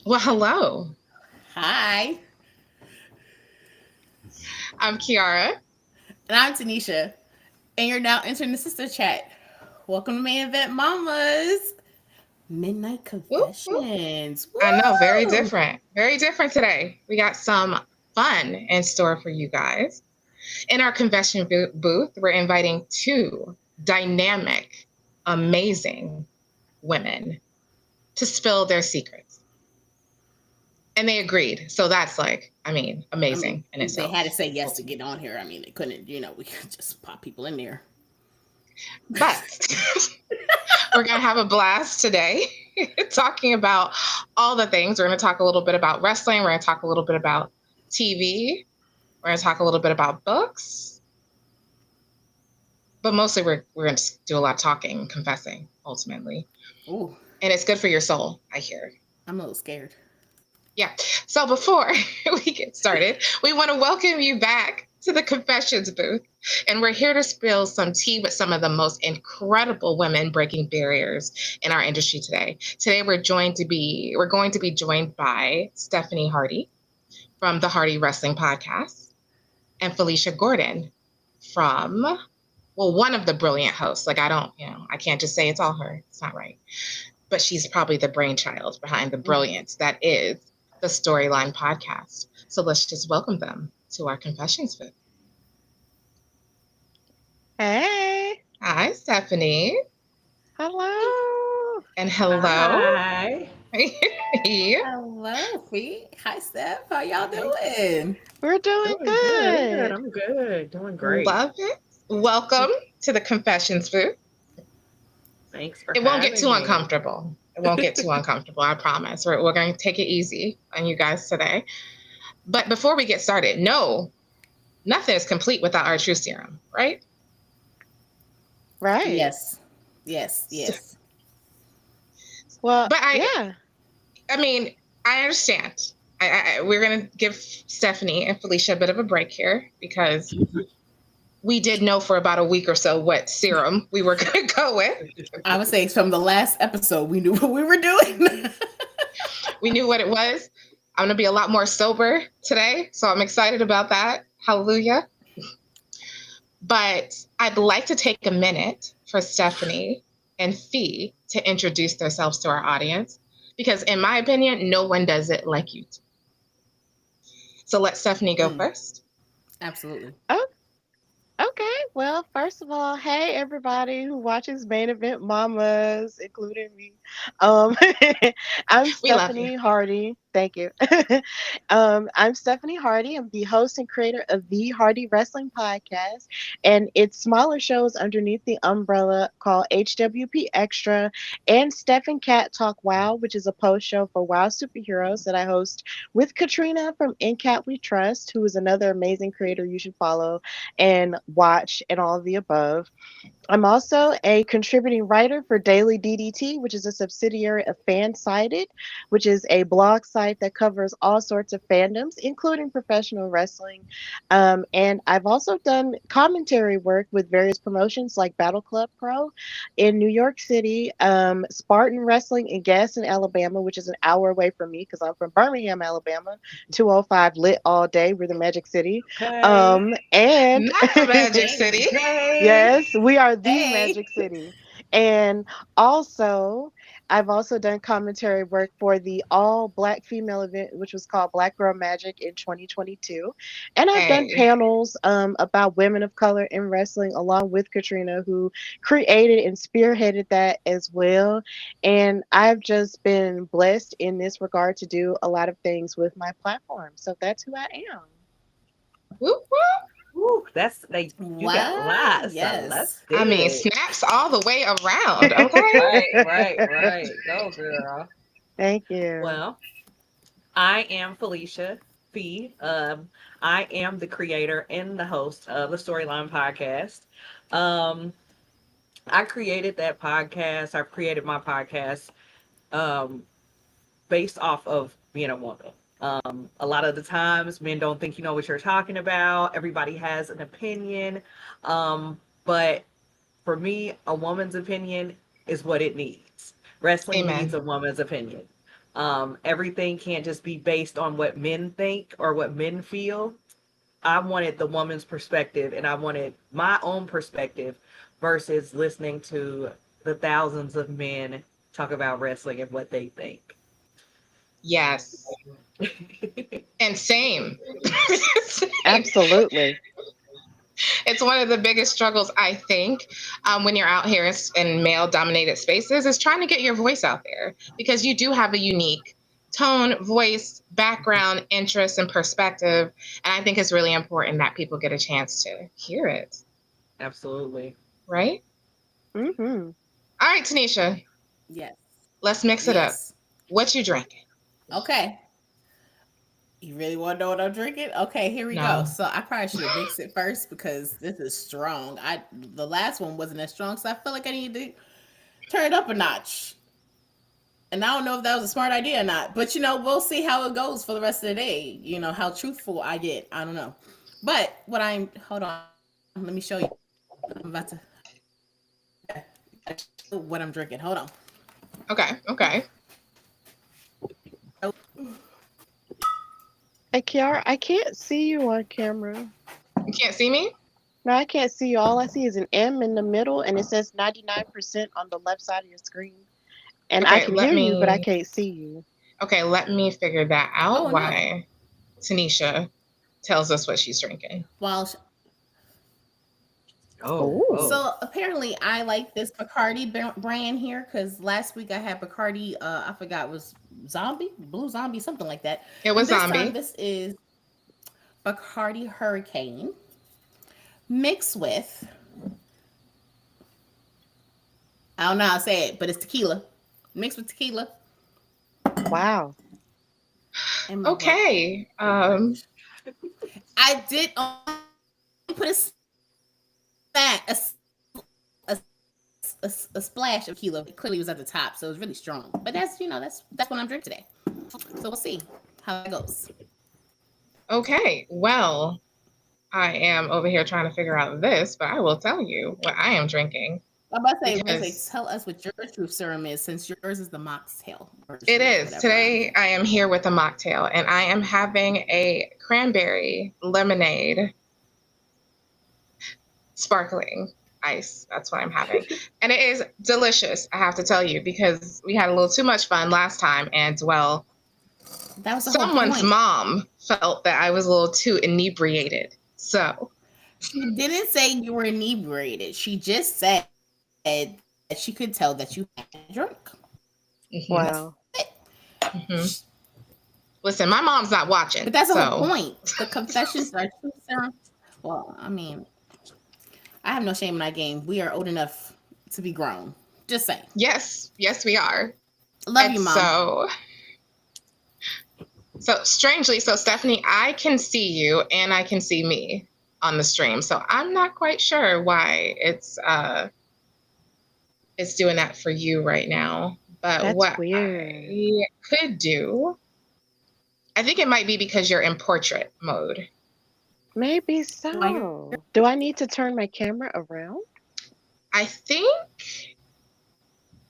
Well, hello. Hi, I'm Kiara. and I'm Tanesha, and you're now entering the sister chat. Welcome to Main Event Mamas Midnight Whoop, whoop. Confessions. I know, very Woo! different. Very different today. We got some fun in store for you guys. In our confession booth, we're inviting two dynamic, amazing women to spill their secrets. And they agreed. So that's I mean, amazing in they itself. had to say yes to get on here. I mean, they couldn't, we could just pop people in there. But we're going to have a blast today talking about all the things. We're going to talk a little bit about wrestling. We're going to talk a little bit about TV. We're going to talk a little bit about books. But mostly we're going to do a lot of talking and confessing, ultimately. Ooh, And it's good for your soul, I hear. I'm a little scared. Yeah. So before we get started, we want to welcome you back to the confessions booth. And we're here to spill some tea with some of the most incredible women breaking barriers in our industry today. Today we're going to be joined by Stephanie Hardy from the Hardy Wrestling Podcast and Felicia Gordon from one of the brilliant hosts. I can't just say it's all her. It's not right. But she's probably the brainchild behind the brilliance that is the Storyline Podcast. So let's just welcome them to our confessions booth. Hey, Hi, Stephanie. hello. And hello. Hi. Hello, Fee. Hi, Steph. How y'all Hey. doing? We're doing Doing good. good. I'm good. Doing great. Love it. Welcome to the confessions booth. Thanks for It won't get having too me. uncomfortable. It won't get too uncomfortable, I promise. We're going to take it easy on you guys today. But before we get started, no, nothing is complete without our truth serum, right? Right. Yes, yes, yes. Well, But yeah. I mean, I understand. We're going to give Stephanie and Felicia a bit of a break here because we did know for about a week or so what serum we were going to go with. I would say from the last episode, we knew what we were doing. We knew what it was. I'm going to be a lot more sober today, so I'm excited about that. Hallelujah. But I'd like to take a minute for Stephanie and Fee to introduce themselves to our audience because, in my opinion, no one does it like you. So let Stephanie go first. Absolutely. Oh, okay. Well, first of all, hey everybody who watches Main Event Mamas, including me. Um, I'm We love you. Stephanie Hardy. Thank you. I'm Stephanie Hardy. I'm the host and creator of the Hardy Wrestling Podcast, and it's smaller shows underneath the umbrella called HWP Extra and Steph and Cat Talk WoW, which is a post show for WoW superheroes that I host with Katrina from In Cat We Trust, who is another amazing creator you should follow and watch and all of the above. I'm also a contributing writer for Daily DDT, which is a subsidiary of Fansided, which is a blog site that covers all sorts of fandoms, including professional wrestling. And I've also done commentary work with various promotions like Battle Club Pro in New York City, Spartan Wrestling in Gaston, Alabama, which is an hour away from me because I'm from Birmingham, Alabama. 205 lit all day. We're the Magic City. Okay. And Not the Magic City. Okay. Yes, we are the Hey. Magic City. And also, I've also done commentary work for the all black female event, which was called Black Girl Magic in 2022. And I've done Hey, panels about women of color in wrestling along with Katrina, who created and spearheaded that as well. And I've just been blessed in this regard to do a lot of things with my platform. So that's who I am. whoop, whoop. Woo, that's like you got a What? lot, so that's Yes. I mean, good. snaps all the way around, okay? Right. Go, girl. Thank you. Well, I am Felicia Fee. I am the creator and the host of the Storyline Podcast. Um, I created that podcast. I created my podcast um, based off of being a woman. A lot of the times, men don't think you know what you're talking about. Everybody has an opinion. But for me, a woman's opinion is what it needs. Wrestling needs Amen. a woman's opinion. Everything can't just be based on what men think or what men feel. I wanted the woman's perspective, and I wanted my own perspective versus listening to the thousands of men talk about wrestling and what they think. Yes. And same. Absolutely. It's one of the biggest struggles, I think, when you're out here in male dominated spaces, is trying to get your voice out there, because you do have a unique tone, voice, background, interest, and perspective. And I think it's really important that people get a chance to hear it. Absolutely. Right? Mm-hmm. All right, Tanesha, Yes. let's mix it up. Yes. What you drinking? Okay. You really want to know what I'm drinking? Okay, here we No. go. So I probably should have mixed it first because this is strong. The last one wasn't as strong, so I feel like I need to turn it up a notch. And I don't know if that was a smart idea or not, but we'll see how it goes for the rest of the day. How truthful I get. I don't know. But hold on, let me show you. I'm about to what I'm drinking. Hold on. Okay. Hey, Kiara, I can't see you on camera. You can't see me? No, I can't see you. All I see is an M in the middle, and it says 99% on the left side of your screen. And I Okay, can hear you, but I can't see you. Okay, let me figure that out. Oh, no. Why Tanesha tells us what she's drinking. Well, Oh. so apparently I like this Bacardi brand here because last week I had Bacardi. I forgot, it was Blue Zombie, something like that. It was and this Zombie. time this is Bacardi Hurricane mixed with, I don't know how to say it, but it's tequila mixed with tequila. Wow. Okay. I did put a splash of tequila. It clearly was at the top, so it was really strong. But that's what I'm drinking today. So we'll see how it goes. Okay. Well, I am over here trying to figure out this, but I will tell you what I am drinking. I'm about to say, tell us what your truth serum is, since yours is the mocktail version. It is. Today I am here with a mocktail, and I am having a cranberry lemonade sparkling ice. That's what I'm having. And it is delicious, I have to tell you, because we had a little too much fun last time, and well, that was someone's mom felt that I was a little too inebriated. So she didn't say you were inebriated. She just said that she could tell that you had drunk. Mm-hmm. Wow. Mm-hmm. Listen, my mom's not watching. But that's the whole point. The confessions are truth serum. Well, I mean, I have no shame in my game. We are old enough to be grown. Just saying. Yes, we are. Love you, Mom. So strangely, Stephanie, I can see you and I can see me on the stream. So I'm not quite sure why it's doing that for you right now. But that's what weird. I could do, I think it might be because you're in portrait mode. Maybe so. Do I need to turn my camera around? I think.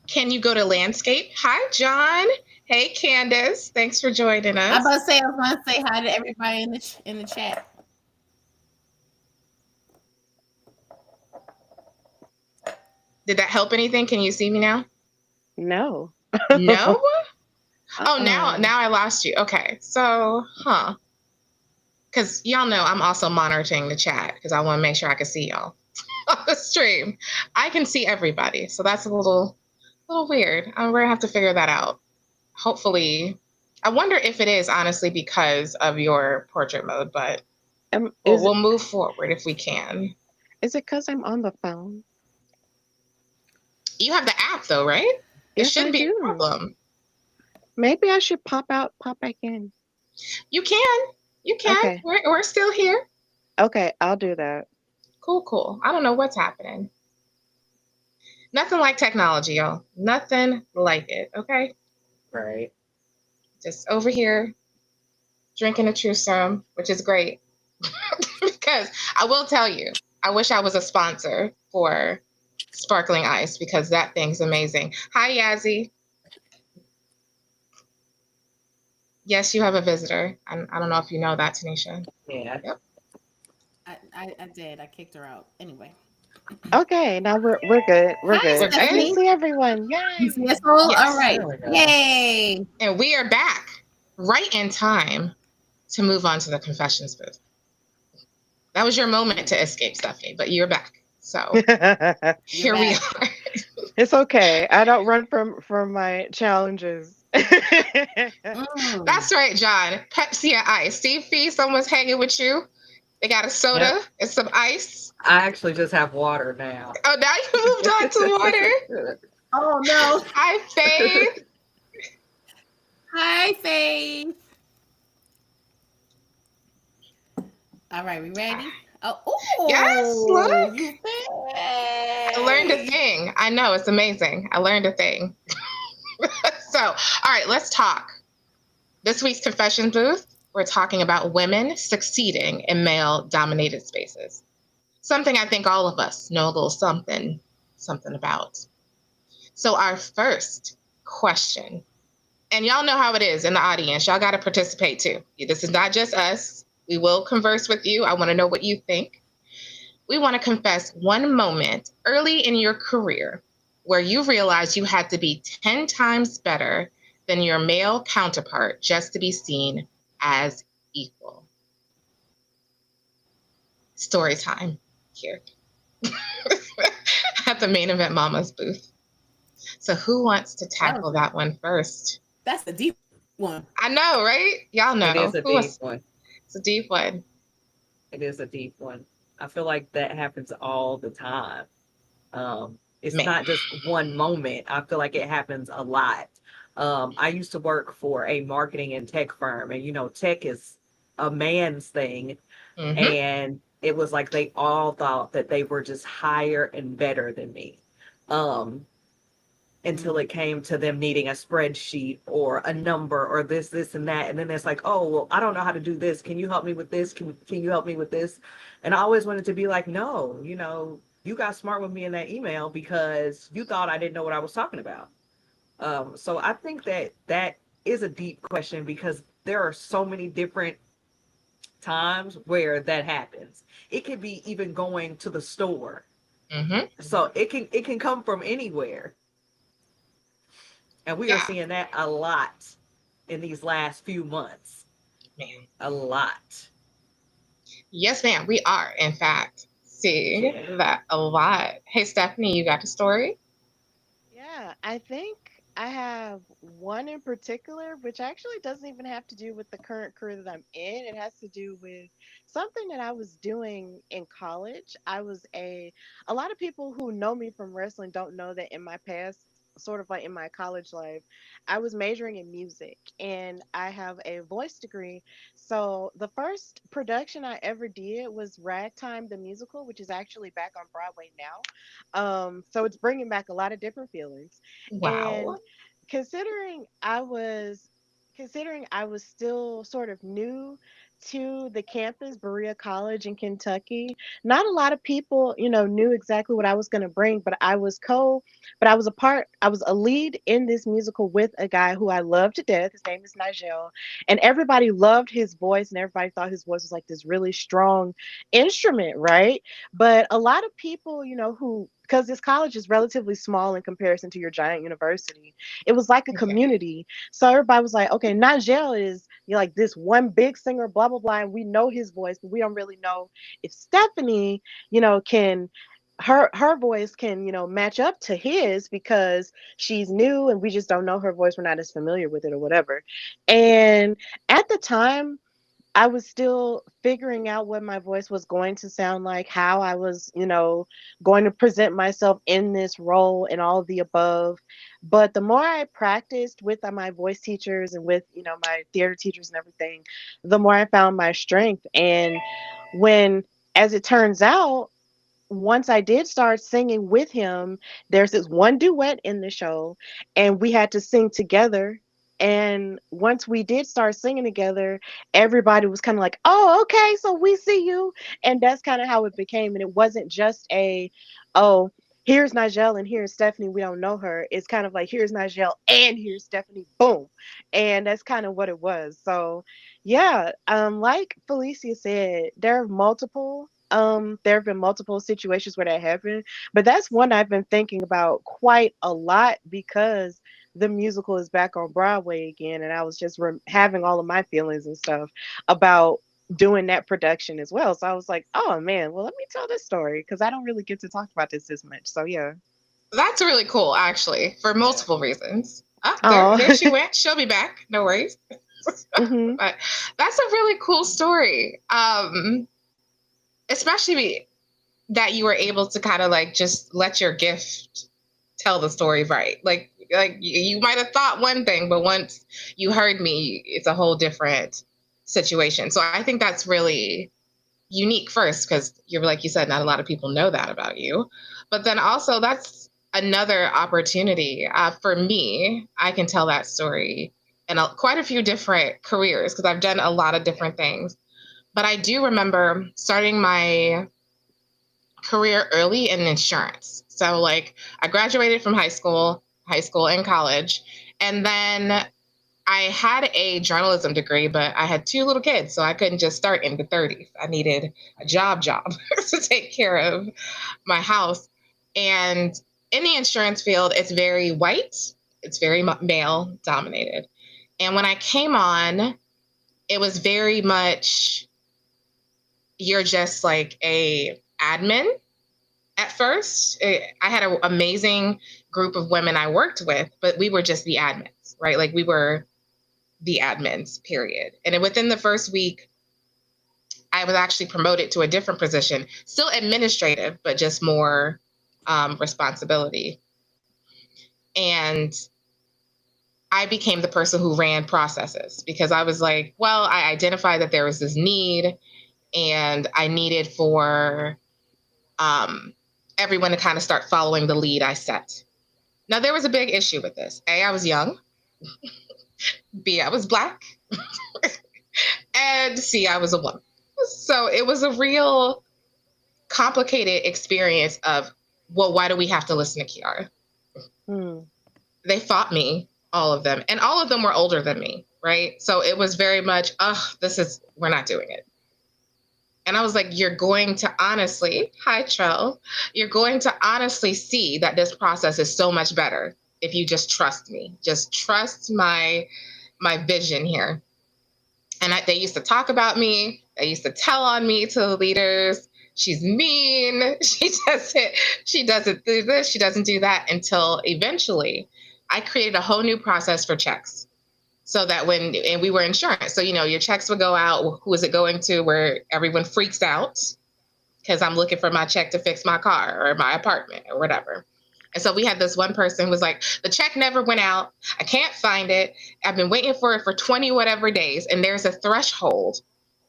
Can you go to landscape? Hi, John. Hey, Candace. Thanks for joining us. I was going to say hi to everybody in the chat. Did that help anything? Can you see me now? No. No? Oh, now I lost you. Okay. So, because y'all know I'm also monitoring the chat because I want to make sure I can see y'all on the stream. I can see everybody. So that's a little weird. We're going to have to figure that out. Hopefully. I wonder if it is honestly because of your portrait mode, but we'll move forward if we can. Is it because I'm on the phone? You have the app though, right? It shouldn't be a problem. Maybe I should pop out, pop back in. You can. Okay. We're still here. Okay, I'll do that. Cool. I don't know what's happening. Nothing like technology, y'all. Nothing like it, okay? Right. Just over here drinking a true serum, which is great. Because I will tell you, I wish I was a sponsor for sparkling ice because that thing's amazing. Hi, Yazzie. Yes, you have a visitor. I don't know if you know that, Tanisha. Yeah. Yep. I did. I kicked her out. Anyway. Okay, now we're good. We're Hi, good. We're I can good? Stephanie. see everyone. You Yay! see us all? All Yes. right. There we go. Yay. And we are back right in time to move on to the confessions booth. That was your moment to escape, Stephanie, but you're back. So You're here we back. are. It's okay. I don't run from my challenges. Mm. That's right, John. Pepsi and ice. Steve Fee, someone's hanging with you. They got a Yep. soda and some ice. I actually just have water now. Oh, now you moved on to water. Oh no. Hi, Faith. Hi, Faith. All right, we ready? Yes, Oh, look. you I learned a Faith. thing. I know, it's amazing. I learned a thing. So, all right, let's talk. This week's confession booth, we're talking about women succeeding in male dominated spaces. Something I think all of us know a little something about. So, our first question, and y'all know how it is in the audience, y'all got to participate too. This is not just us. We will converse with you. I want to know what you think. We want to confess one moment early in your career where you realized you had to be 10 times better than your male counterpart just to be seen as equal. Story time here at the Main Event Mamas booth. So, who wants to That was tackle that one first? that's a deep one. I know, right? Y'all It is know. a Who deep wants? one. It's a deep one. It is a deep one. I feel like that happens all the time. It's Man. not just one moment. I feel like it happens a lot. I used to work for a marketing and tech firm, and tech is a man's thing. Mm-hmm. And it was like they all thought that they were just higher and better than me. Um, until it came to them needing a spreadsheet or a number or this, and that. And then it's like, oh, well, I don't know how to do this. Can you help me with this? Can you help me with this? And I always wanted to be like, no, you got smart with me in that email because you thought I didn't know what I was talking about. So I think that is a deep question because there are so many different times where that happens. It could be even going to the store. Mm-hmm. So it can come from anywhere. And we are Yeah. seeing that a lot in these last few months. Man. A lot. Yes, ma'am. We are, in fact, seeing Yeah. that a lot. Hey, Stephanie, you got a story? Yeah, I think I have one in particular, which actually doesn't even have to do with the current career that I'm in. It has to do with something that I was doing in college. A lot of people who know me from wrestling don't know that in my past, sort of like in my college life, I was majoring in music and I have a voice degree. So the first production I ever did was Ragtime the Musical, which is actually back on Broadway now. So it's bringing back a lot of different feelings. And Wow. considering I was considering I was still sort of new to the campus, Berea College in Kentucky, not a lot of people, knew exactly what I was going to bring, but I was a lead in this musical with a guy who I love to death. His name is Nigel. And everybody loved his voice and everybody thought his voice was like this really strong instrument, right? But a lot of people, because this college is relatively small in comparison to your giant university, it was like a Okay. community. So everybody was like, okay, Nigel is like this one big singer, blah, blah, blah. And we know his voice, but we don't really know if Stephanie, can her voice can match up to his because she's new and we just don't know her voice, we're not as familiar with it or whatever. And at the time I was still figuring out what my voice was going to sound like, how I was, going to present myself in this role and all of the above. But the more I practiced with my voice teachers and with, my theater teachers and everything, the more I found my strength. And when, as it turns out, once I did start singing with him, there's this one duet in the show, and we had to sing together. And once we did start singing together, everybody was kind of like, oh, okay, so we see you. And that's kind of how it became. And it wasn't just oh, here's Nigel and here's Stephanie. We don't know her. It's kind of like here's Nigel and here's Stephanie. Boom, and that's kind of what it was. So, yeah, like Felicia said, there have been multiple situations where that happened, but that's one I've been thinking about quite a lot because the musical is back on Broadway again, and I was just having all of my feelings and stuff about doing that production as well. So I was like, oh man, well, let me tell this story because I don't really get to talk about this much. So yeah. That's really cool, actually, for multiple reasons. Ah, Oh. there she went. She'll be back. No worries. Hmm. But that's a really cool story. Especially that you were able to kind of like just let your gift tell the story right. Like you might have thought one thing, but once you heard me, it's a whole different situation. So I think that's really unique first because you're like you said, not a lot of people know that about you. But then also that's another opportunity for me. I can tell that story in quite a few different careers because I've done a lot of different things. But I do remember starting my career early in insurance. So like I graduated from high school and college, and then I had a journalism degree, but I had two little kids, so I couldn't just start in the 30s. I needed a job to take care of my house. And in the insurance field, it's very white, it's very male dominated. And when I came on, it was very much you're just like a admin at first. I had an amazing group of women I worked with, but we were just the admins, right? Like we were the admins, period. And within the first week, I was actually promoted to a different position, still administrative, but just more responsibility. And I became the person who ran processes because I was like, well, I identified that there was this need and I needed for everyone to kind of start following the lead I set. Now, there was a big issue with this. A, I was young. B, I was Black. And C, I was a woman. So it was a real complicated experience of, well, why do we have to listen to Kiara? Hmm. They fought me, all of them. And all of them were older than me, right? So it was very much, we're not doing it. And I was like, you're going to honestly, hi, Trell, you're going to honestly see that this process is so much better if you just trust me. Just trust my vision here. And they used to talk about me. They used to tell on me to the leaders. She's mean. She doesn't do this. She doesn't do that until eventually I created a whole new process for checks. So that and we were insurance. So, your checks would go out. Who is it going to? Where everyone freaks out because I'm looking for my check to fix my car or my apartment or whatever. And so we had this one person who was like, the check never went out. I can't find it. I've been waiting for it for 20 whatever days. And there's a threshold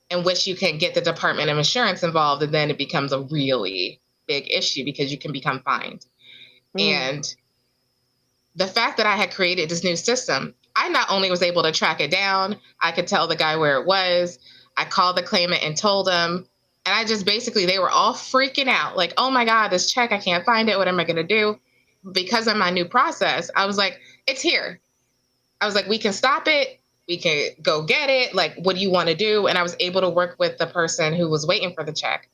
in which you can get the Department of Insurance involved. And then it becomes a really big issue because you can become fined. And the fact that I had created this new system, I not only was able to track it down, I could tell the guy where it was. I called the claimant and told him. And I just basically, they were all freaking out like, oh my God, this check, I can't find it. What am I going to do? Because of my new process, I was like, it's here. I was like, we can stop it. We can go get it. Like, what do you want to do? And I was able to work with the person who was waiting for the check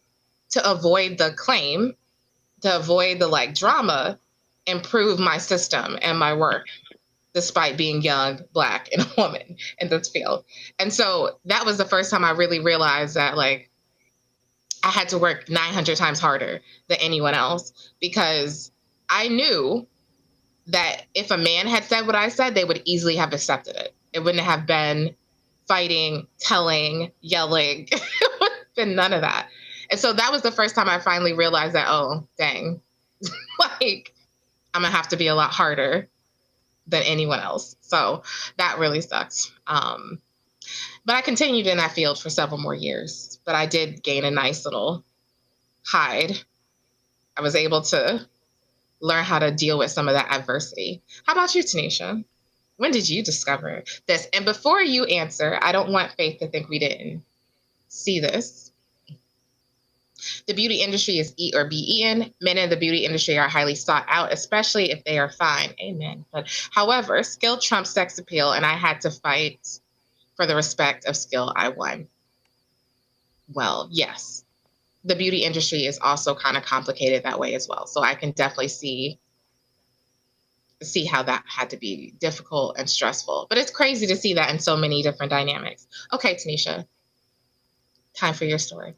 to avoid the claim, to avoid the like drama, improve my system and my work, despite being young, Black, and a woman in this field. And so that was the first time I really realized that like I had to work 900 times harder than anyone else because I knew that if a man had said what I said, they would easily have accepted it. It wouldn't have been fighting, telling, yelling. It would have been none of that. And so that was the first time I finally realized that, oh, dang, like I'm going to have to be a lot harder than anyone else. So that really sucks. But I continued in that field for several more years. But I did gain a nice little hide. I was able to learn how to deal with some of that adversity. How about you, Tanesha? When did you discover this? And before you answer, I don't want Faith to think we didn't see this. The beauty industry is eat or be eaten. Men in the beauty industry are highly sought out, especially if they are fine. Amen. But however, skill trumps sex appeal, and I had to fight for the respect of skill. I won. Well, yes. The beauty industry is also kind of complicated that way as well. So I can definitely see how that had to be difficult and stressful. But it's crazy to see that in so many different dynamics. Okay, Tanesha, time for your story.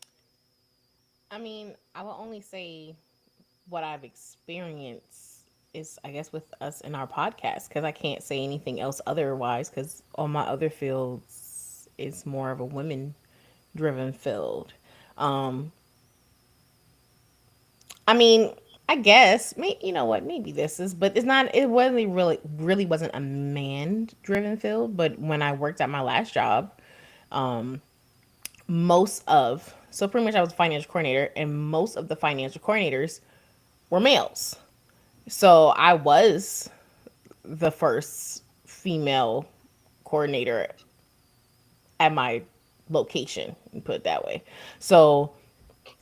I mean, I will only say what I've experienced is, I guess, with us in our podcast, because I can't say anything else otherwise, because all my other fields is more of a women driven field. Um, I mean, I guess, you know what, maybe this is, but it's not, it wasn't really wasn't a man driven field. But when I worked at my last job, um, so pretty much I was a financial coordinator, and most of the financial coordinators were males. So I was the first female coordinator at my location, put it that way. So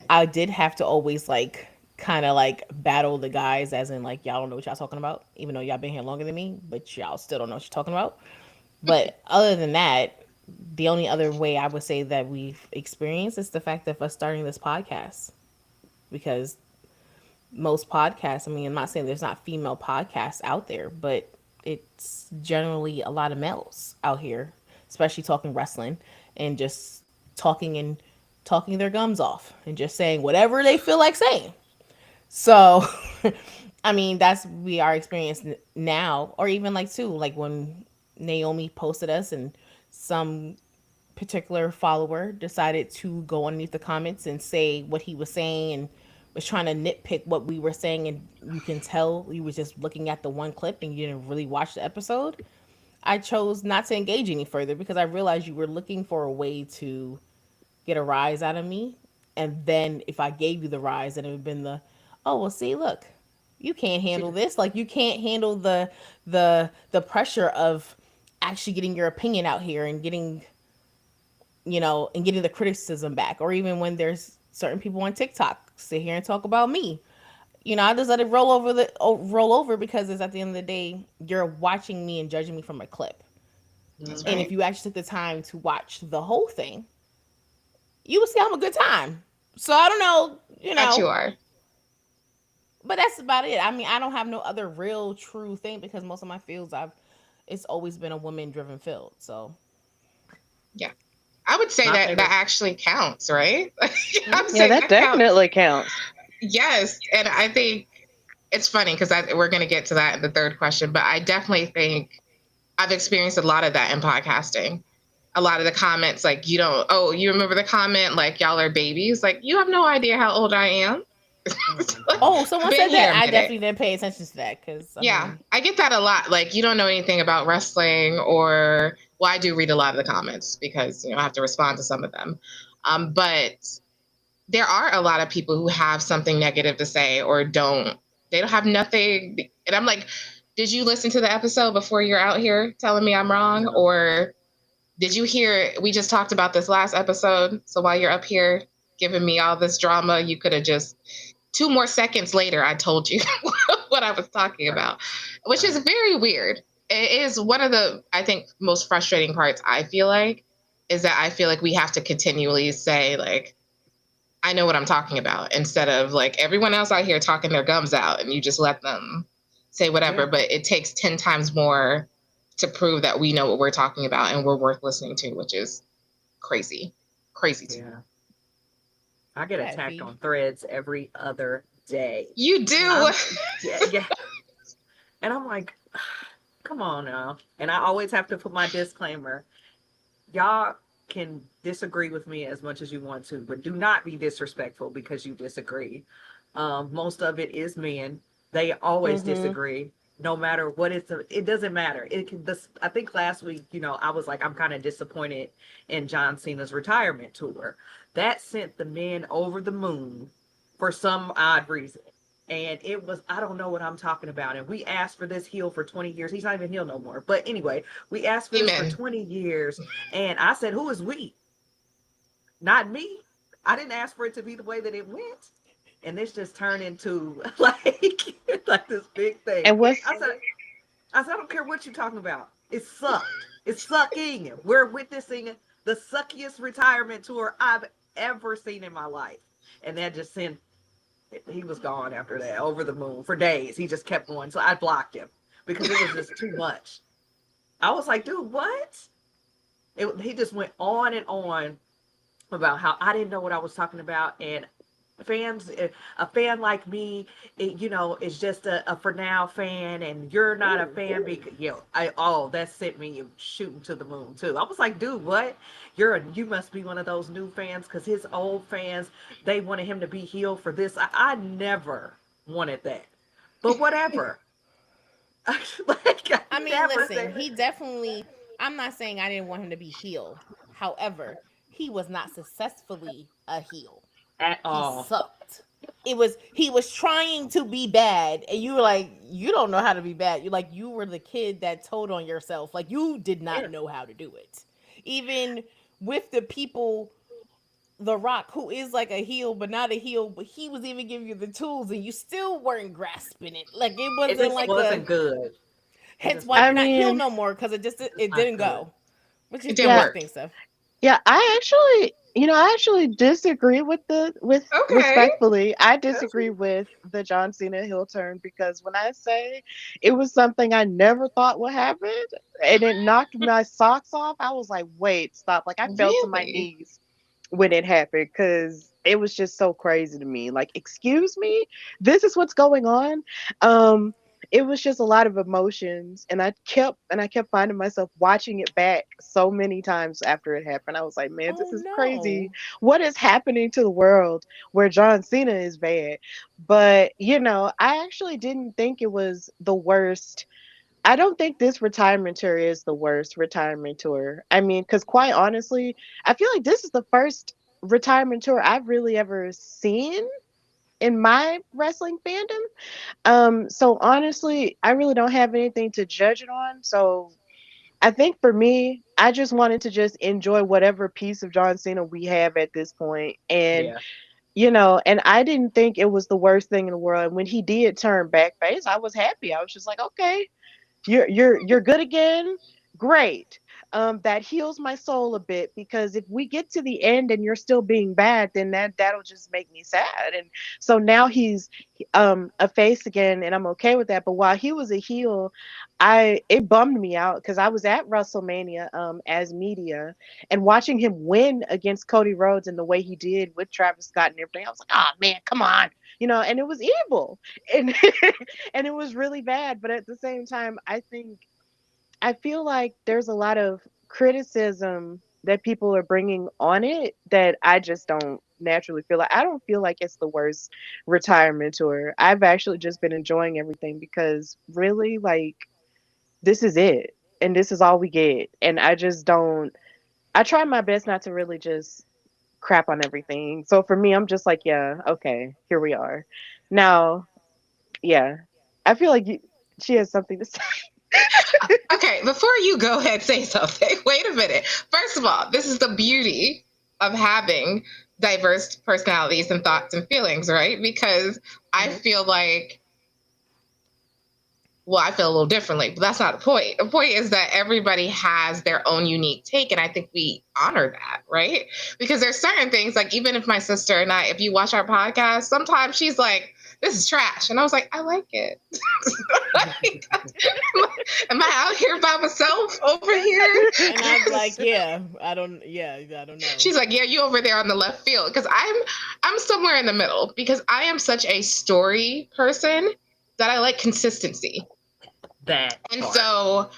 I did have to always like kind of like battle the guys, as in like, y'all don't know what y'all talking about, even though y'all been here longer than me, but y'all still don't know what you're talking about. But other than that, the only other way I would say that we've experienced is the fact of us starting this podcast. Because most podcasts, I mean, I'm not saying there's not female podcasts out there, but it's generally a lot of males out here, especially talking wrestling and just talking and talking their gums off and just saying whatever they feel like saying. So, I mean, that's we are experiencing now, or even like too, like when Naomi posted us and some particular follower decided to go underneath the comments and say what he was saying and was trying to nitpick what we were saying, and you can tell you was just looking at the one clip and you didn't really watch the episode. I chose not to engage any further because I realized you were looking for a way to get a rise out of me. And then if I gave you the rise, then it would have been the, oh well, see, look, you can't handle this. Like you can't handle the pressure of actually getting your opinion out here and getting, you know, and getting the criticism back. Or even when there's certain people on TikTok sit here and talk about me. You know, I just let it roll over because it's at the end of the day, you're watching me and judging me from a clip. That's And right. if you actually took the time to watch the whole thing, you will see I'm a good time. So I don't know, you That you know, are. but that's about it. I mean, I don't have no other real true thing because most of my fields it's always been a woman driven field. So Yeah. I would say My that that favorite. actually counts, right? I'm mhm. Yeah, saying that that counts. definitely counts. Yes. And I think it's funny because we're going to get to that in the third question, but I definitely think I've experienced a lot of that in podcasting. A lot of the comments, like, you don't, oh, you remember the comment, like, y'all are babies? Like, you have no idea how old I am. Oh, I've someone been said here that. a I minute. definitely didn't pay attention to that because I Yeah, mean, I get that a lot. Like, you don't know anything about wrestling, or, well, I do read a lot of the comments because, you know, I have to respond to some of them. But there are a lot of people who have something negative to say or they don't have nothing. And I'm like, did you listen to the episode before you're out here telling me I'm wrong? No. Or did you hear, we just talked about this last episode. So while you're up here giving me all this drama, you could have just 2 more seconds later, I told you what I was talking Right. about, which is Right. very weird. It is one of the, I think, most frustrating parts, I feel like, is that I feel like we have to continually say, like, I know what I'm talking about, instead of like everyone else out here talking their gums out and you just let them say whatever. Yeah. But it takes 10 times more to prove that we know what we're talking about and we're worth listening to, which is crazy. Crazy to me. Yeah. I get go ahead, attacked Fee. on threads every other day. You do. I'm yeah, yeah. And I'm like, come on now. And I always have to put my disclaimer. Y'all can disagree with me as much as you want to, but do not be disrespectful because you disagree. Most of it is men. They always Mm-hmm. disagree, no matter what it doesn't matter. It can. I think last week, I was like, I'm kind of disappointed in John Cena's retirement tour. That sent the men over the moon for some odd reason. And it was, I don't know what I'm talking about. And we asked for this heel for 20 years. He's not even heel no more. But anyway, we asked for this for Amen. 20 years. And I said, who is we? Not me. I didn't ask for it to be the way that it went. And this just turned into like this big thing. And what's I said, I don't care what you're talking about. It sucked. It's sucking. We're witnessing the suckiest retirement tour I've ever seen in my life. And that just sent, he was gone after that, over the moon for days. He just kept going. So I blocked him because it was just too much. I was like, dude, what? He just went on and on about how I didn't know what I was talking about. And fans, a fan like me, is just a for now fan, and you're not a fan because that sent me shooting to the moon too. I was like, dude, what? You must be one of those new fans because his old fans, they wanted him to be healed for this. I never wanted that, but whatever. I mean, listen, he definitely. I'm not saying I didn't want him to be heel. However, he was not successfully a heel. At He all. sucked. He was trying to be bad, and you were like, you don't know how to be bad. You were the kid that told on yourself. Like you did Yeah. not know how to do it. Even with the people, The Rock, who is like a heel but not a heel, but he was even giving you the tools, and you still weren't grasping it. Like it It wasn't just like wasn't good. It hence just why I you're wasn't. not heel mean, no more because It's it not didn't good. go. It didn't What yeah, you work. think, Steph? yeah. I actually disagree with Okay. respectfully. I disagree with the John Cena heel turn because when I say it was something I never thought would happen and it knocked my socks off, I was like, wait, stop. Like I fell to my Really? knees when it happened because it was just so crazy to me. Like, excuse me, this is what's going on. Um, it was just a lot of emotions, and I kept finding myself watching it back so many times after it happened. I was like, man, Oh this is crazy. no. What is happening to the world where John Cena is bad? But I actually didn't think it was the worst. I don't think this retirement tour is the worst retirement tour. I mean, because quite honestly, I feel like this is the first retirement tour I've really ever seen in my wrestling fandom. So honestly, I really don't have anything to judge it on. So I think for me, I just wanted to just enjoy whatever piece of John Cena we have at this point. And Yeah. and I didn't think it was the worst thing in the world. And when he did turn back face, I was happy. I was just like, okay, you're good again. Great. That heals my soul a bit because if we get to the end and you're still being bad, then that'll just make me sad. And so now he's a face again, and I'm okay with that. But while he was a heel, it bummed me out because I was at WrestleMania as media and watching him win against Cody Rhodes and the way he did with Travis Scott and everything. I was like, oh man, come on, and it was evil. And and it was really bad. But at the same time, I feel like there's a lot of criticism that people are bringing on it that I just don't naturally feel like. I don't feel like it's the worst retirement tour. I've actually just been enjoying everything because really, like, this is it. And this is all we get. And I just don't, I try my best not to really just crap on everything. So for me, I'm just like, yeah, okay, here we are. Now, yeah, I feel like she has something to say. Okay, before you go ahead say something, wait a minute. First of all, this is the beauty of having diverse personalities and thoughts and feelings, right? Because I Hmm. feel like, well, I feel a little differently, but that's not the point. The point is that everybody has their own unique take, and I think we honor that, right? Because there's certain things, like even if my sister and I, if you watch our podcast, sometimes she's like, this is trash. And I was like, I like it. Like, am I out here by myself over here? And I'd be like, yeah, I don't know. She's like, yeah, you over there on the left field. Because I'm somewhere in the middle because I am such a story person that I like consistency. That And part. so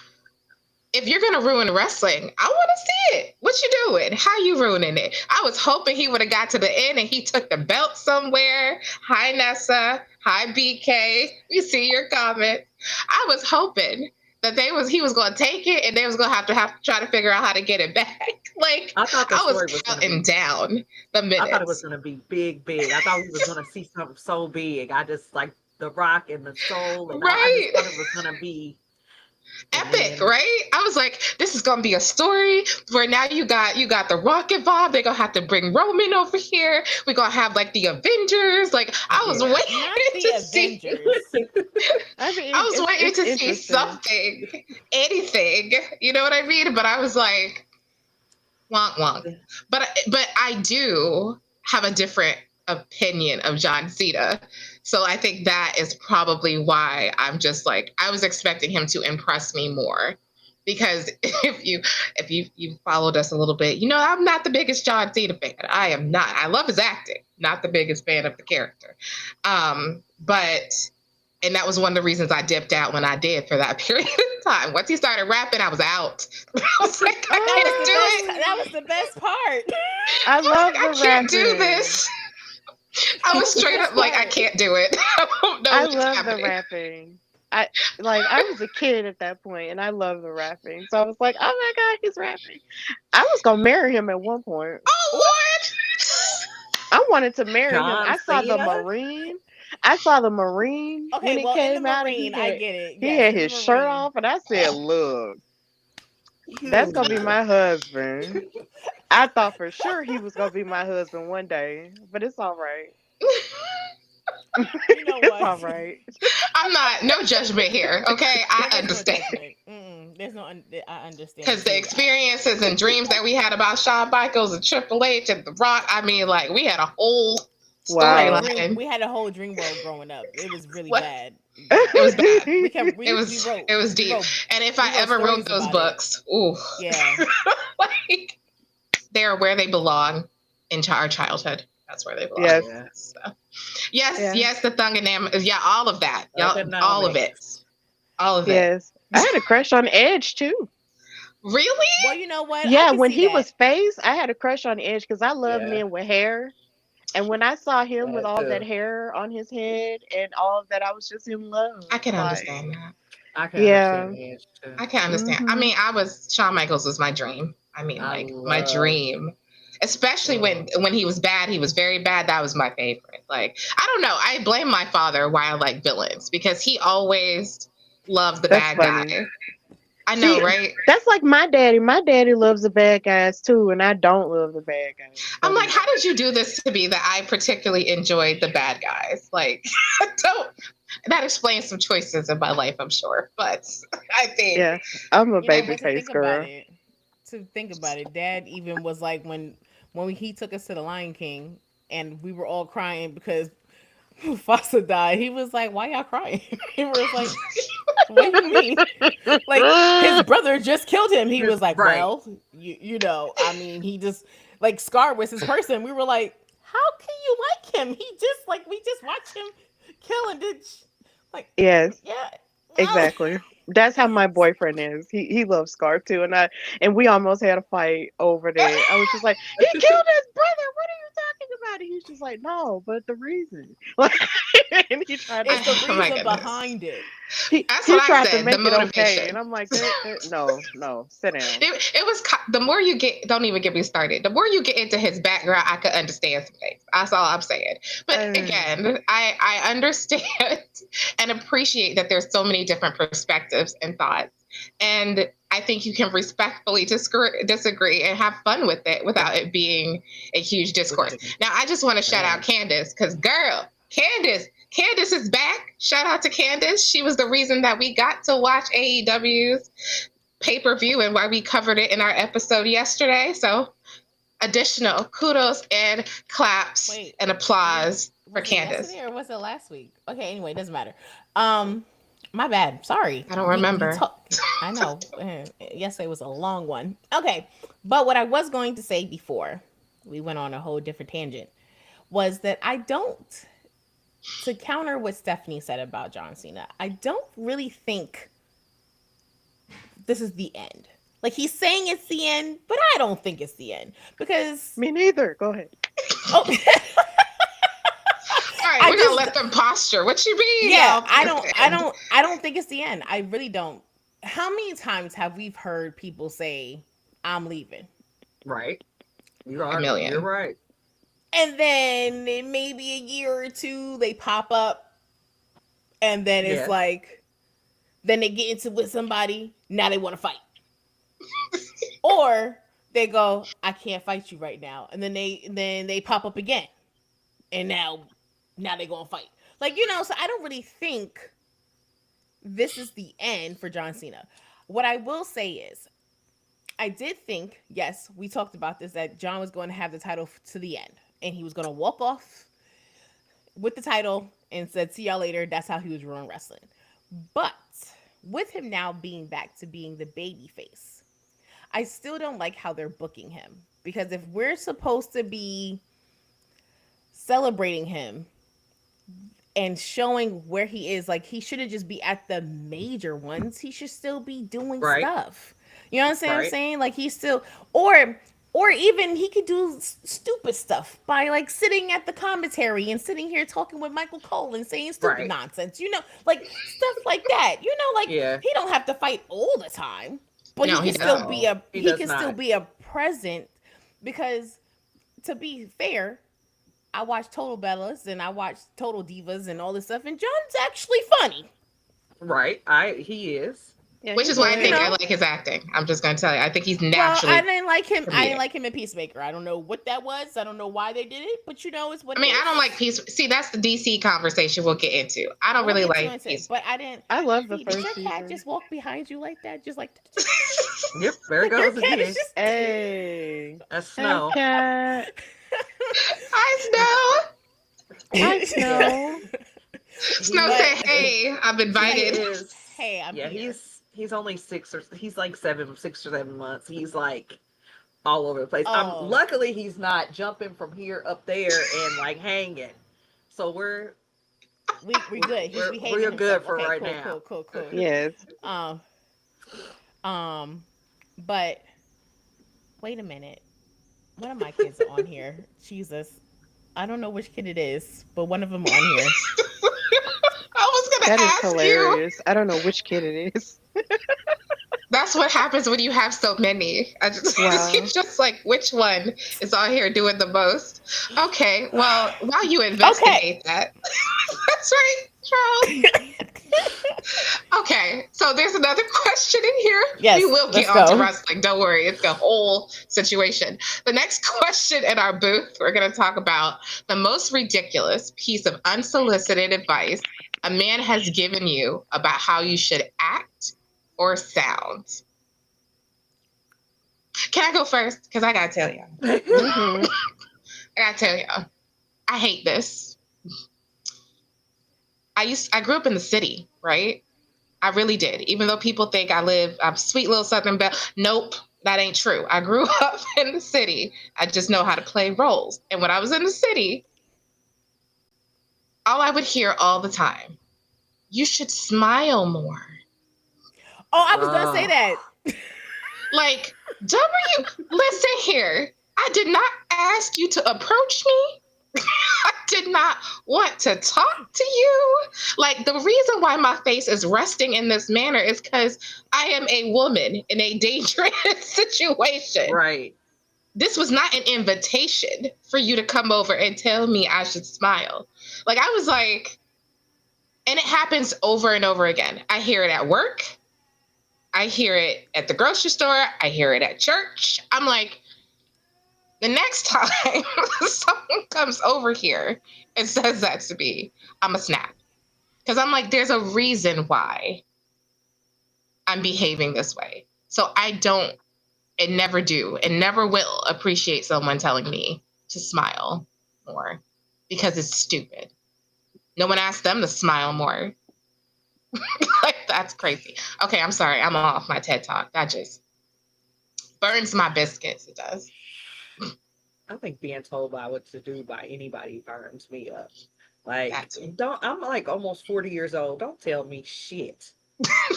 if you're gonna ruin wrestling, I want to see it. What you doing? How you ruining it? I was hoping he would have got to the end and he took the belt somewhere. Hi Nessa. Hi BK. We see your comment. I was hoping that he was gonna take it and they was gonna have to try to figure out how to get it back. Like I thought the I was story was going to counting be. down the I thought it was minutes. going to be big, big. I thought we was going to see something so big. I just like the Rock and the Soul, and I just Right. thought it was going to be Epic, right? I was like, this is gonna be a story where now you got the Rock involved. They're gonna have to bring Roman over here. We're gonna have like the Avengers. Like I was waiting Not the to Avengers. see. I mean, I was waiting it's to see interesting. something, anything. You know what I mean? But I was like, wonk wonk. But I do have a different opinion of John Cena. So I think that is probably why I'm just like, I was expecting him to impress me more. Because if you followed us a little bit, you know I'm not the biggest John Cena fan. I am not. I love his acting, not the biggest fan of the character. But and that was one of the reasons I dipped out when I did for that period of time. Once he started rapping, I was out. I was like, I can't do it. That was the best part. I love I the can't do rapping. this. I was straight up like, I can't do it. I don't know I what's love happening. the rapping. I was a kid at that point, and I love the rapping. So I was like, oh my god, he's rapping. I was gonna marry him at one point. Oh Lord! I wanted to marry him. John I saw the Cena? Marine. I saw the Marine Okay, when it well, in the came out, and Marine, I get it. he Yes, had in the his shirt Marine. off, and I said, look, that's gonna be Huge. my husband. I thought for sure he was gonna be my husband one day, but it's all right. You know It's what? all right. I'm not, no judgment here, okay? I There is understand. no judgment. There's no. I understand. Because the too. experiences and dreams that we had about Shawn Michaels and Triple H and The Rock, I mean, like, we had a whole Wow. storyline. We had a whole dream world growing up. It was really What? bad. It was bad. We kept. It was we it was deep. And if I ever wrote those books, ooh, Yeah. like, they're where they belong in our childhood. That's where they belong. Yes. Yeah. So, yes, Yeah. yes, the Thunganam, yeah, all of that, all of it, Thuganomics. all of it. Yes. I had a crush on Edge too. Really? Well, you know what? I Yeah, can when see he that. was face, I had a crush on Edge because I love Yeah. men with hair. And when I saw him with That all too. that hair on his head and all of that, I was just in love. I can Like, understand that. I can yeah. understand Edge too. I can understand. I Mhm. mean, Shawn Michaels was my dream. I mean, I like my love- dream. Especially when he was bad, he was very bad. That was my favorite. Like, I don't know. I blame my father why I like villains because he always loved the That's bad funny. guy. I know, See, right? that's like my daddy. My daddy loves the bad guys too, and I don't love the bad guys. I'm So, like, how did you do this to me that I particularly enjoyed the bad guys? Like, don't. That explains some choices in my life, I'm sure. But I think, yeah, I'm a You know, baby but to face think about girl. it, Dad even was like when he took us to the Lion King and we were all crying because Mufasa died. He was like, "Why y'all crying?" He was like, "What do you mean? Like his brother just killed him." He was like, Right. "Well, you know, I mean, he just like Scar was his person." We were like, "How can you like him? He just like we just watched him kill and did like Yes, yeah." exactly. That's how my boyfriend is. He loves Scar too, and we almost had a fight over that. I was just like, he killed his brother. What are you talking about? And he's just like, no, but the reason. Like, and he tried to. It's the oh my reason goodness. behind it. That's He what I tried to said. The make it okay, motivation. and I'm like, no, sit down. It was the more you get. Don't even get me started. The more you get into his background, I could understand some things. That's all I'm saying. But again, I understand and appreciate that there's so many different perspectives and thoughts, and I think you can respectfully disagree and have fun with it without it being a huge discourse. Now, I just want to shout out Candace because, girl, Candace is back. Shout out to Candace. She was the reason that we got to watch AEW's pay-per-view and why we covered it in our episode yesterday. So additional kudos and claps and applause for Candace. Yesterday or was it last week? Okay, anyway, doesn't matter. My bad. Sorry. I don't remember. I know. Yesterday was a long one. Okay, but what I was going to say before we went on a whole different tangent was that I don't, to counter what Stephanie said about John Cena, I don't really think this is the end. Like he's saying it's the end, but I don't think it's the end because me neither. Go ahead. Oh. All right, we're gonna let them posture. What you mean? Yeah, I don't think it's the end. I really don't. How many times have we heard people say, "I'm leaving"? Right. A million. You're right. And then in maybe a year or two, they pop up, and then it's like, Then they get into with somebody. Now they want to fight. Or they go, I can't fight you right now, and then they pop up again, and now they gonna fight. Like, so I don't really think this is the end for John Cena. What I will say is, I did think, yes, we talked about this, that John was going to have the title to the end, and he was going to walk off with the title and said, "See y'all later." That's how he was running wrestling. But with him now being back to being the baby face, I still don't like how they're booking him, because if we're supposed to be celebrating him and showing where he is, like, he shouldn't just be at the major ones. He should still be doing stuff. You know what I'm saying? Like, he's still, or even he could do stupid stuff by, like, sitting at the commentary and sitting here talking with Michael Cole and saying stupid nonsense. Like stuff like that. Like, he don't have to fight all the time, but he can still be still be a present. Because, to be fair, I watch Total Bellas and I watch Total Divas and all this stuff, and John's actually funny. Right. He is. Yeah, which is why I think I like his acting. I'm just going to tell you. I think he's naturally. Well, I didn't like him. I didn't like him in Peacemaker. I don't know what that was. I don't know why they did it, but it's what. I don't like See, that's the DC conversation we'll get into. I don't really like Peacemaker. But I didn't. I love the first season. Did your cat just walk behind you like that? Just like. Yep, there it goes again. Hey, that's Snow. Cat. Hi, Snow. Hi, Snow. Snow say, "Hey, I've invited." Hey, I'm here. He's only 6 or 7 months. He's like all over the place. Oh. Luckily he's not jumping from here up there and like hanging. So we're good. He's behaving we're good himself. for okay, right cool, now. Cool. Yes. But wait a minute. One of my kids are on here. Jesus. I don't know which kid it is, but one of them on here. I was going to ask hilarious. you. I don't know which kid it is. That's what happens when you have so many. It's just like, which one is on here doing the most? Okay, well, while you investigate that. That's right, Charles. Okay, so there's another question in here. Yes, we will get on to wrestling. Don't worry, it's the whole situation. The next question in our booth, we're going to talk about the most ridiculous piece of unsolicited advice a man has given you about how you should act or sound. Can I go first? Because I got to tell you. I got to tell you. I hate this. I grew up in the city, right? I really did. Even though people think I'm sweet little Southern belle. Nope, that ain't true. I grew up in the city. I just know how to play roles. And when I was in the city, all I would hear all the time, you should smile more. Oh, I was going to say that. Like, listen here. I did not ask you to approach me. I did not want to talk to you. Like, the reason why my face is resting in this manner is because I am a woman in a dangerous situation. Right. This was not an invitation for you to come over and tell me I should smile. Like, I was like, and it happens over and over again. I hear it at work. I hear it at the grocery store. I hear it at church. I'm like, the next time someone comes over here and says that to me, I'm a snap. Because I'm like, there's a reason why I'm behaving this way. So I don't, and never do, and never will appreciate someone telling me to smile more because it's stupid. No one asked them to smile more. Like, that's crazy. Okay, I'm sorry. I'm off my TED Talk. That just burns my biscuits. It does. I think being told by what to do by anybody burns me up. Like, I'm like almost 40 years old. Don't tell me shit.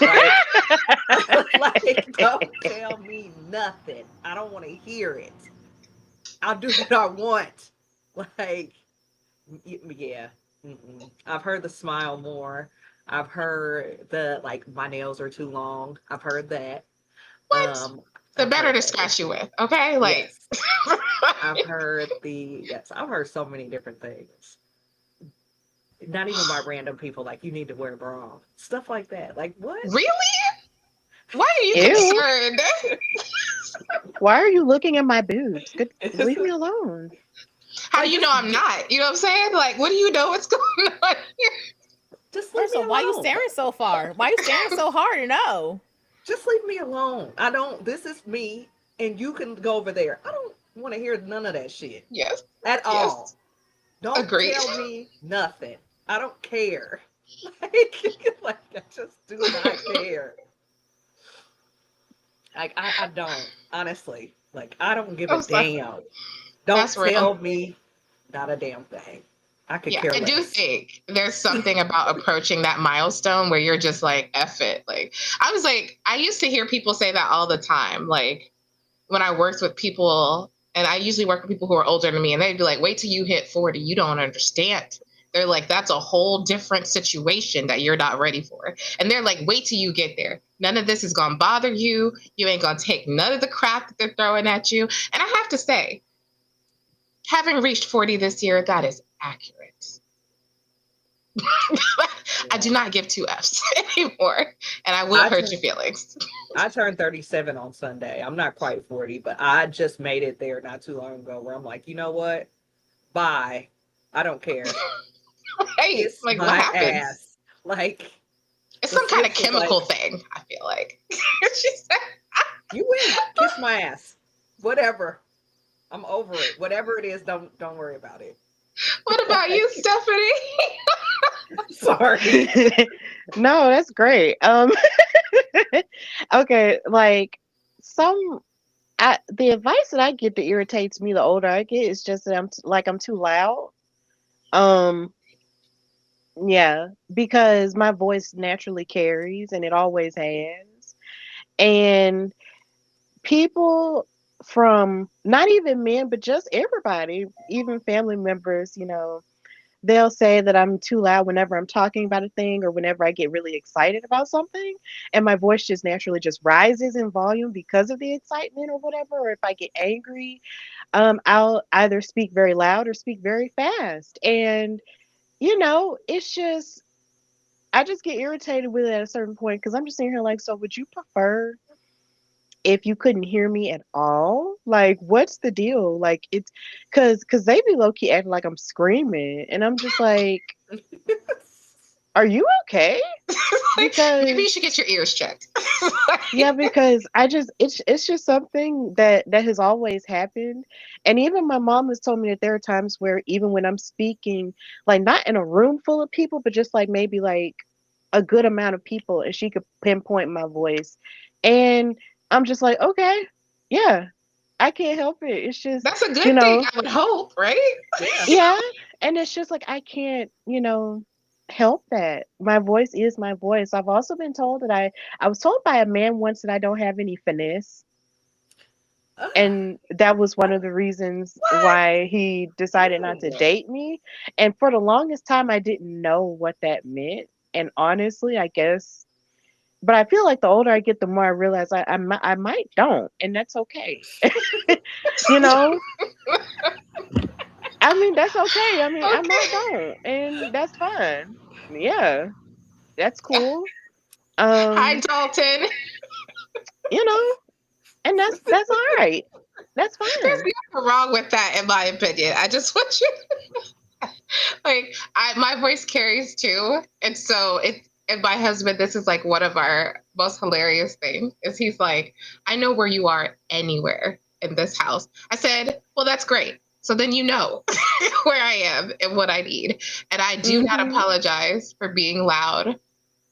Like, don't tell me nothing. I don't want to hear it. I'll do what I want. Like, yeah. I've heard the smile more. I've heard the, like, my nails are too long. I've heard that. What? The better to scratch you with, okay? Like, yes. I've heard I've heard so many different things. Not even by random people, like, you need to wear a bra. Stuff like that. Like, what? Really? Why are you Ew. concerned? Why are you looking at my boobs? Good, It's leave me alone. How do like, you know I'm not? You know what I'm saying? Like, what do you know what's going on here? just leave First me of all, why you alone. staring so far? Why you staring so hard? No. Just leave me alone. I don't, this is me, and you can go over there. I don't want to hear none of that shit Yes. at all. Yes. Don't Agreed. tell me nothing. I don't care. Like I just do not care. Like, I don't, honestly. Like, I don't give a I'm sorry. damn. Don't That's real. tell me not a damn thing. I could Yeah, care I do less. think there's something about approaching that milestone where you're just like, F it. Like, I was like, I used to hear people say that all the time. Like, when I worked with people, and I usually work with people who are older than me, and they'd be like, wait till you hit 40. You don't understand. They're like, that's a whole different situation that you're not ready for. And they're like, wait till you get there. None of this is going to bother you. You ain't going to take none of the crap that they're throwing at you. And I have to say, having reached 40 this year, that is accurate. I do not give two F's anymore, and I will I hurt turn- your feelings. I turned 37 on Sunday. I'm not quite 40, but I just made it there not too long ago where I'm like, you know what? Bye. I don't care. Hey, Kiss like what my happens? ass. Like, It's the some kind of sis was chemical like, thing. I feel like she said. you win. Kiss my ass. Whatever. I'm over it. Whatever it is, don't worry about it. What about you, Stephanie? Sorry. No, that's great. Okay, like some the advice that I get that irritates me the older I get is just that I'm too loud. Um, yeah, because my voice naturally carries and it always has. And people from not even men, but just everybody, even family members, they'll say that I'm too loud whenever I'm talking about a thing or whenever I get really excited about something. And my voice just naturally just rises in volume because of the excitement or whatever. Or if I get angry, I'll either speak very loud or speak very fast. And, it's just, I just get irritated with it at a certain point because I'm just sitting here like, so would you prefer if you couldn't hear me at all? Like, what's the deal? Like, it's because they be low key acting like I'm screaming, and I'm just like, are you okay? Like, Because maybe you should get your ears checked. yeah, because it's just something that has always happened, and even my mom has told me that there are times where even when I'm speaking, like not in a room full of people, but just like maybe like a good amount of people, and she could pinpoint my voice, and I'm just like, okay, yeah, I can't help it. It's just, That's a you good thing, know, I would hope, right? Yeah. yeah, and it's just like I can't, help that. My voice is my voice. I've also been told that I was told by a man once that I don't have any finesse, and that was one of the reasons What? why he decided not to date me. And for the longest time I didn't know what that meant. And honestly, I guess, but I feel like the older I get, the more I realize I might don't, and that's okay. you know, I mean, that's okay. I mean, I might Okay. don't, and that's fine. Yeah, that's cool. Hi, Um, Dalton. you know, and that's all right. That's There's fine. nothing wrong with that, in my opinion. I just want you like my voice carries too, and so it. And my husband, this is like one of our most hilarious things, is he's like, I know where you are anywhere in this house. I said, well, that's great. So then you know where I am and what I need. And I do not Hmm. apologize for being loud.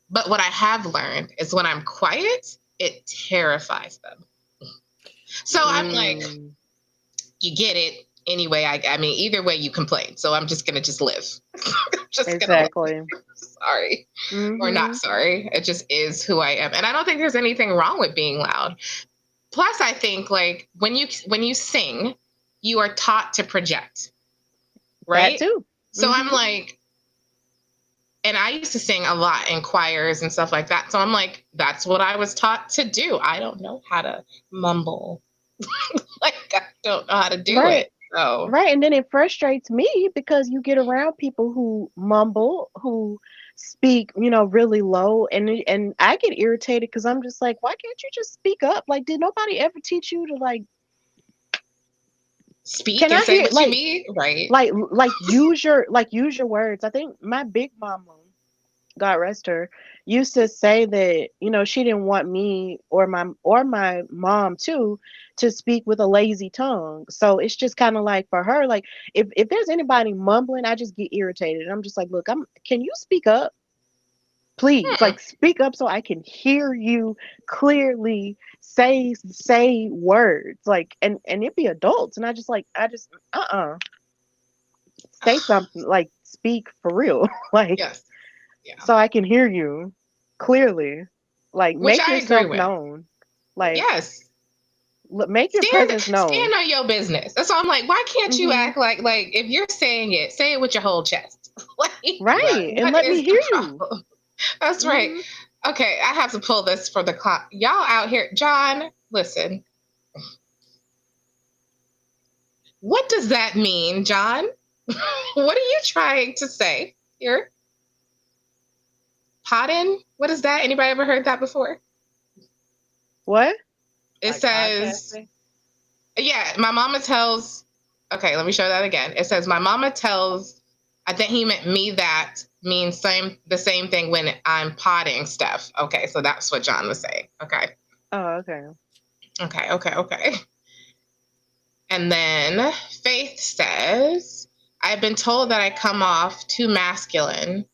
But what I have learned is when I'm quiet, it terrifies them. So I'm like, Mm, you get it. Anyway, I mean, either way, you complain. So I'm just going to just live. Just going to live. exactly. Sorry. Or not Hmm. sorry. It just is who I am. And I don't think there's anything wrong with being loud. Plus, I think like when you sing, you are taught to project, That right? too. So I'm Hmm. like, and I used to sing a lot in choirs and stuff like that. So I'm like, that's what I was taught to do. I don't know how to mumble. Like I don't know how to do Right. it. So Right, and then it frustrates me because you get around people who mumble, who speak, really low, and I get irritated because I'm just like, why can't you just speak up? Like, did nobody ever teach you to like, speak can and I say hear what you mean, right? use your words? I think my big mama, God rest her, used to say that, she didn't want me or my mom too to speak with a lazy tongue. So it's just kind of like for her, like if there's anybody mumbling, I just get irritated. I'm just like, look, can you speak up? Please, Hmm. like speak up so I can hear you clearly say words. Like and it be adults. And I just say something, like speak for real. Like Yes. Yeah. so I can hear you clearly. Like Which make I agree yourself with. known. Like Yes. make your presence Stand known. on your business. That's why I'm like, why can't you Hmm. act like if you're saying it, say it with your whole chest. Like, Right, and what let me is the hear you. problem? That's right. Hmm. Okay, I have to pull this for the clock. Y'all out here, John, listen. What does that mean, John? What are you trying to say here? Potting? What is that? Anybody ever heard that before? What? It Like says, podcasting. yeah, my mama tells, okay, let me show that again. It says, my mama tells, I think he meant me that means the same thing when I'm potting stuff. Okay, so that's what John was saying. Okay, Oh, okay. okay. And then Faith says, I've been told that I come off too masculine.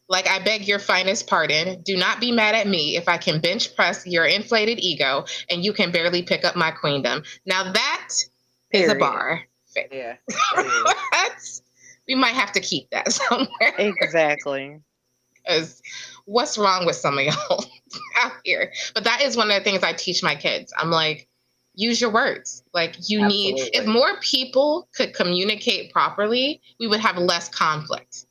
Like, I beg your finest pardon. Do not be mad at me if I can bench press your inflated ego and you can barely pick up my queendom. Now, that is a Period. bar, Faith. Yeah, that is. We might have to keep that somewhere. Exactly. Because what's wrong with some of y'all out here? But that is one of the things I teach my kids. I'm like, use your words. Like, if Absolutely. more people could communicate properly, we would have less conflict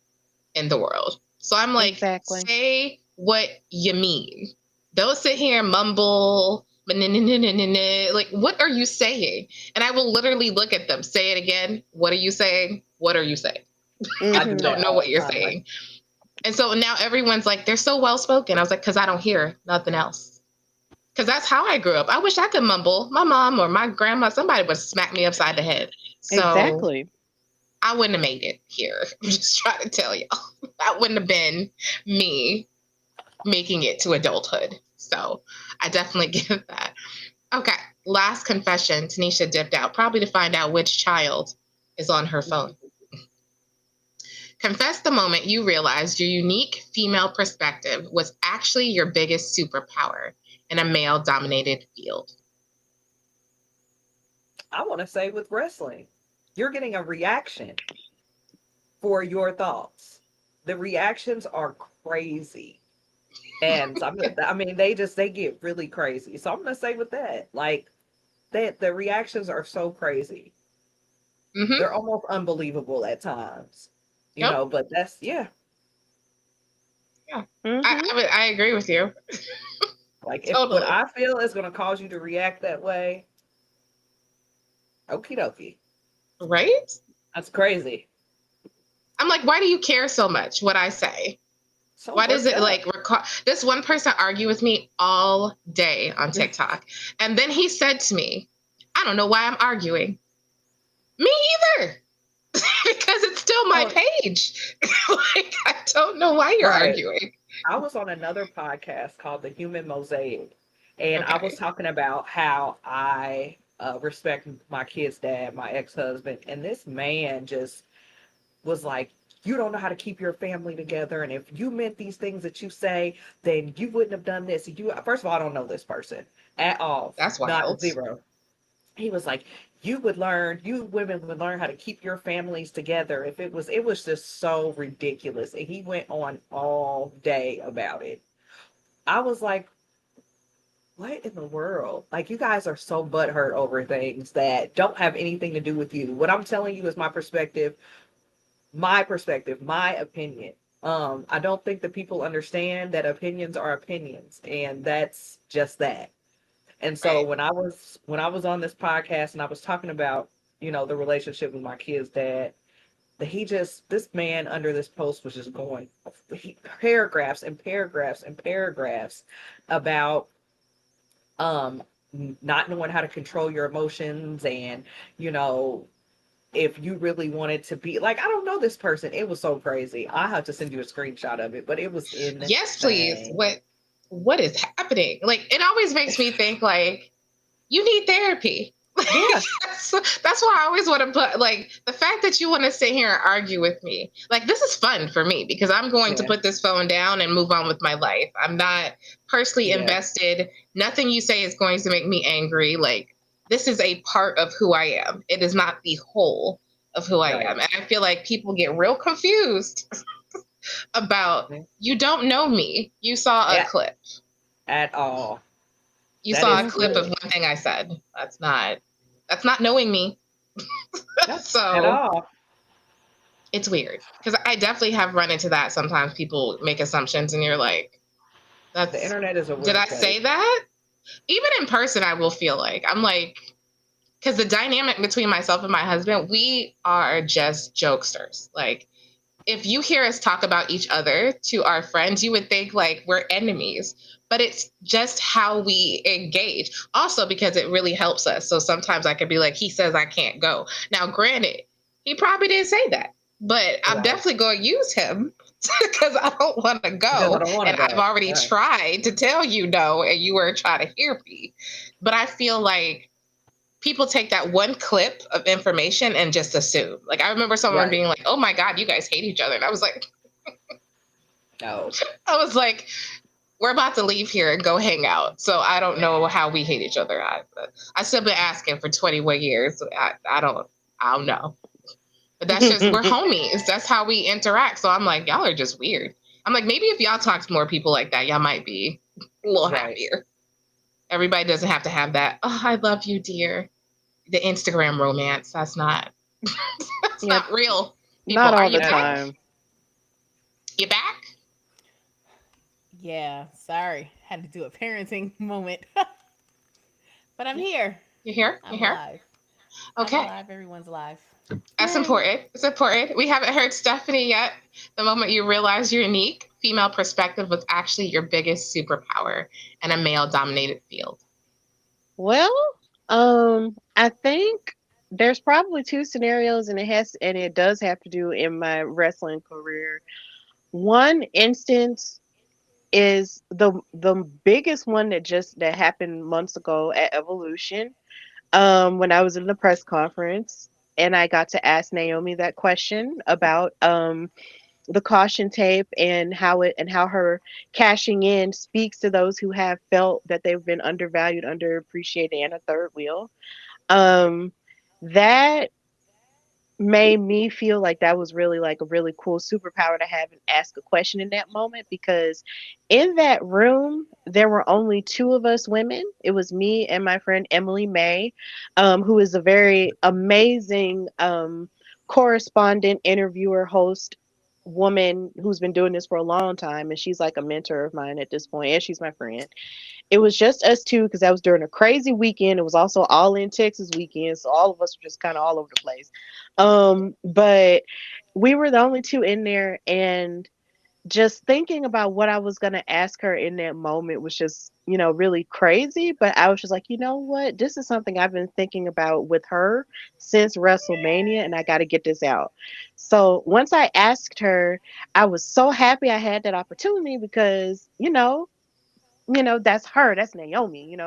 in the world. So I'm like, Exactly. say what you mean. Don't sit here and mumble. Like, what are you saying? And I will literally look at them. Say it again. What are you saying? What are you saying? I I do Hmm. don't that know all what the you're time. saying. And so now everyone's like, they're so well spoken. I was like, because I don't hear nothing else. Because that's how I grew up. I wish I could mumble. My mom or my grandma, somebody would smack me upside the head. So Exactly. I wouldn't have made it here. I'm just trying to tell y'all. That wouldn't have been me making it to adulthood. So I definitely give that. Okay. Last confession. Tanesha dipped out, probably to find out which child is on her phone. Confess the moment you realized your unique female perspective was actually your biggest superpower in a male dominated field. I want to say with wrestling, you're getting a reaction for your thoughts. The reactions are crazy. And I mean, they get really crazy. So I'm gonna say with that, like that the reactions are so crazy. Mm-hmm. They're almost unbelievable at times. Yep. But that's yeah. Yeah. Hmm. I agree with you. Like if what Totally. I feel is gonna cause you to react that way, okie dokie. Right? That's crazy. I'm like, why do you care so much what I say? So Why does worked it up. like this one person argue with me all day on TikTok? And then he said to me, I don't know why I'm arguing. Me either. Because it's still my Oh, page. Like, I don't know why you're right. arguing. I was on another podcast called The Human Mosaic, and I was Okay. talking about how I respect my kid's dad, my ex-husband, and this man just was like, "You don't know how to keep your family together, and if you meant these things that you say, then you wouldn't have done this." You first of all, I don't know this person at all, That's not wild. zero. He was like, you women would learn how to keep your families together if it was just so ridiculous, and he went on all day about it. I was like, what in the world? Like, you guys are so butthurt over things that don't have anything to do with you. What I'm telling you is my perspective, my opinion. I don't think that people understand that opinions are opinions, and that's just that. And so Right. when I was on this podcast and I was talking about, the relationship with my kid's dad, that this man under this post was just going paragraphs and paragraphs and paragraphs about um not knowing how to control your emotions, and you know if you really wanted to be like, I don't know this person. It was so crazy. I have to send you a screenshot of it, but it was Yes, please. insane. What is happening? Like, it always makes me think like you need therapy. Yeah, That's why I always want to put like the fact that you want to sit here and argue with me. Like, this is fun for me because I'm going to yeah, put this phone down and move on with my life. I'm not personally yeah, invested. Nothing you say is going to make me angry. Like, this is a part of who I am. It is not the whole of who I right. am. And I feel like people get real confused about Mhm. you don't know me. You saw a Yeah, clip. at all. You That saw a is Mhm. clip of true. one thing I said. That's not knowing me. No, at So all. it's weird because I definitely have run into that. Sometimes people make assumptions and you're like, The that's, internet is a did I weird say place. that? Even in person, I will feel like, I'm like, because the dynamic between myself and my husband, we are just jokesters. Like, if you hear us talk about each other to our friends, you would think like we're enemies, but it's just how we engage. Also, because it really helps us. So sometimes I could be like, he says I can't go. Now, granted, he probably didn't say that, but I'm Right. definitely going to use him because I don't want to Because I go. don't want to And I've go. already Right. tried to tell you no, and you were trying to hear me. But I feel like people take that one clip of information and just assume. Like, I remember someone Right. being like, "Oh my God, you guys hate each other," and No. I was like, "We're about to leave here and go hang out." So I don't know how we hate each other. I still been asking for 21 years. I don't know. But that's just we're homies. That's how we interact. So I'm like, y'all are just weird. I'm like, maybe if y'all talk to more people like that, y'all might be a little Right. happier. Everybody doesn't have to have that. Oh, I love you, dear. The Instagram romance. That's Yeah, not real. People, not are all you the At back? all. time. You back? Yeah, sorry. Had to do a parenting moment. But I'm here. You here? You I'm here? alive. I'm Okay. alive. Everyone's alive. That's Yay. important. It's important. We haven't heard Stephanie yet. The moment you realize your unique female perspective was actually your biggest superpower in a male dominated field. Well, I think there's probably two scenarios, and it does have to do in my wrestling career. One instance is the biggest one that happened months ago at Evolution. When I was in the press conference, and I got to ask Naomi that question about the caution tape and how her cashing in speaks to those who have felt that they've been undervalued, underappreciated, and a third wheel. Um, that made me feel like that was really like a really cool superpower to have and ask a question in that moment, because in that room there were only two of us women. It was me and my friend Emily May, who is a very amazing correspondent, interviewer, host woman who's been doing this for a long time, and she's like a mentor of mine at this point, and she's my friend. It was just us two because that was during a crazy weekend. It was also all in Texas weekend, so all of us were just kind of all over the place. But we were the only two in there, and just thinking about what I was gonna ask her in that moment was just, really crazy. But I was just like, you know what? This is something I've been thinking about with her since WrestleMania, and I got to get this out. So once I asked her, I was so happy I had that opportunity because, that's her, that's Naomi,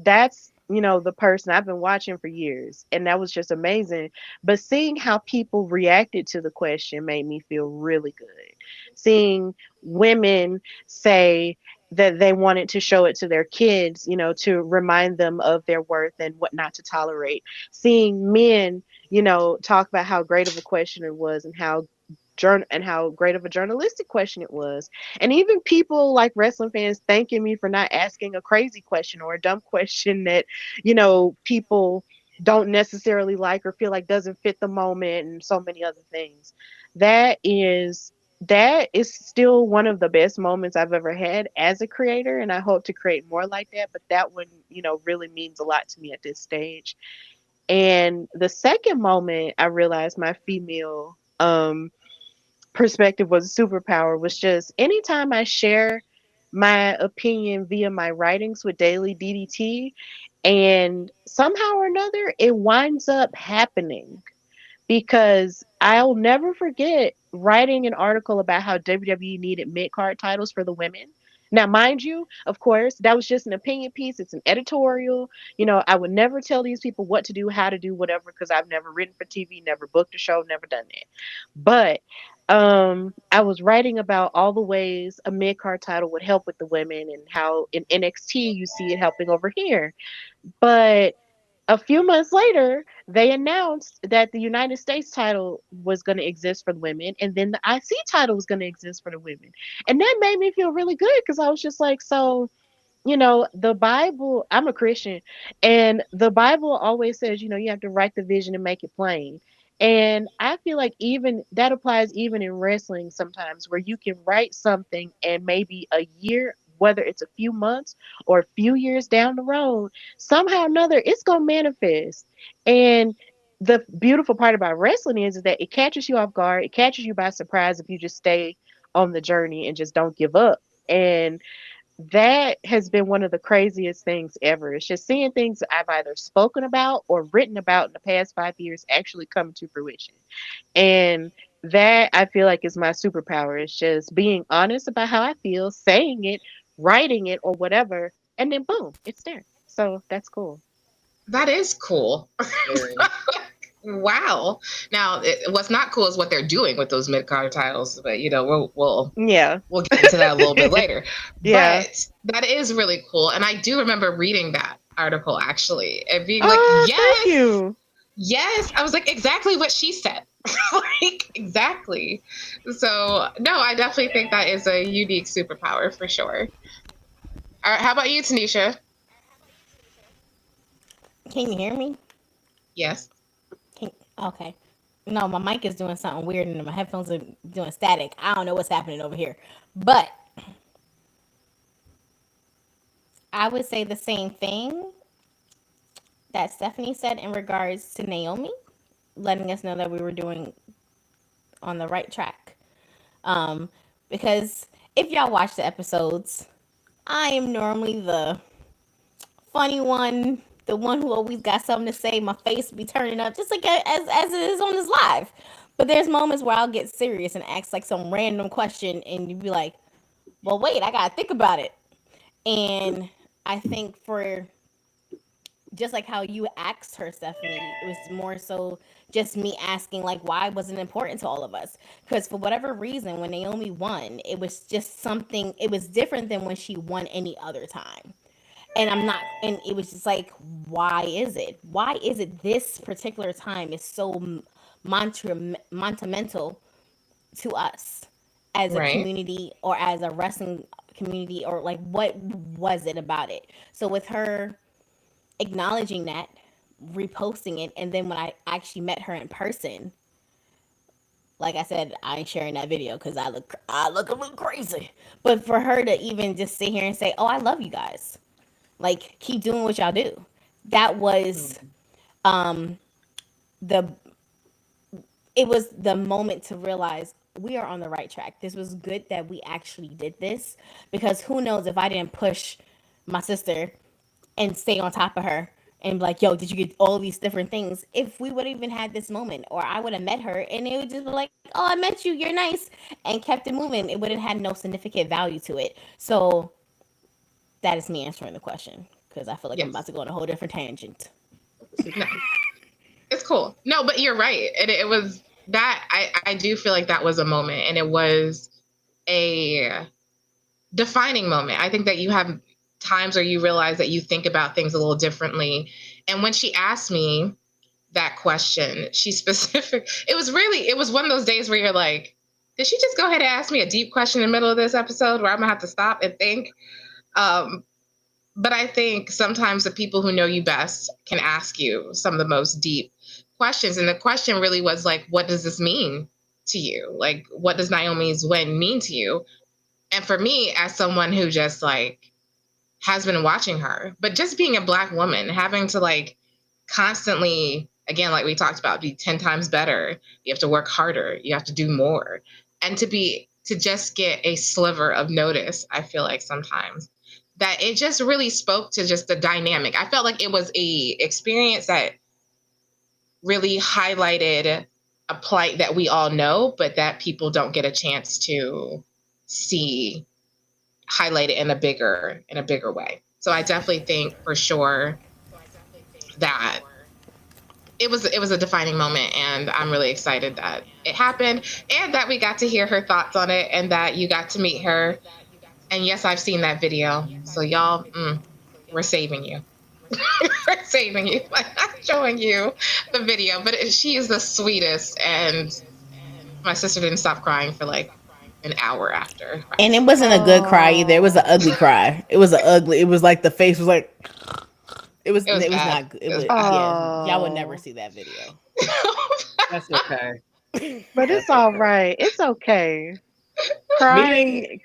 that's, the person I've been watching for years, and that was just amazing. But seeing how people reacted to the question made me feel really good. Seeing women say that they wanted to show it to their kids, to remind them of their worth and what not to tolerate. Seeing men, talk about how great of a question it was, and how great of a journalistic question it was. And even people like wrestling fans thanking me for not asking a crazy question or a dumb question that, people don't necessarily like or feel like doesn't fit the moment, and so many other things. That is that is still one of the best moments I've ever had as a creator, and I hope to create more like that. But that one, really means a lot to me at this stage. And the second moment I realized my female perspective was a superpower was just anytime I share my opinion via my writings with Daily DDT, and somehow or another it winds up happening because I'll never forget writing an article about how WWE needed mid card titles for the women. Now, mind you, of course, that was just an opinion piece. It's an editorial. I would never tell these people what to do, how to do, whatever, because I've never written for TV, never booked a show, never done that. But I was writing about all the ways a mid card title would help with the women and how in NXT you see it helping over here. But a few months later, they announced that the United States title was going to exist for the women, and then the IC title was going to exist for the women. And that made me feel really good because I was just like, so the Bible, I'm a Christian, and the Bible always says, you have to write the vision and make it plain. And I feel like even that applies even in wrestling sometimes, where you can write something and maybe a year, whether it's a few months or a few years down the road, somehow or another, it's going to manifest. And the beautiful part about wrestling is that it catches you off guard, it catches you by surprise if you just stay on the journey and just don't give up. And that has been one of the craziest things ever. It's just seeing things I've either spoken about or written about in the past 5 years actually come to fruition. And that I feel like is my superpower. It's just being honest about how I feel, saying it, writing it, or whatever, and then boom, it's there. So that's cool. That is cool. Very. Wow. Now, what's not cool is what they're doing with those mid card titles, but Yeah. we'll get into that a little bit later. Yeah. But that is really cool, and I do remember reading that article actually and being like, Oh, thank yes, you. yes. I was like, exactly what she said. Like, exactly. So, no, I definitely think that is a unique superpower for sure. All right, how about you, Tanesha? Can you hear me? Yes. Okay. No, my mic is doing something weird and my headphones are doing static. I don't know what's happening over here. But I would say the same thing that Stephanie said in regards to Naomi, letting us know that we were doing on the right track. Because if y'all watch the episodes, I am normally the funny one, the one who always got something to say. My face be turning up, just like as it is on this live. But there's moments where I'll get serious and ask like some random question, and you'd be like, "Well, wait, I gotta think about it." And I think for just like how you asked her, Stephanie, it was more so just me asking like why wasn't it important to all of us? Because for whatever reason, when Naomi won, it was just something. It was different than when she won any other time. And I'm not, and it was just like, why is it? Why is it this particular time is so monumental to us as a Right. community or as a wrestling community, or like what was it about it? So with her acknowledging that, reposting it, and then when I actually met her in person, like I said, I ain't sharing that video because I look a little crazy. But for her to even just sit here and say, "Oh, I love you guys. Like keep doing what y'all do," that was um the it was the moment to realize we are on the right track. This was good that we actually did this, because who knows if I didn't push my sister and stay on top of her and be like, "Yo, did you get all these different things?" If we would have even had this moment, or I would have met her and it would just be like, "Oh, I met you, you're nice," and kept it moving, it would have had no significant value to it. So that is me answering the question because I feel like I'm about Yes. to go on a whole different tangent. No, it's cool. No, but you're right. It was that I do feel like that was a moment, and it was a defining moment. I think that you have times where you realize that you think about things a little differently. And when she asked me that question, it was one of those days where you're like, did she just go ahead and ask me a deep question in the middle of this episode where I'm gonna have to stop and think? Um, but I think sometimes the people who know you best can ask you some of the most deep questions. And the question really was like, what does this mean to you? Like, what does Naomi's win mean to you? And for me, as someone who just like has been watching her, but just being a Black woman, having to like constantly, again, like we talked about, be 10 times better. You have to work harder. You have to do more. And to just get a sliver of notice, I feel like sometimes that it just really spoke to just the dynamic. I felt like it was a experience that really highlighted a plight that we all know, but that people don't get a chance to see highlighted in a bigger way. So I definitely think for sure that it was a defining moment, and I'm really excited that it happened and that we got to hear her thoughts on it and that you got to meet her. And yes, I've seen that video. So y'all, we're saving you. We're saving you. Like, not showing you the video, but she is the sweetest, and my sister didn't stop crying for like an hour after. And it wasn't a good cry either. It was an ugly cry. It was an ugly. It was like the face was like. It was It was bad. not good. It was bad. yeah. Y'all would never see that video. That's okay. But it's all right. It's okay. Crying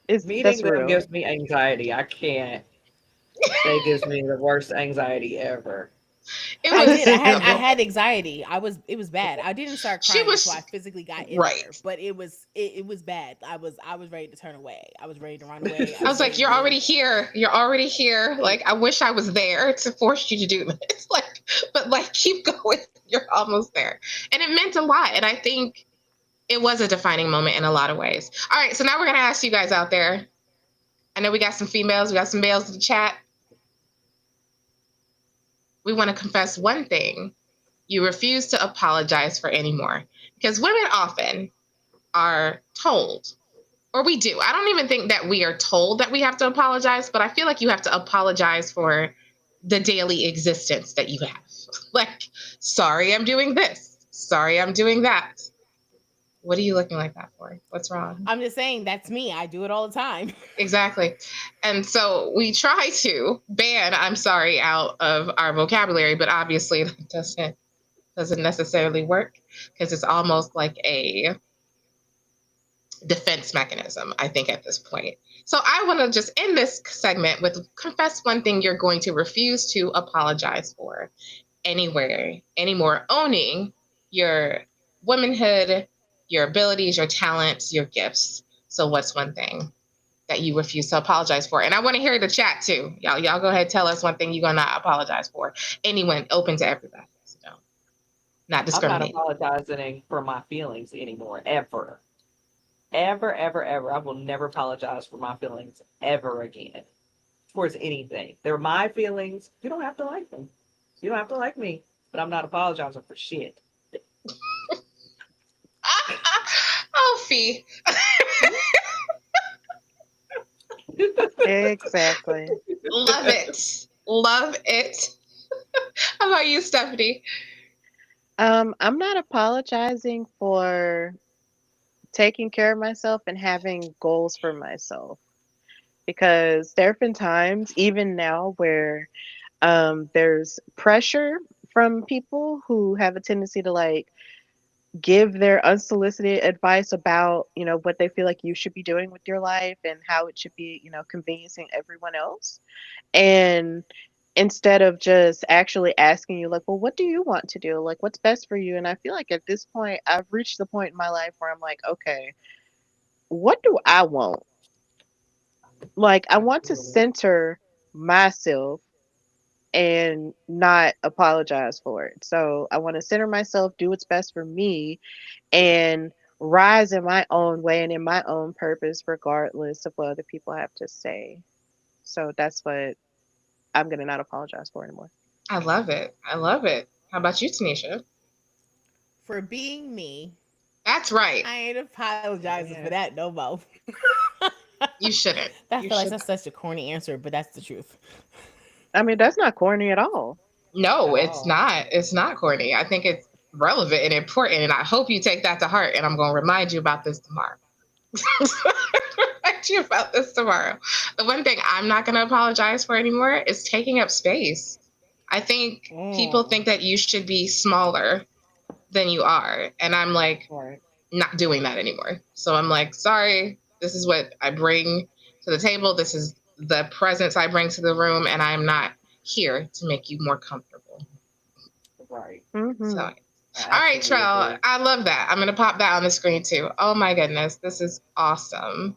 that's Meeting them real. gives me anxiety. I can't. It gives me the worst anxiety ever. It I was did. I had anxiety. It was bad. I didn't start She crying was- until I physically got in right. there. But it was bad. I was ready to turn away. I was ready to run away. I was like, you're already here. You're already here. Like, I wish I was there to force you to do this. Like, but like, keep going. You're almost there. And it meant a lot. And I think it was a defining moment in a lot of ways. All right. So now we're going to ask you guys out there. I know we got some females. We got some males in the chat. We want to confess one thing you refuse to apologize for anymore. Because women often are told, or we do. I don't even think that we are told that we have to apologize, but I feel like you have to apologize for the daily existence that you have. Like, sorry, I'm doing this. Sorry, I'm doing that. What are you looking like that for? What's wrong? I'm just saying that's me. I do it all the time. Exactly. And so we try to ban I'm sorry out of our vocabulary, but obviously that doesn't necessarily work because it's almost like a defense mechanism, I think, at this point. So I want to just end this segment with confess one thing you're going to refuse to apologize for anymore, owning your womanhood, your abilities, your talents, your gifts. So what's one thing that you refuse to apologize for? And I want to hear the chat too. Y'all go ahead, tell us one thing you're going to not apologize for. Anyone, open to everybody. So not I'm not discriminating. apologizing for my feelings anymore, ever. Ever, ever, ever. I will never apologize for my feelings ever again towards anything. They're my feelings. You don't have to like them. You don't have to like me, but I'm not apologizing for shit. Oh, Fee. Exactly. Love it. Love it. How about you, Stephanie? I'm not apologizing for taking care of myself and having goals for myself because there have been times, even now, where there's pressure from people who have a tendency to like give their unsolicited advice about, what they feel like you should be doing with your life and how it should be, conveniencing everyone else. And instead of just actually asking you, like, well, what do you want to do? Like, what's best for you? And I feel like at this point, I've reached the point in my life where I'm like, okay, what do I want? Like, I want to center myself and not apologize for it. So I want to center myself, do what's best for me, and rise in my own way and in my own purpose, regardless of what other people have to say. So that's what I'm going to not apologize for anymore. I love it. I love it. How about you, Tanesha? For being me. That's right. I ain't apologizing for that no more. You shouldn't. I feel like that's such a corny answer, but that's the truth. I mean, that's not corny at all. No, it's not. It's not corny. I think it's relevant and important, and I hope you take that to heart. And I'm going to remind you about this tomorrow. Remind you about this tomorrow. The one thing I'm not going to apologize for anymore is taking up space. I think people think that you should be smaller than you are, and I'm like not doing that anymore. So I'm like, sorry, this is what I bring to the table. This is the presence I bring to the room, and I'm not here to make you more comfortable. Right. So, all Mm-hmm. I right, absolutely Trell, agree. I love that. I'm going to pop that on the screen too. Oh my goodness, this is awesome.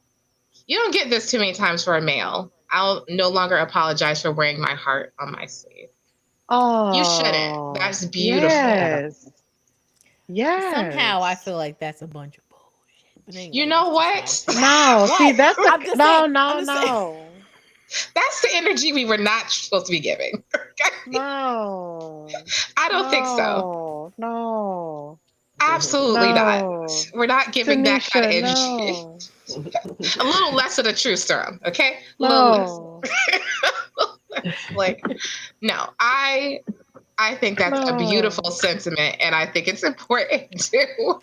You don't get this too many times for a male. I'll no longer apologize for wearing my heart on my sleeve. You shouldn't. Oh, That's beautiful. yes. Somehow I Yes. feel like that's a bunch of bullshit. But You anyway, know that's just my what? opinion. No, see, What? that's the I'm just saying. no, I'm no, just saying. no, That's the energy we were not supposed to be giving. no, I don't think so. no, no, Absolutely not. no. We're not giving that kind of Tanisha, energy. no, A little less of the truth serum, okay? A little less. no, Like, no, I think that's a beautiful no. sentiment, and I think it's important too.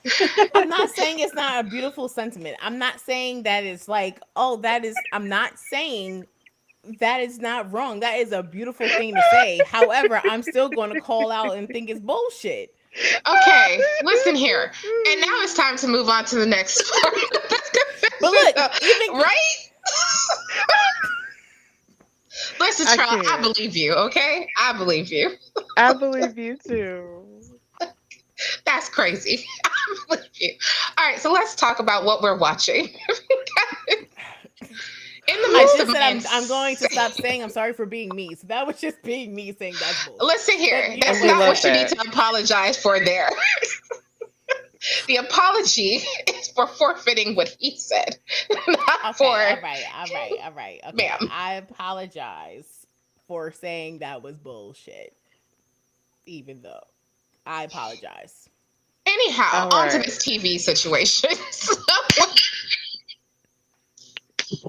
I'm not saying it's not a beautiful sentiment. I'm not saying that it's like, oh, that is. I'm not saying that is not wrong. That is a beautiful thing to say. However, I'm still going to call out and think it's bullshit. Okay, listen here. And now it's time to move on to the next part. But look, even Right? Listen, I Charles, I can't. believe you, okay? I believe you. I believe you too. That's crazy. I believe you. All right, so let's talk about what we're watching. In the I midst of just said my I'm going to stop insane... saying I'm sorry for being me. So that was just being me saying that's bullshit. Listen But here, you know that's And we what? not love what you Okay. need that. to apologize for there. The apology is for forfeiting what he said, not Okay. for All right. All right. All right. Okay. ma'am. I apologize for saying that was bullshit. Even though I apologize. Anyhow, All on to right. this TV situation.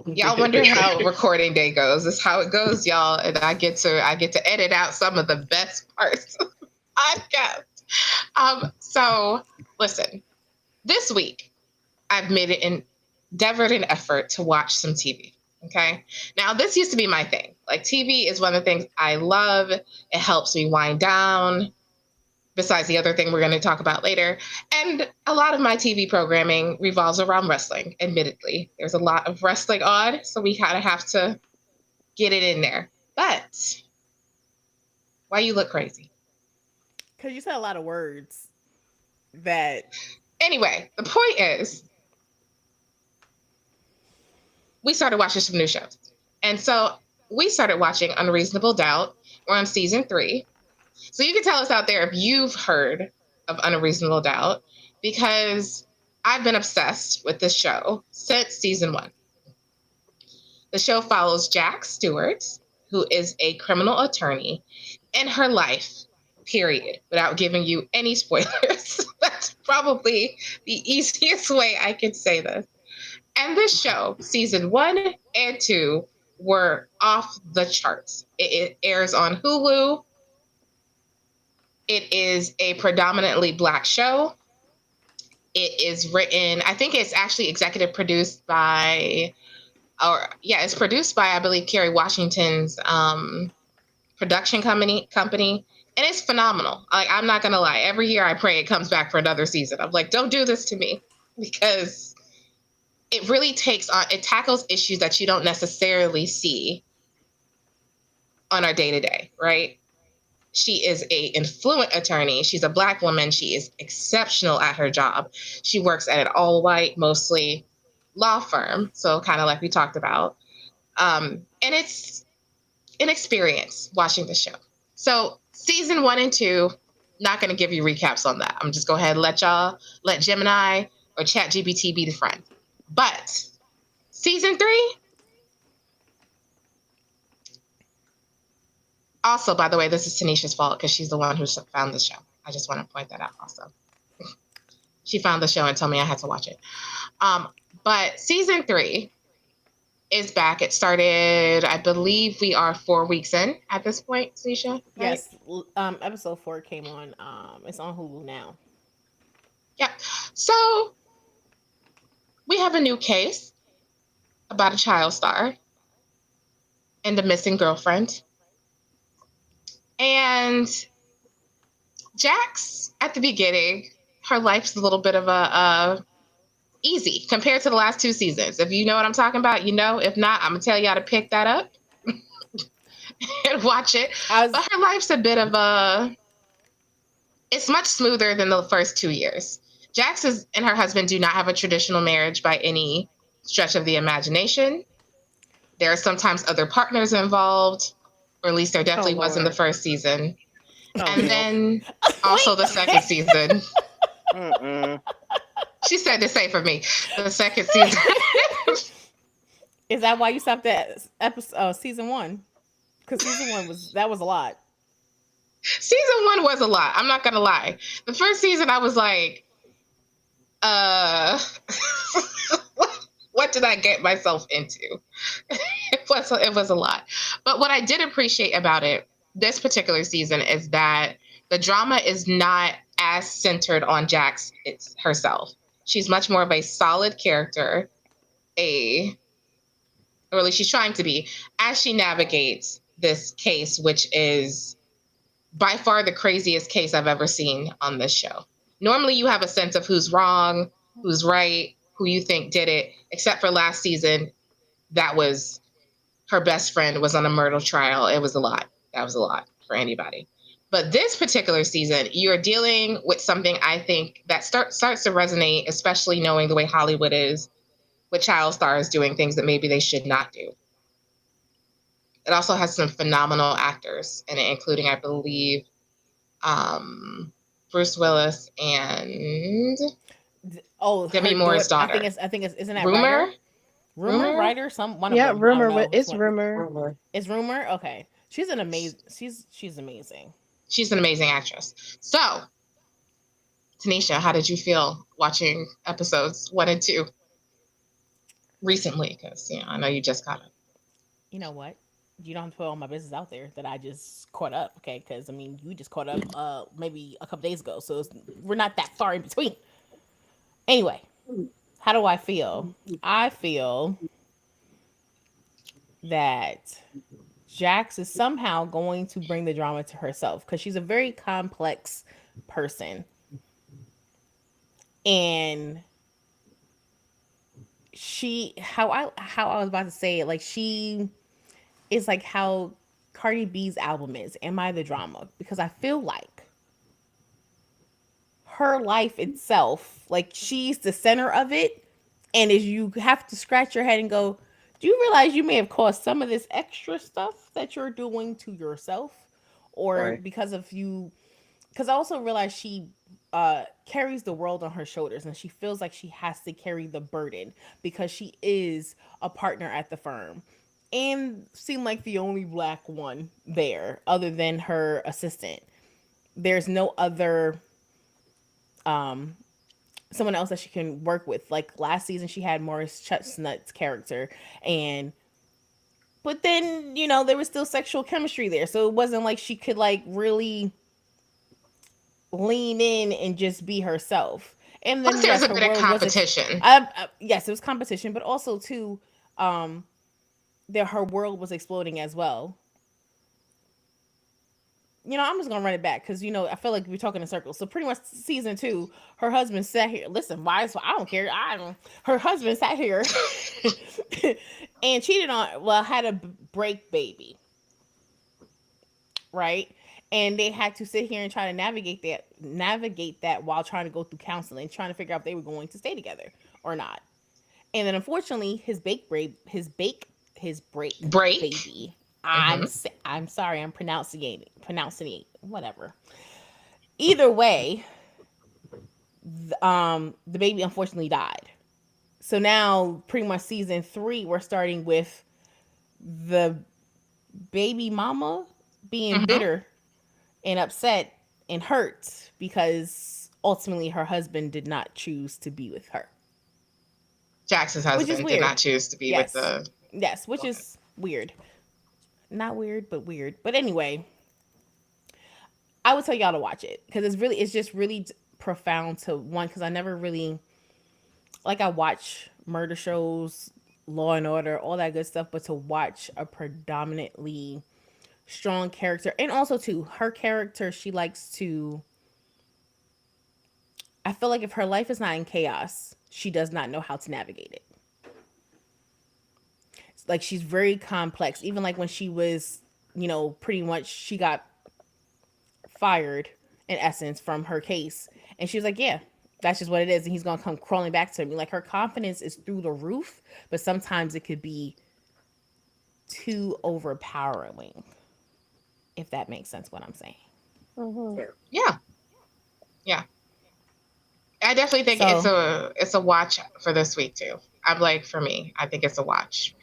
Y'all wonder how recording day goes. This is how it goes, y'all, and I get to edit out some of the best parts of the podcast. So listen, this week I've made an endeavored an effort to watch some TV. Okay. Now this used to be my thing. Like TV is one of the things I love. It helps me wind down. Besides the other thing we're going to talk about later. And a lot of my TV programming revolves around wrestling, admittedly. There's a lot of wrestling on, so we kind of have to get it in there. But why you look crazy? Because you said a lot of words that. Anyway, the point is, we started watching some new shows. And so we started watching Unreasonable Doubt. We're on season 3. So you can tell us out there if you've heard of Unreasonable Doubt, because I've been obsessed with this show since season 1. The show follows Jack Stewart, who is a criminal attorney, in her life, period, without giving you any spoilers. That's probably the easiest way I could say this. And this show, season 1 and 2, were off the charts. It airs on Hulu. It is a predominantly Black show. It is written, I think it's actually executive produced by, it's produced by, I believe, Kerry Washington's production company. And it's phenomenal. Like, I'm not going to lie. Every year I pray it comes back for another season. I'm like, don't do this to me, because it really it tackles issues that you don't necessarily see on our day to day, right? She is a influent attorney. She's a Black woman. She is exceptional at her job. She works at an all white, mostly law firm. So kind of like we talked about. And it's an experience watching the show. So season 1 and 2, not going to give you recaps on that. I'm just go ahead and let Gemini or ChatGPT be the friend. But season 3, also, by the way, this is Tanisha's fault because she's the one who found the show. I just want to point that out also. She found the show and told me I had to watch it. But season 3 is back. It started, I believe we are 4 weeks in at this point, Tanisha, right? Yes. Episode 4 came on. It's on Hulu now. Yep. So we have a new case about a child star and a missing girlfriend. And Jax, at the beginning, her life's a little bit of a easy compared to the last 2 seasons. If you know what I'm talking about, you know. If not, I'm gonna tell y'all to pick that up and watch it. But her life's a bit of a It's much smoother than the first 2 years. And her husband do not have a traditional marriage by any stretch of the imagination. There are sometimes other partners involved, or at least there Oh definitely was in the Lord. first season. Oh And milk. then also the second Wait. season. Mm-mm. She said to say for me, the second season. Is that why you stopped at episode season one? Because season one was a lot. Season one was a lot. I'm not gonna lie. The first season, I was like, uh, what did I get myself into? It was a lot. But what I did appreciate about it this particular season is that the drama is not as centered on Jax herself. She's much more of a solid character, a or at least she's trying to be, as she navigates this case, which is by far the craziest case I've ever seen on this show. Normally, you have a sense of who's wrong, who's right, who you think did it, except for last season. That was her best friend was on a murder trial. It was a lot. That was a lot for anybody. But this particular season, you're dealing with something I think that starts to resonate, especially knowing the way Hollywood is with child stars doing things that maybe they should not do. It also has some phenomenal actors in it, including, I believe, Bruce Willis and Oh, Demi her Moore's daughter. I think daughter. it's. I think it's. Isn't that Rumor? writer? Rumor, Rumor? writer, some one of Yeah, them. I don't rumor. know which It's one. rumor. It's rumor. Okay, she's an amazing. She's amazing. She's an amazing actress. So, Tanesha, how did you feel watching episodes 1 and 2 recently? Because, I know you just got it. You know what? You don't have to put all my business out there that I just caught up. Okay, because I mean, you just caught up maybe a couple days ago, so we're not that far in between. Anyway, how do I feel? I feel that Jax is somehow going to bring the drama to herself because she's a very complex person. And how I was about to say it, like she is like how Cardi B's album is, Am I the Drama? Because I feel like her life itself, like she's the center of it. And as you have to scratch your head and go, do you realize you may have caused some of this extra stuff that you're doing to yourself? Or Right. because of you, because I also realize she carries the world on her shoulders and she feels like she has to carry the burden because she is a partner at the firm and seemed like the only black one there other than her assistant. There's no other um someone else that she can work with. Like last season she had Morris Chestnut's character, and but then, there was still sexual chemistry there. So it wasn't like she could like really lean in and just be herself. And Plus, then there's yes, a her bit of world was competition. yes, it was competition, but also too, that her world was exploding as well. I'm just gonna run it back because I feel like we're talking in circles. So pretty much season two, her husband sat here. Listen, why? So I don't care. I don't. Her husband sat here and cheated on. Well, had a break baby, right? And they had to sit here and try to navigate that while trying to go through counseling, trying to figure out if they were going to stay together or not. And then unfortunately, his break Break. baby. Mm-hmm. I'm sorry, I'm pronouncing it, whatever. Either way, the baby unfortunately died. So now, pretty much season three, we're starting with the baby mama being Mm-hmm. bitter and upset and hurt because ultimately her husband did not choose to be with her. Jackson's Which is husband did weird. not choose to be with Yes. the Yes, which woman. is weird. Not weird, but weird. But anyway, I would tell y'all to watch it because it's just really profound to one because I never really like I watch murder shows, Law and Order, all that good stuff, but to watch a predominantly strong character and also too her character, she likes to. I feel like if her life is not in chaos, she does not know how to navigate it. Like she's very complex. Even like when she was, pretty much she got fired in essence, from her case. And she was like, yeah, that's just what it is. And he's going to come crawling back to me. Like, her confidence is through the roof, but sometimes it could be too overpowering, if that makes sense what I'm saying. Mhm. Yeah. Yeah. I definitely think So, it's a watch for this week too. I'm like, for me, I think it's a watch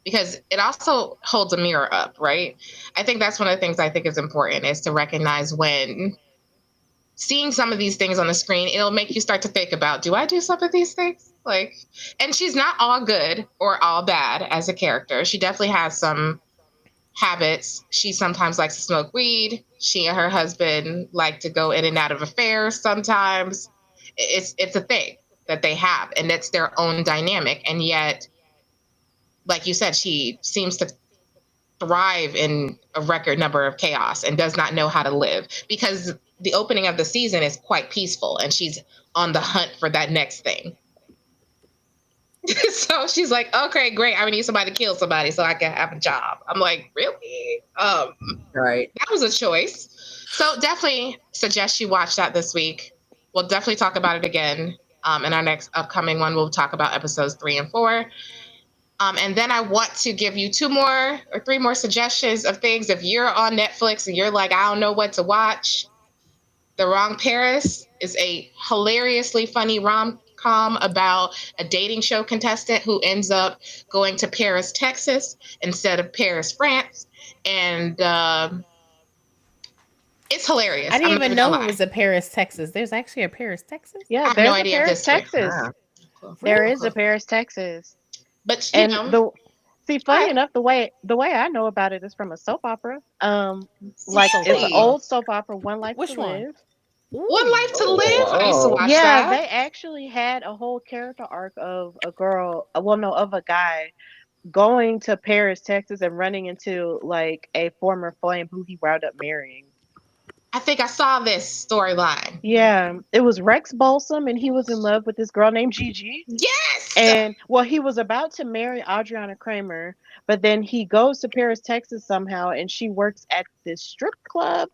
because it also holds a mirror up, right? I think that's one of the things I think is important is to recognize when seeing some of these things on the screen, it'll make you start to think about, do I do some of these things? Like, and she's not all good or all bad as a character. She definitely has some habits. She sometimes likes to smoke weed. She and her husband like to go in and out of affairs sometimes. It's a thing that they have, and it's their own dynamic. And yet, like you said, she seems to thrive in a record number of chaos and does not know how to live because the opening of the season is quite peaceful and she's on the hunt for that next thing. So she's like, okay, great. I need somebody to kill somebody so I can have a job. I'm like, really? Right. That was a choice. So definitely suggest you watch that this week. We'll definitely talk about it again. In our next upcoming one, we'll talk about episodes 3 and 4. And then I want to give you 2 more or 3 more suggestions of things. If you're on Netflix and you're like, I don't know what to watch, The Wrong Paris is a hilariously funny rom-com about a dating show contestant who ends up going to Paris, Texas instead of Paris, France. And it's I hilarious. didn't I'm not even even gonna know it lie. was a Paris, Texas. There's actually a Paris, Texas? I Yeah, have no there's a idea if Paris, this real. Texas. Ah, Cool. There Really? is a Cool. Paris, Texas. But And the see, go funny ahead. enough, the way I know about it is from a soap opera. Like Soap it's an Really? opera. old soap opera, One Life to Which one? Live. One Ooh. Life to oh, Live. I used to oh, watch Yeah, that. they actually had a whole character arc of a girl, well, no, of a guy going to Paris, Texas, and running into like a former flame who he wound up marrying. I think I saw this storyline. Yeah, it was Rex Balsam, and he was in love with this girl named Gigi. Yes. And well, he was about to marry Adriana Kramer, but then he goes to Paris, Texas somehow, and she works at this strip club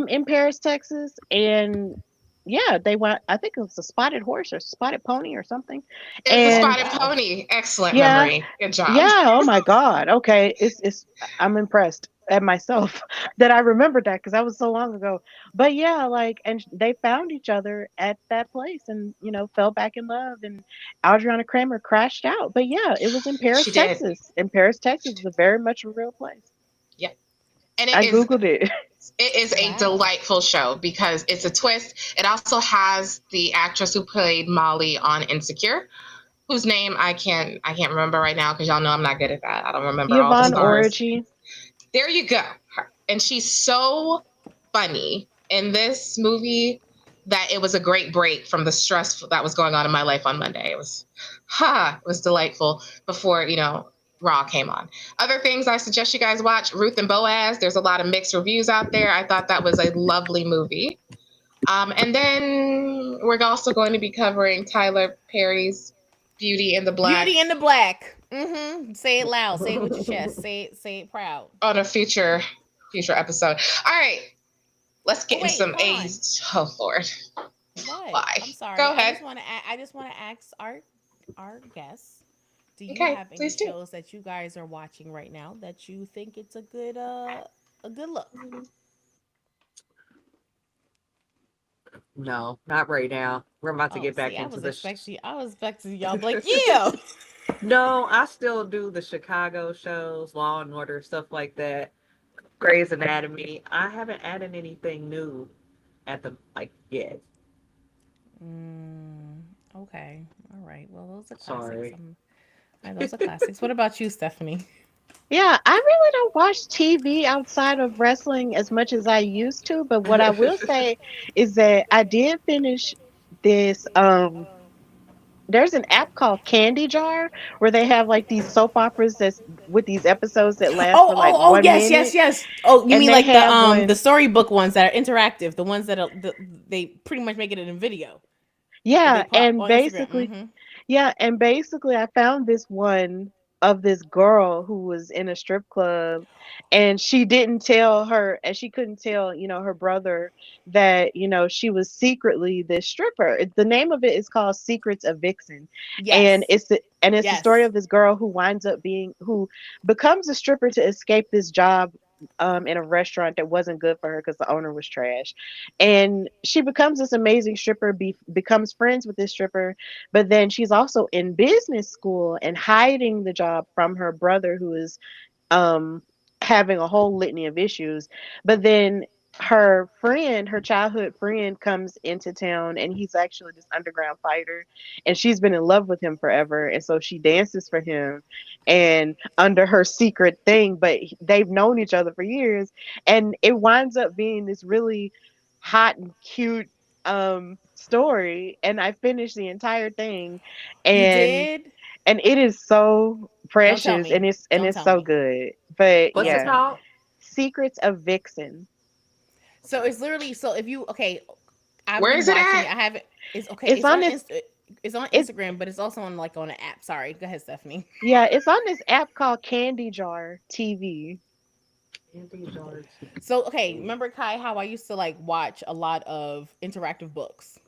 in Paris, Texas. And yeah, they went, I think it was a spotted horse or spotted pony or something. It was a Oh, And spotted wow. pony. Excellent yeah, memory. Good job. yeah, oh my God. Okay. It's I'm impressed at myself that I remembered that because that was so long ago. But yeah, like and they found each other at that place and fell back in love and Adriana Kramer crashed out. But yeah, it was in She Paris, did. Texas. And Paris, Texas is a very much a real place. Yeah. And I googled it. it is a Wow. delightful show because it's a twist. It also has the actress who played Molly on Insecure, whose name I can't remember right now because y'all know I'm not good at that. I don't remember all the Yvonne stars. Orji. There you go. And she's so funny in this movie that it was a great break from the stress that was going on in my life on Monday. It was delightful before, Raw came on. Other things I suggest you guys watch, Ruth and Boaz. There's a lot of mixed reviews out there. I thought that was a lovely movie. And then we're also going to be covering Tyler Perry's Beauty in the Beauty Black in the Black. Mm-hmm. Say it loud. Say it with your chest. Say it proud. on a future episode. All right, let's Oh get in wait, some hold on. A's. Oh Lord, What? why? I'm sorry. Go ahead. I just want to ask our guests. Do you Okay, have any please do. shows that you guys are watching right now that you think it's a good look? no, not right now. We're about to Oh, get see, back into this. I was expecting y'all be like, yeah. No, I still do the Chicago shows, Law and Order, stuff like that. Grey's Anatomy. I haven't added anything new at the like yet. Mm, okay. All right. Well, those are classics. Sorry. All right, those are classics. What about you, Stephanie? Yeah, I really don't watch TV outside of wrestling as much as I used to, but what I will say is that I did finish this there's an app called Candy Jar where they have like these soap operas that's with these episodes that last for like Oh, one yes, yes, minute. yes. Oh, you And mean they like have the one, storybook ones that are interactive, the ones that they pretty much make it in a video that they yeah, put on Instagram. Mm-hmm. and basically I found this one of this girl who was in a strip club, and she didn't tell her, and she couldn't tell, her brother that, she was secretly this stripper. The name of it is called Secrets of Vixen. And Yes. it's the story Yes. of this girl who becomes a stripper to escape this job in a restaurant that wasn't good for her because the owner was trash. And she becomes this amazing stripper, becomes friends with this stripper, but then she's also in business school and hiding the job from her brother, who is um having a whole litany of issues. But then her childhood friend, comes into town, and he's actually this underground fighter, and she's been in love with him forever, and so she dances for him and under her secret thing, but they've known each other for years, and it winds up being this really hot and cute story. And I finished the entire thing, You and did? it is so Don't tell precious, and me. it's Don't tell so me. good. But What's it yeah, called? Secrets of Vixen. So it's literally, so if you, okay, I've Where been is it watching at? it. I haven't. It's okay. It's on this. It's on It's Instagram, but it's also on like on an app. Sorry, go ahead, Stephanie. Yeah, it's on this app called Candy Jar TV. Andy George. So okay, remember Kai, how I used to like watch a lot of interactive books,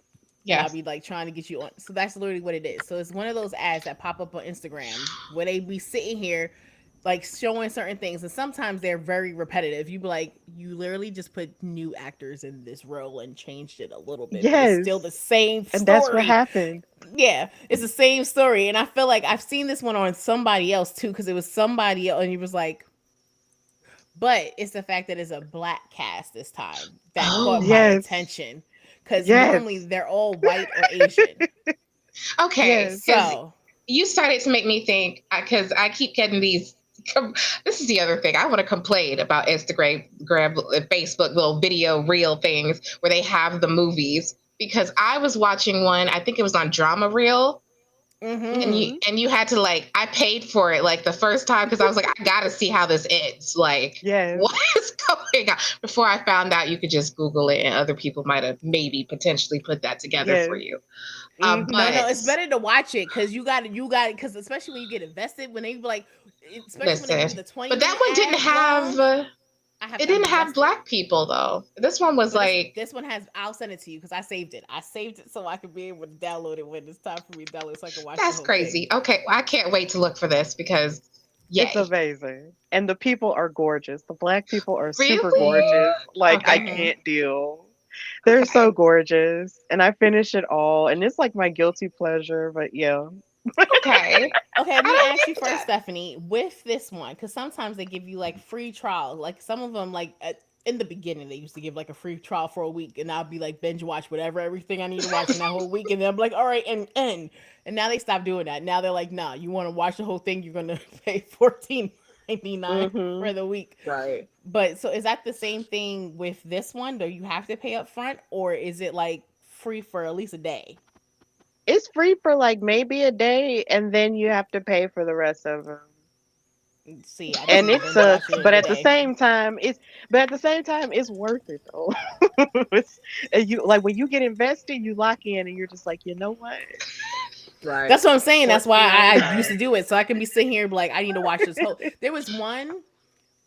and I'd Yes. be like trying to get you on. So that's literally what it is. So it's one of those ads that pop up on Instagram where they be sitting here like showing certain things, and sometimes they're very repetitive. You be like, you literally just put new actors in this role and changed it a little bit, but it's still the Yes, same and that's what story. happened. Yeah, it's the same story, and I feel like I've seen this one on somebody else too, because it was somebody else, and he was like, but it's the fact that it's a black cast this time that caught Oh, my Yes, attention, because normally yes, they're all white or Asian. okay. yes, Because So you started to make me think, because I keep getting these. This is the other thing I want to complain about Instagram, Facebook, little video reel things where they have the movies. Because I was watching one, I think it was on Drama Reel, and mm-hmm. mm-hmm, you had to like, I paid for it like the first time because I was like, I gotta see how this ends. Like, yes, what is going on? Before I found out you could just Google it, and other people might have maybe potentially put that together for yes, you. No, mm-hmm, no, But it's better to watch it because you got it, because especially when you get invested, when they be like, especially when they give listen, you the twenty but that minute one didn't ad long. have. It I'm didn't have invested. black people though. This one was But like, this one has. I'll send it to you because I saved it. I saved it so I could be able to download it when it's time for me to download, so I can watch the that's whole thing. crazy. Okay, well, I can't wait to look for this because, it's yay. amazing. And the people are gorgeous. The black people are super Really? gorgeous. Like, I Okay. Mm-hmm. can't deal. They're so Okay. gorgeous. And I finish it all. And it's like my guilty pleasure, but yeah. Okay. Okay, let I me don't ask you hate first, that. Stephanie. With this one, because sometimes they give you like free trial. Like some of them, like in the beginning, they used to give like a free trial for a week, and I'll be like binge watch whatever everything I need to watch in that whole week, and then I'm like, all right, and end. And now they stopped doing that. Now they're like, nah, you want to watch the whole thing, you're gonna pay $14.99 Mm-hmm. for the week. Right. But so is that the same thing with this one? Do you have to pay up front, or is it like free for at least a day? It's free for like maybe a day, and then you have to pay for the rest of them. See, I just And need to it binge watch sucks, it in a day. but at the same time, it's worth it though. it's, you like when you get invested, you lock in, and you're just like, you know what? Right. That's what I'm saying. That's why I used 14.99. to do it, so I can be sitting here like I need to watch this whole. There was one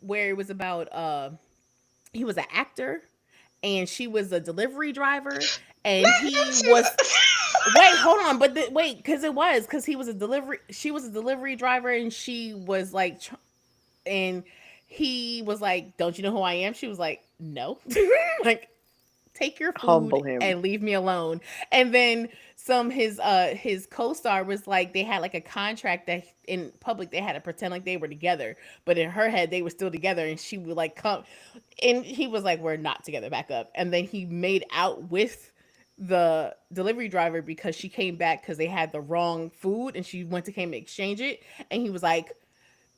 where it was about he was an actor and she was a delivery driver, and he was, wait, hold on, but wait, because he was a delivery, she was a delivery driver, and she was like and he was like, don't you know who I am? She was like, no. Like, take your food Humble him. and leave me alone. And then his co-star was like, they had like a contract that in public they had to pretend like they were together, but in her head they were still together, and she would like come, and he was like, we're not together, back up. And then he made out with the delivery driver because she came back because they had the wrong food, and she went to came to exchange it, and he was like,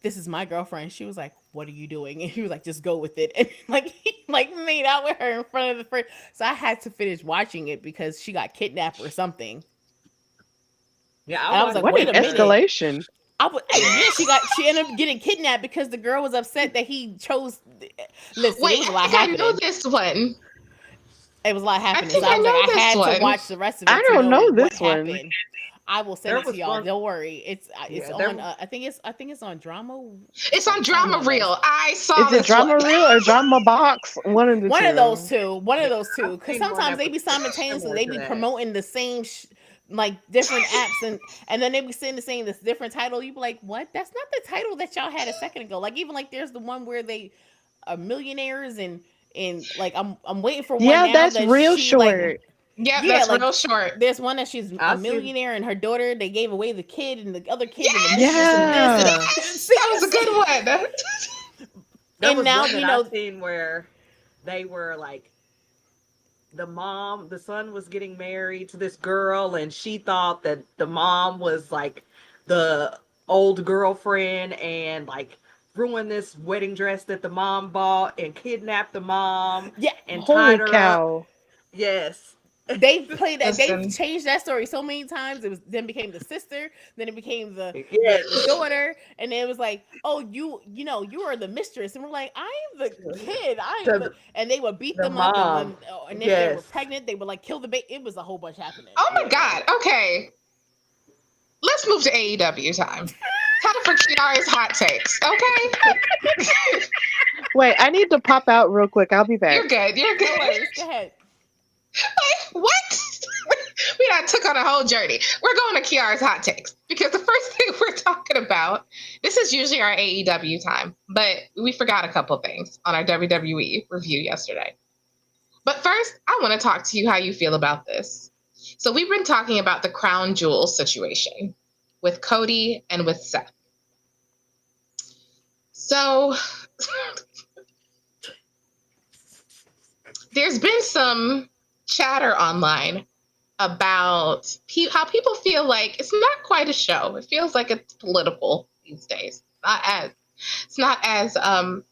this is my girlfriend. She was like, what are you doing? And he was like, just go with it. And like he like made out with her in front of the friend. So I had to finish watching it because she got kidnapped or something. Yeah, And I I was like, What watched an wait a that. minute. escalation! She ended up getting kidnapped because the girl was upset that he chose. Listen, it Wait, was a I lot think I know happening. this one. It was a lot I happening. think So I I was like, know I this had to one. watch the rest of I it to don't know know what this one. happened. I will send There it to was y'all. one. Don't worry. It's Yeah, on. I think it's on Drama. It's on It's on Drama one of those. Reel. I saw Is it this one. drama reel or drama box? One of the One of those two. two. One of yeah. those two. I've Because seen one sometimes that they was be simultaneously similar they to be that. promoting the same like different apps and then they be saying this different title. You be like, what? That's not the title that y'all had a second ago. Like even like there's the one where they are millionaires and like I'm waiting for one Yeah, now that's that real she like short. Yep, yeah that's like real short. there's one that she's a I see. millionaire and her daughter they gave away the kid and the other kid and the mistress Yes, and this and Yeah. see, that was a good one. There and was now one you that I know seen where they were like the son was getting married to this girl, and she thought that the mom was like the old girlfriend, and like ruined this wedding dress that the mom bought, and kidnapped the mom yeah and Holy tied her up. cow. Yes. they've played that they've Listen, changed that story so many times. It was then became the sister, then it became the Yes. daughter, and then it was like, oh, you know you are the mistress, and we're like, I am the kid, I am the, The, and they would beat the them up, and mom. when and if they were Yes. pregnant, they would like kill the baby. It was a whole bunch happening. oh my Yeah. God. Okay, let's move to AEW time. Time for Kiara's hot takes. Okay, Wait, I need to pop out real quick. I'll be back. you're good. You're No good. worries, go ahead. What? We done took on a whole journey. We're going to Kiara's hot takes because the first thing we're talking about, this is usually our AEW time, but we forgot a couple things on our WWE review yesterday. But first, I want to talk to you how you feel about this. So we've been talking about the crown jewel situation with Cody and with Seth. So there's been some chatter online about how people feel like it's not quite a show. It feels like it's political these days. It's not as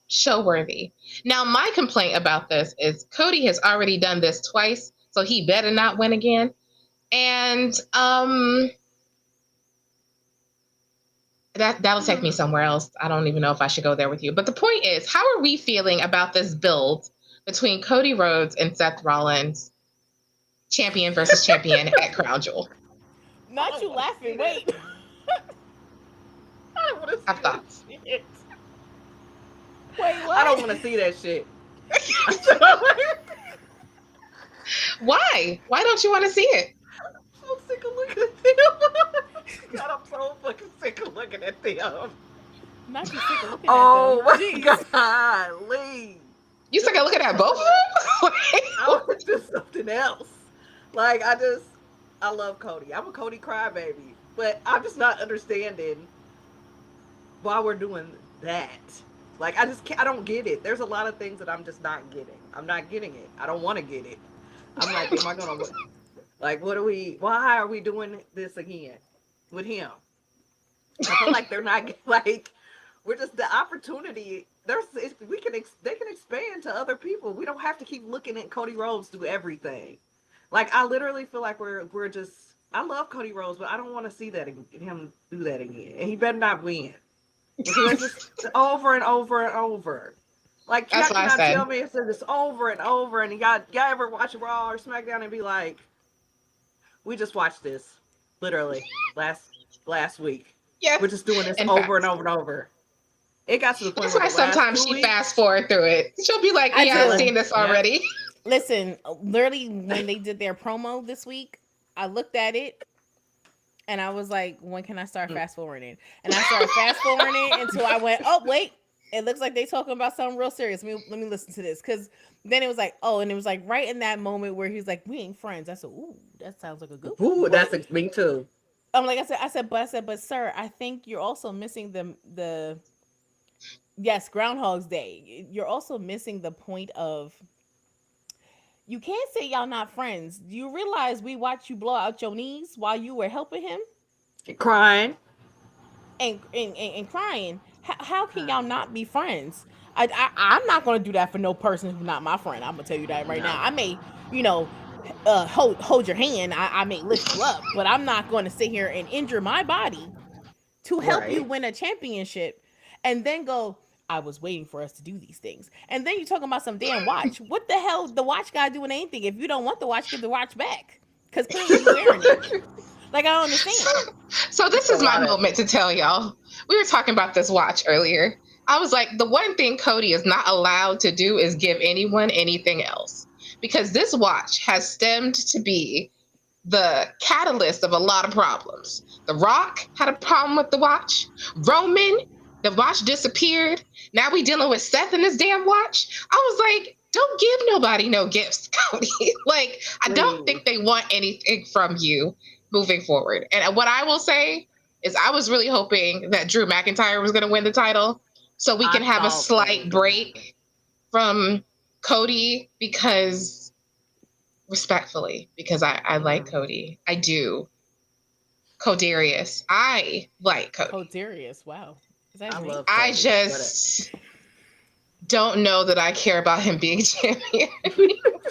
show worthy. Now, my complaint about this is Cody has already done this twice, so he better not win again. And that'll take me somewhere else. I don't even know if I should go there with you. But the point is, how are we feeling about this build between Cody Rhodes and Seth Rollins, champion versus champion at Crown Jewel? Not you laughing. Wait. I don't want to see Have that thoughts. shit. Wait, what? I don't want to see that shit. Why? Why don't you want to see it? I'm sick of looking at them. God, I'm so fucking sick of looking at them. Not you sick of looking Oh at them. my Jeez. God, Lee. You still gotta look at both of them? I want to do something else. Like, I love Cody. I'm a Cody crybaby. But I'm just not understanding why we're doing that. Like, I just can't, I don't get it. There's a lot of things that I'm just not getting. I'm not getting it. I don't want to get it. I'm like, am I gonna like? Why are we doing this again with him? I feel like they're not like we're just the opportunity. They can expand to other people. We don't have to keep looking at Cody Rhodes do everything. Like I literally feel like we're just. I love Cody Rhodes, but I don't want to see him do that again. And he better not win because it's just over and over and over. Like y'all That's what I cannot tell said. me it's this over and over. And y'all ever watch Raw or SmackDown and be like, we just watched this literally last week. Yes. We're just doing this In over and fact. over and over. It got to the point That's where why the last sometimes 2 she weeks. fast forward through it. She'll be like, I yeah, I've do. seen this Yeah. already. Listen, literally when they did their promo this week, I looked at it and I was like, when can I start fast forwarding? And I started fast forwarding until I went, oh wait, it looks like they talking about something real serious. Let me listen to this because then it was like, oh, and it was like right in that moment where he's like, we ain't friends. I said, ooh, that sounds like a good one. Ooh, that's me too. Like but sir, I think you're also missing the yes, Groundhog's Day. You're also missing the point of you can't say y'all not friends. Do you realize we watched you blow out your knees while you were helping him Crying. and crying? How can y'all not be friends? I'm not gonna do that for no person who's not my friend. I'm gonna tell you that right now. No. I may, you know, hold your hand. I may lift you up, but I'm not going to sit here and injure my body to help you Right. win a championship and then go, I was waiting for us to do these things. And then you're talking about some damn watch. What the hell the watch guy doing anything? If you don't want the watch, give the watch back. Because clearly you wearing it. Like, I don't understand. So It's this a is my lot of moment to tell y'all. We were talking about this watch earlier. I was like, the one thing Cody is not allowed to do is give anyone anything else. Because this watch has stemmed to be the catalyst of a lot of problems. The Rock had a problem with the watch. Roman, the watch disappeared. Now we dealing with Seth and this damn watch. I was like, don't give nobody no gifts, Cody. Like, I don't please. think they want anything from you moving forward. And what I will say is I was really hoping that Drew McIntyre was going to win the title so we I can have a thought that was slight gonna happen. break from Cody because respectfully, because I like Mm. Cody. I do. Codarius. I like Cody. Codarius, wow. Is that I his name? love I Cody, but just don't know that I care about him being champion anymore.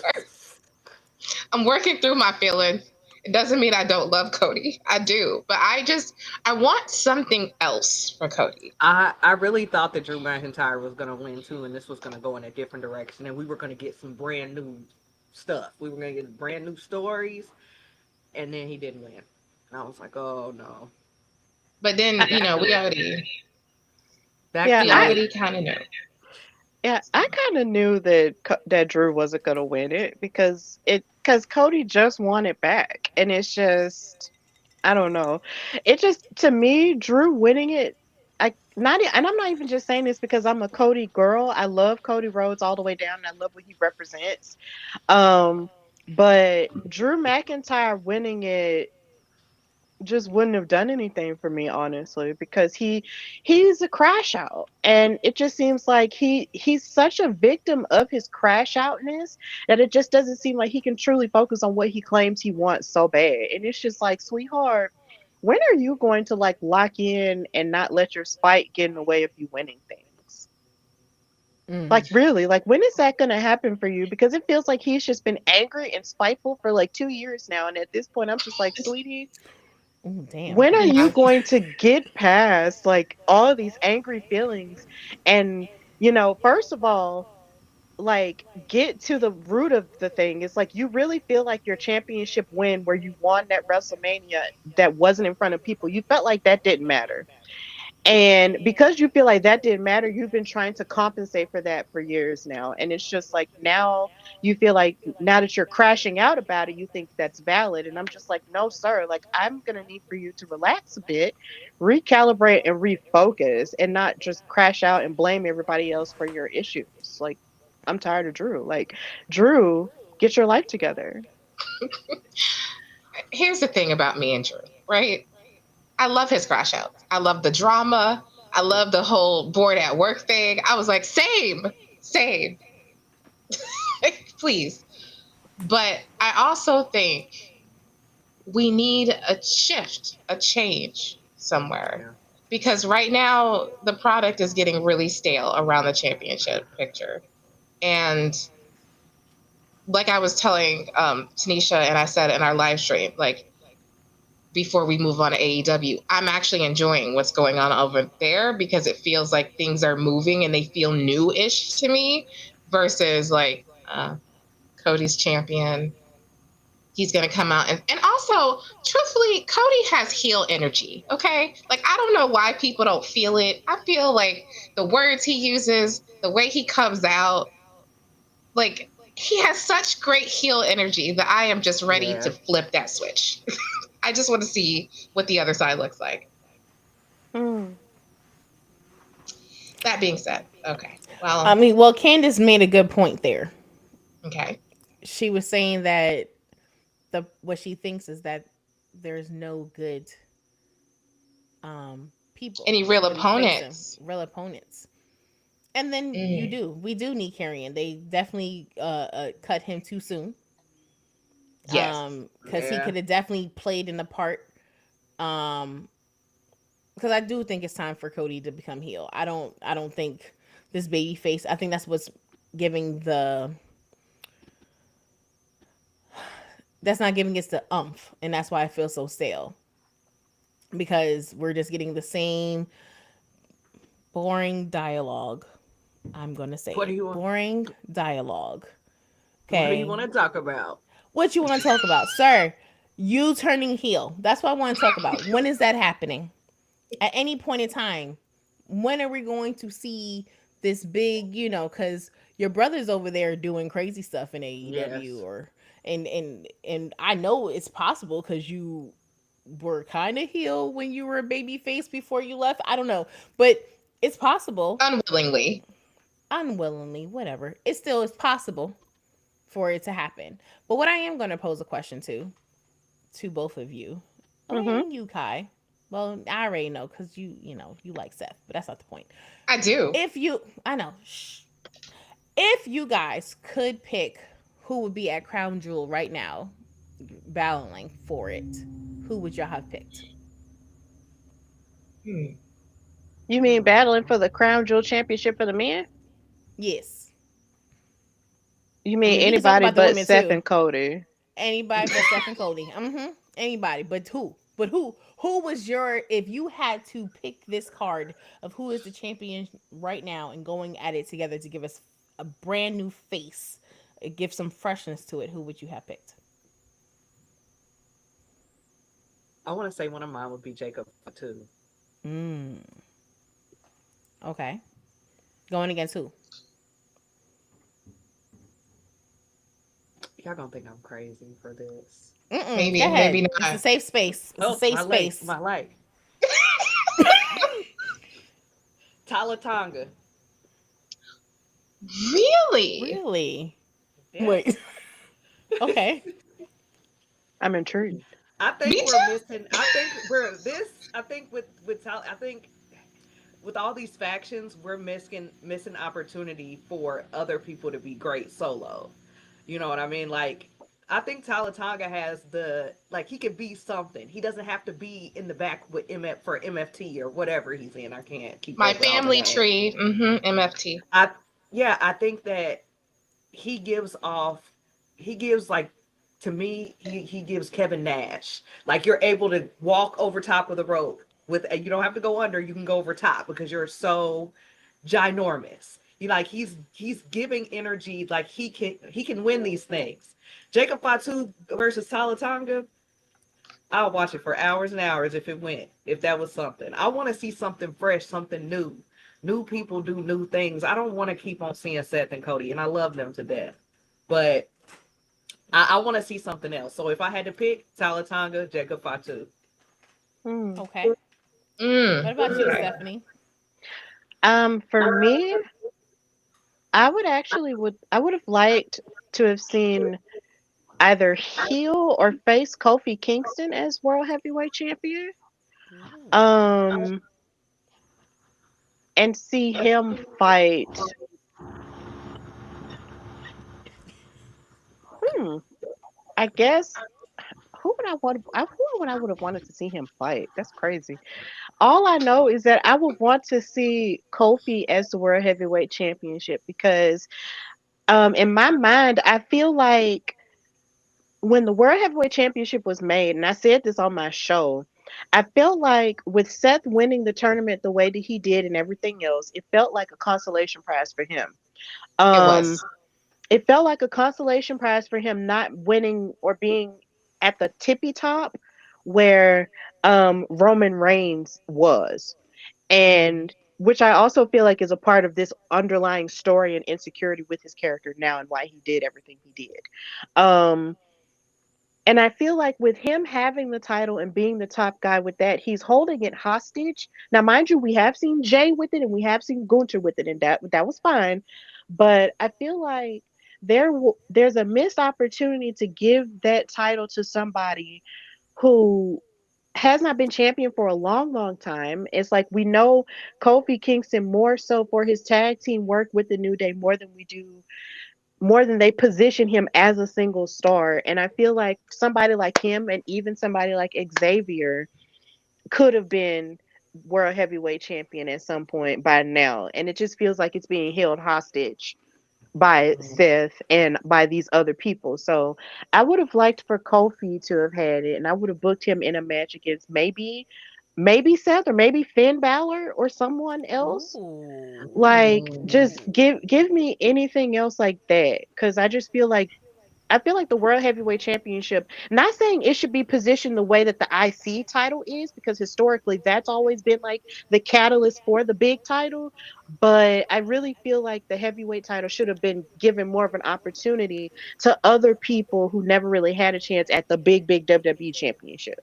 I'm working through my feelings. It doesn't mean I don't love Cody. I do. But I want something else for Cody. I really thought that Drew McIntyre was gonna win too, and this was gonna go in a different direction, and we were gonna get some brand new stuff. We were gonna get brand new stories, and then he didn't win, and I was like, oh no, But then, I, back to we it, already back yeah, we to I it. already kind of know. yeah, I kind of knew that that Drew wasn't gonna win it because Cody just won it back, and it's just I don't know. It just to me, Drew winning it, and I'm not even just saying this because I'm a Cody girl. I love Cody Rhodes all the way down, and I love what he represents. Um, but Drew McIntyre winning it just wouldn't have done anything for me, honestly, because he's a crash out, and it just seems like he's such a victim of his crash outness that it just doesn't seem like he can truly focus on what he claims he wants so bad. And it's just like, sweetheart, when are you going to like lock in and not let your spite get in the way of you winning things? Like, Mm. really, like, when is that going to happen for you? Because it feels like he's just been angry and spiteful for like 2 years now, and at this point I'm just like, sweetie, Oh, damn. when are you Yeah. going to get past like all of these angry feelings and first of all, like, get to the root of the thing? It's like, you really feel like your championship win where you won that WrestleMania that wasn't in front of people, you felt like that didn't matter, and because you feel like that didn't matter, you've been trying to compensate for that for years now. And it's just like, now you feel like, now that you're crashing out about it, you think that's valid. And I'm just like, no, sir. Like, I'm going to need for you to relax a bit, recalibrate, and refocus, and not just crash out and blame everybody else for your issues. Like, I'm tired of Drew. Like, Drew, get your life together. Here's the thing about me and Drew, right? I love his crash outs. I love the drama. I love the whole bored at work thing. I was like, same, same. Please. But I also think we need a shift, a change somewhere. Yeah. Because right now, the product is getting really stale around the championship picture. And like I was telling Tanesha, and I said in our live stream, like, before we move on to AEW, I'm actually enjoying what's going on over there because it feels like things are moving and they feel new-ish to me versus like Cody's champion. He's going to come out. And also, truthfully, Cody has heel energy, okay? Like, I don't know why people don't feel it. I feel like the words he uses, the way he comes out, like, he has such great heel energy that I am just ready to Yeah. flip that switch. I just want to see what the other side looks like. Hmm. That being said, okay. I Well, mean, well, Candace made a good point there. okay. She was saying that the what she thinks is that there's no good people Any real to be facing opponents? real opponents. And then Mm, we do need Carrion. They definitely cut him too soon. yes. Because he Yeah. could have definitely played in the part. Um, because I do think it's time for Cody to become heel. I don't think this baby face. I think that's what's giving the that's not giving us the umph, and that's why I feel so stale because we're just getting the same boring dialogue. I'm gonna say What do it. you want? Boring dialogue. What do you Okay. want to talk about? What you want to talk about, sir? You turning heel. That's what I want to talk about. When is that happening? At any point in time, when are we going to see this big, because your brother's over there doing crazy stuff in AEW, Yes. or and I know it's possible because you were kind of heel when you were a baby face before you left. I don't know, but it's possible. Unwillingly. Unwillingly, whatever. It still is possible for it to happen. But what I am going to pose a question to both of you, Mm-hmm. and you, Kai. Well, I already know because you like Seth, but that's not the point. I do. If you, I know, shh. If you guys could pick who would be at Crown Jewel right now, battling for it, who would y'all have picked? Hmm. You mean battling for the Crown Jewel Championship for the men? Yes. You I mean mean, we can talk anybody about the but women Seth too. and Cody? Anybody but Steph and Cody. Anybody, but who? But who? Who was your? If you had to pick this card of who is the champion right now and going at it together to give us a brand new face, give some freshness to it, who would you have picked? I want to say one of mine would be Jacob too. Mm. Okay. Going against who? Y'all gonna think I'm crazy for this. Mm-mm. Go Maybe, maybe ahead. It's a not. safe space. It's a Oh, safe my light, space. my light. Talatonga. Really? Really? Wait. Yes. Okay. I'm intrigued. I Me think we're too. missing. I think we're this. I think I think with all these factions, we're missing opportunity for other people to be great solo. You know what I mean? Like, I think Talatonga has the like he could be something. He doesn't have to be in the back with MF for MFT or whatever he's in. I can't keep My up with all the family names. tree. MFT. I Yeah, I think that he gives off he gives like to me he gives Kevin Nash. Like you're able to walk over top of the rope with you don't have to go under, you can go over top because you're so ginormous. You like he's giving energy like he can win these things. Jacob Fatu versus Talatonga, I'll watch it for hours and hours if it went. If that was something. I want to see something fresh, something new. New people do new things. I don't want to keep on seeing Seth and Cody, and I love them to death. But I want to see something else. So if I had to pick, Talatonga, Jacob Fatu. Hmm. Okay. What about you, Okay. Stephanie? For me, I would have liked to have seen either heel or face Kofi Kingston as World Heavyweight Champion. Ooh. Um, and see him fight. Hmm. I guess who would I would have wanted to see him fight? That's crazy. All I know is that I would want to see Kofi as the World Heavyweight Championship because in my mind I feel like when the World Heavyweight Championship was made, and I said this on my show, I felt like with Seth winning the tournament the way that he did and everything else, it felt like a consolation prize for him. It Um, was. it felt like a consolation prize for him not winning or being at the tippy top where Roman Reigns was. Mm-hmm. And which I also feel like is a part of this underlying story and insecurity with his character now and why he did everything he did. Um, and I feel like with him having the title and being the top guy with that, he's holding it hostage. Now, mind you, we have seen Jay with it and we have seen Gunter with it, and that was fine. But I feel like there's a missed opportunity to give that title to somebody who has not been champion for a long, long time. It's like we know Kofi Kingston more so for his tag team work with the New Day more than they position him as a single star. And I feel like somebody like him and even somebody like Xavier could have been world heavyweight champion at some point by now. And it just feels like it's being held hostage by Seth and by these other people. So I would have liked for Kofi to have had it and I would have booked him in a match against maybe Seth or maybe Finn Balor or someone else. Ooh. Like Mm. just give me anything else like that cuz I just feel like I feel like the World Heavyweight Championship, not saying it should be positioned the way that the IC title is, because historically that's always been like the catalyst for the big title. But I really feel like the heavyweight title should have been given more of an opportunity to other people who never really had a chance at the big WWE Championship.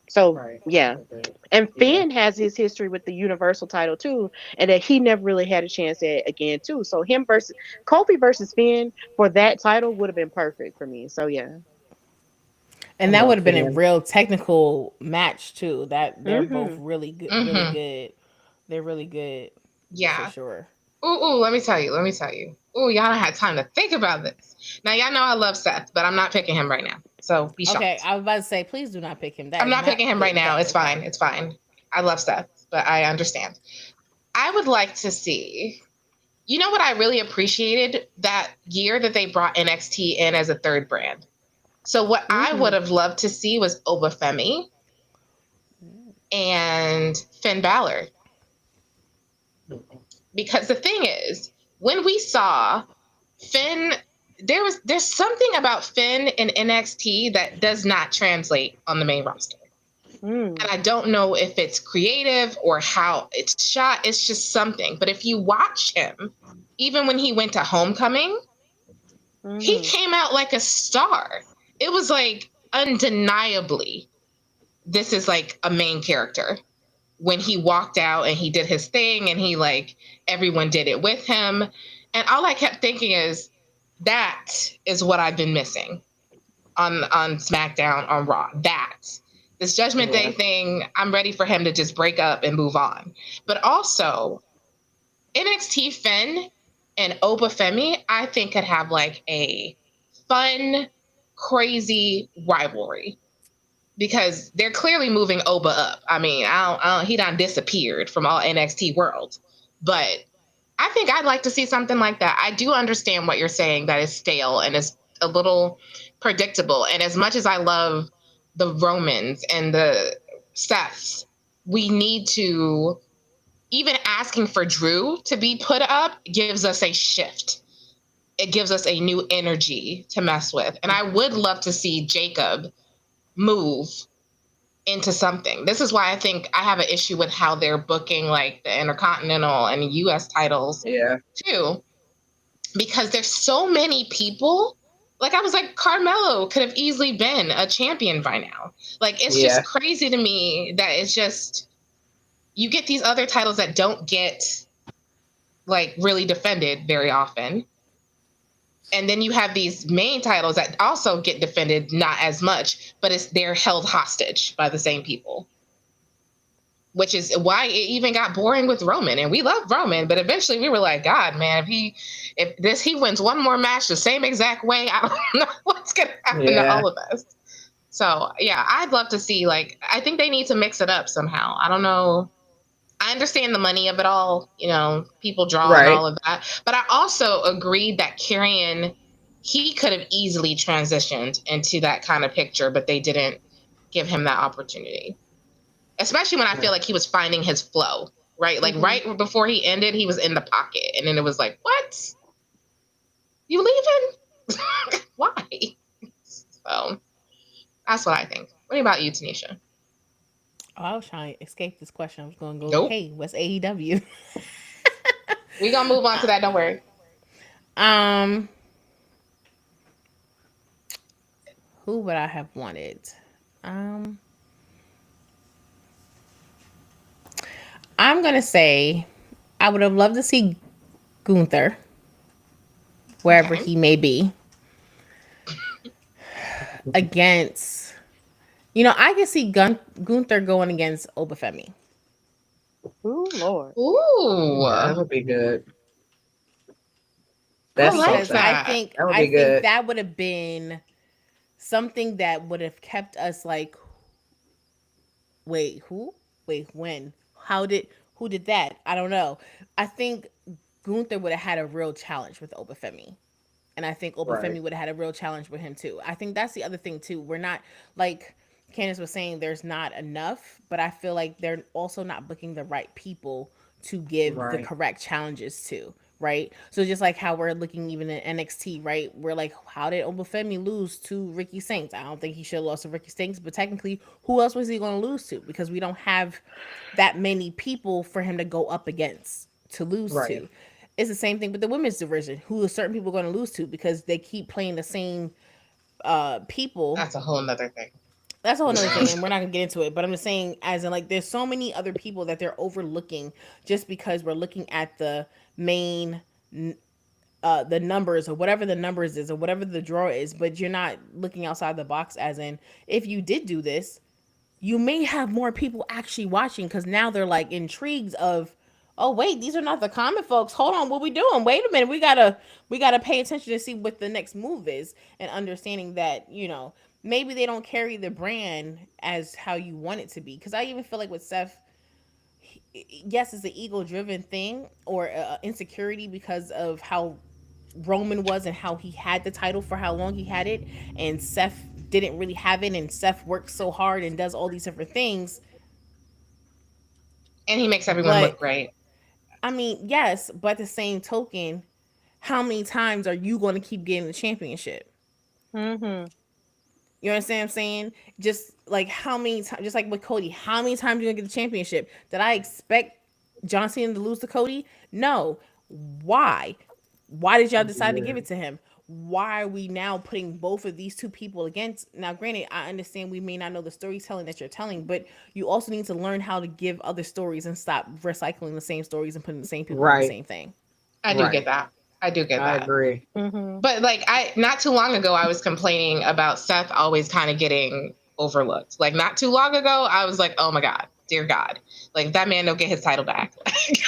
So, Right. yeah. Okay. And Yeah. Finn has his history with the Universal title too, and that he never really had a chance at again too. So him versus Kofi versus Finn for that title would have been perfect for me. So yeah. I And that would love have been a Finn. real technical match too. That they're both Mhm. really good, really Mm-hmm. good. They're really good for Yeah. sure. Ooh, let me tell you. Let me tell you. Ooh, y'all don't have time to think about this. Now, y'all know I love Seth, but I'm not picking him right now. So be Okay, shocked. I was about to say, please do not pick him. That I'm is not not picking him right good now. It's character. fine. It's fine. I love Seth, but I understand. I would like to see. You know what I really appreciated that year that they brought NXT in as a third brand? So what I would Mhm. have loved to see was Obafemi and Finn Balor. Because the thing is, when we saw Finn, there's something about Finn in NXT that does not translate on the main roster. And Mhm. I don't know if it's creative or how it's shot. It's just something. But if you watch him, even when he went to Homecoming, he Mhm. came out like a star. It was like undeniably, this is like a main character. When he walked out and he did his thing and he like everyone did it with him. And all I kept thinking is that is what I've been missing on SmackDown, on Raw. That this Judgment Yeah. Day thing, I'm ready for him to just break up and move on. But also NXT Finn and Obafemi, I think could have like a fun, crazy rivalry because they're clearly moving Oba up. I mean, he done disappeared from all NXT world, but I think I'd like to see something like that. I do understand what you're saying that is stale and is a little predictable. And as much as I love the Romans and the Seths, we need to, even asking for Drew to be put up gives us a shift. It gives us a new energy to mess with. And I would love to see Jacob move into something. This is why I think I have an issue with how they're booking like the Intercontinental and US titles Yeah. too, because there's so many people. Like I was like, Carmelo could have easily been a champion by now. Like it's Yeah. just crazy to me that it's just you get these other titles that don't get like really defended very often. And then you have these main titles that also get defended not as much, but they're held hostage by the same people, which is why it even got boring with Roman. And we love Roman, but eventually we were like, God, man, if he wins one more match the same exact way, I don't know what's gonna happen to Yeah. all of us. So yeah, I'd love to see like I think they need to mix it up somehow. I don't know. I understand the money of it all, people draw and Right. all of that. But I also agree that Carrion, he could have easily transitioned into that kind of picture, but they didn't give him that opportunity, especially when I feel like he was finding his flow, right? Like Mhm. right before he ended, he was in the pocket. And then it was like, what? You leaving? Why? So that's what I think. What about you, Tanisha? Oh, I was trying to escape this question. I was going to go, Nope. hey, what's AEW? We gonna move on to that. Don't worry. um, who would I have wanted? Um, I'm gonna say I would have loved to see Gunther wherever Okay. he may be against. I can see Gunther going against Obafemi. Ooh, Lord. Ooh, Yeah, that would be good. I That's like Because something. that. That would I be think good. that would have been something that would have kept us like, wait, who? Wait, when? How did who did that? I don't know. I think Gunther would have had a real challenge with Obafemi. And I think Right. Obafemi would have had a real challenge with him too. I think that's the other thing too. We're not like Candace was saying, there's not enough, but I feel like they're also not booking the right people to give the Right. correct challenges to. right? So just like how we're looking even in NXT, right? We're like, how did Obafemi lose to Ricky Saints? I don't think he should have lost to Ricky Saints, but technically, who else was he going to lose to? Because we don't have that many people for him to go up against to lose Right. to. It's the same thing with the women's division. Who are certain people going to lose to because they keep playing the same people. That's a whole nother thing. That's a whole other thing, and we're not gonna get into it. But I'm just saying, as in, like, there's so many other people that they're overlooking just because we're looking at the main, the numbers or whatever the numbers is or whatever the draw is. But you're not looking outside the box, as in, if you did do this, you may have more people actually watching because now they're like intrigued of, oh wait, these are not the common folks. Hold on, what we doing? Wait a minute, we gotta pay attention to see what the next move is, and understanding that, maybe they don't carry the brand as how you want it to be. Because I even feel like with Seth, yes, it's an ego driven thing or insecurity because of how Roman was and how he had the title for how long he had it, and Seth didn't really have it, and Seth works so hard and does all these different things. And he makes everyone look great. I mean, yes, but the same token, how many times are you going to keep getting the championship? Mm-hmm. You understand what I'm saying? Just like how many times, just like with Cody, how many times are you going to get the championship? Did I expect John Cena to lose to Cody? No. Why? Why did y'all decide to give it to him? Why are we now putting both of these two people against? Now, granted, I understand we may not know the storytelling that you're telling, but you also need to learn how to give other stories and stop recycling the same stories and putting the same people in the same thing. I do get that. I do get that. I agree. Mm-hmm. But like, not too long ago, I was complaining about Seth always kind of getting overlooked. Like, not too long ago, I was like, oh my God, dear God, like that man don't get his title back.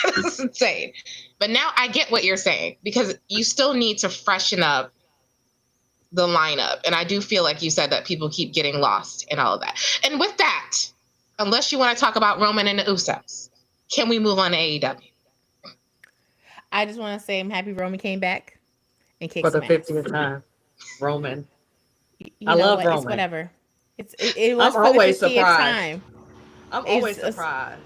That's insane. But now I get what you're saying, because you still need to freshen up the lineup. And I do feel like you said that people keep getting lost in all of that. And with that, unless you want to talk about Roman and the Usos, can we move on to AEW? I just want to say I'm happy Roman came back and kicked For the some ass. 50th time. Roman. I love what? Roman. It's whatever. It was I'm for always the 50th surprised. time. I'm always surprised.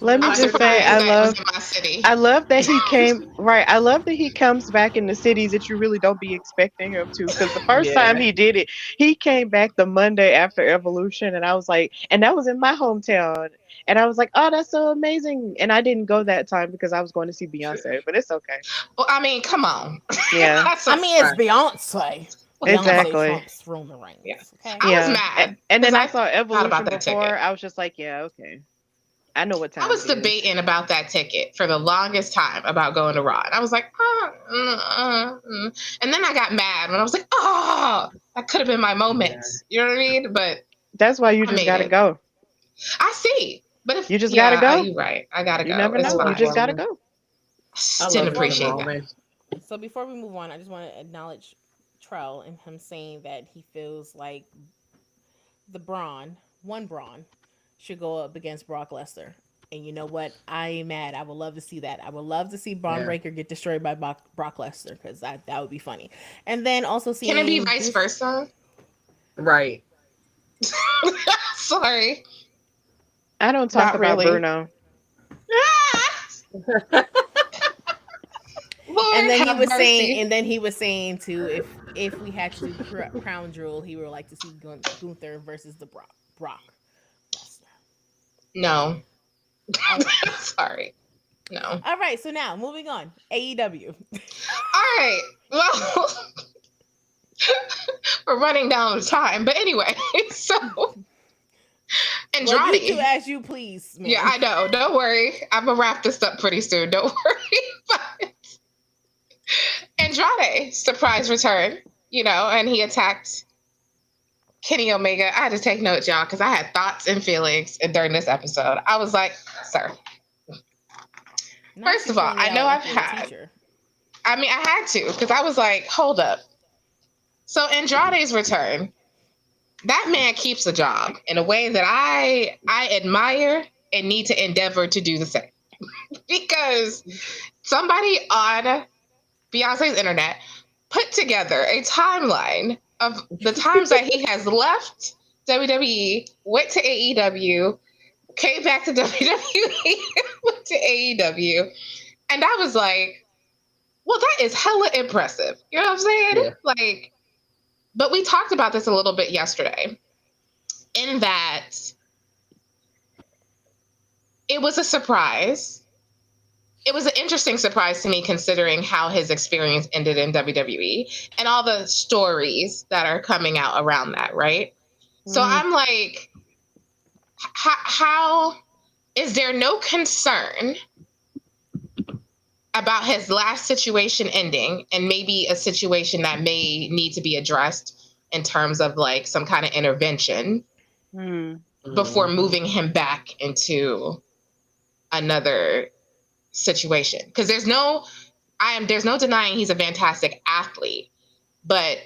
Let me I'm just say, surprised that it was in my city. I love that he came right. I love that he comes back in the cities that you really don't be expecting him to. Because the first time he did it, he came back the Monday after Evolution, and I was like, and that was in my hometown, and I was like, oh, that's so amazing. And I didn't go that time because I was going to see Beyonce, but it's okay. Well, I mean, come on. Yeah, I mean, it's Beyonce. Exactly. Beyonce trumps Roman Reigns. Yeah. Okay. I was mad. And then I because saw Evolution about that before. ticket. I was just like, yeah, okay. I know what time I was it is. debating about that ticket for the longest time about going to Raw. And I was like, and then I got mad when I was like, oh, that could have been my moment. You know what I mean? But that's why you just gotta go. I see. But if you just gotta go, you're right. I gotta go. You never know. You just gotta go. Didn't appreciate that. So before we move on, I just want to acknowledge Trell and him saying that he feels like one Braun, should go up against Brock Lesnar. And you know what? I ain't mad. I would love to see that. I would love to see Braun Breaker get destroyed by Brock Lesnar, because that would be funny. And then also seeing... Can it be vice versa? Right. Sorry. I don't talk about Bruno. And then he was saying too, if we had to do Crown Jewel, he would like to see Gunther versus the Brock Lesnar. No. Sorry. No. All right, so now moving on. AEW. All right. Well, we're running down the time, but anyway, so Andrade. Well, you do as you please, man. Yeah, I know. Don't worry. I'm gonna wrap this up pretty soon. Don't worry. But Andrade surprise return, and he attacked Kenny Omega. I had to take notes, y'all, because I had thoughts and feelings during this episode. I was like, sir. First of all, I know I've had. I mean, I had to, because I was like, hold up. So Andrade's return, that man keeps a job in a way that I admire and need to endeavor to do the same. Because somebody on Beyonce's internet put together a timeline of the times that he has left WWE, went to AEW, came back to WWE, went to AEW. And I was like, Well, that is hella impressive. You know what I'm saying? Yeah. Like, but we talked about this a little bit yesterday, in that it was a surprise. It was an interesting surprise to me, considering how his experience ended in WWE and all the stories that are coming out around that, right? So I'm like, how is there no concern about his last situation ending, and maybe a situation that may need to be addressed in terms of like some kind of intervention before moving him back into another situation? Because there's no denying he's a fantastic athlete, but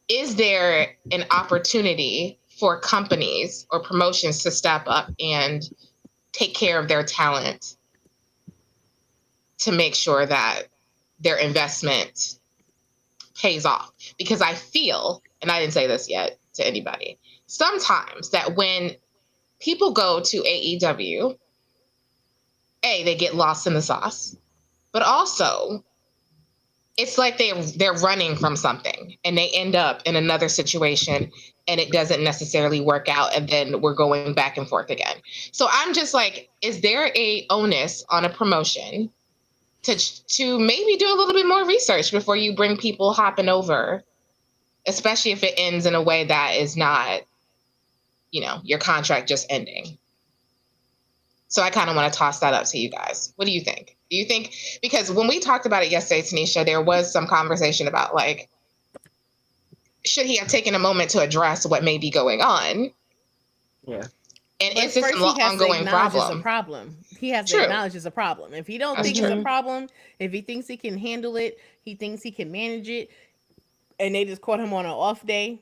is there an opportunity for companies or promotions to step up and take care of their talent to make sure that their investment pays off? Because I feel, and I didn't say this yet to anybody, sometimes that when people go to AEW, they get lost in the sauce, but also it's like they're running from something and they end up in another situation and it doesn't necessarily work out, and then we're going back and forth again. So I'm just like, is there a onus on a promotion to maybe do a little bit more research before you bring people hopping over, especially if it ends in a way that is not, your contract just ending? So I kind of want to toss that up to you guys. What do you think? Do you think, because when we talked about it yesterday, Tanesha, there was some conversation about like, should he have taken a moment to address what may be going on? Yeah. And But is this an first, he has to ongoing acknowledge it's a problem? problem. He has to True. acknowledge it's a problem. If he don't That's think it's true. a problem, if he thinks he can handle it, he thinks he can manage it, and they just caught him on an off day,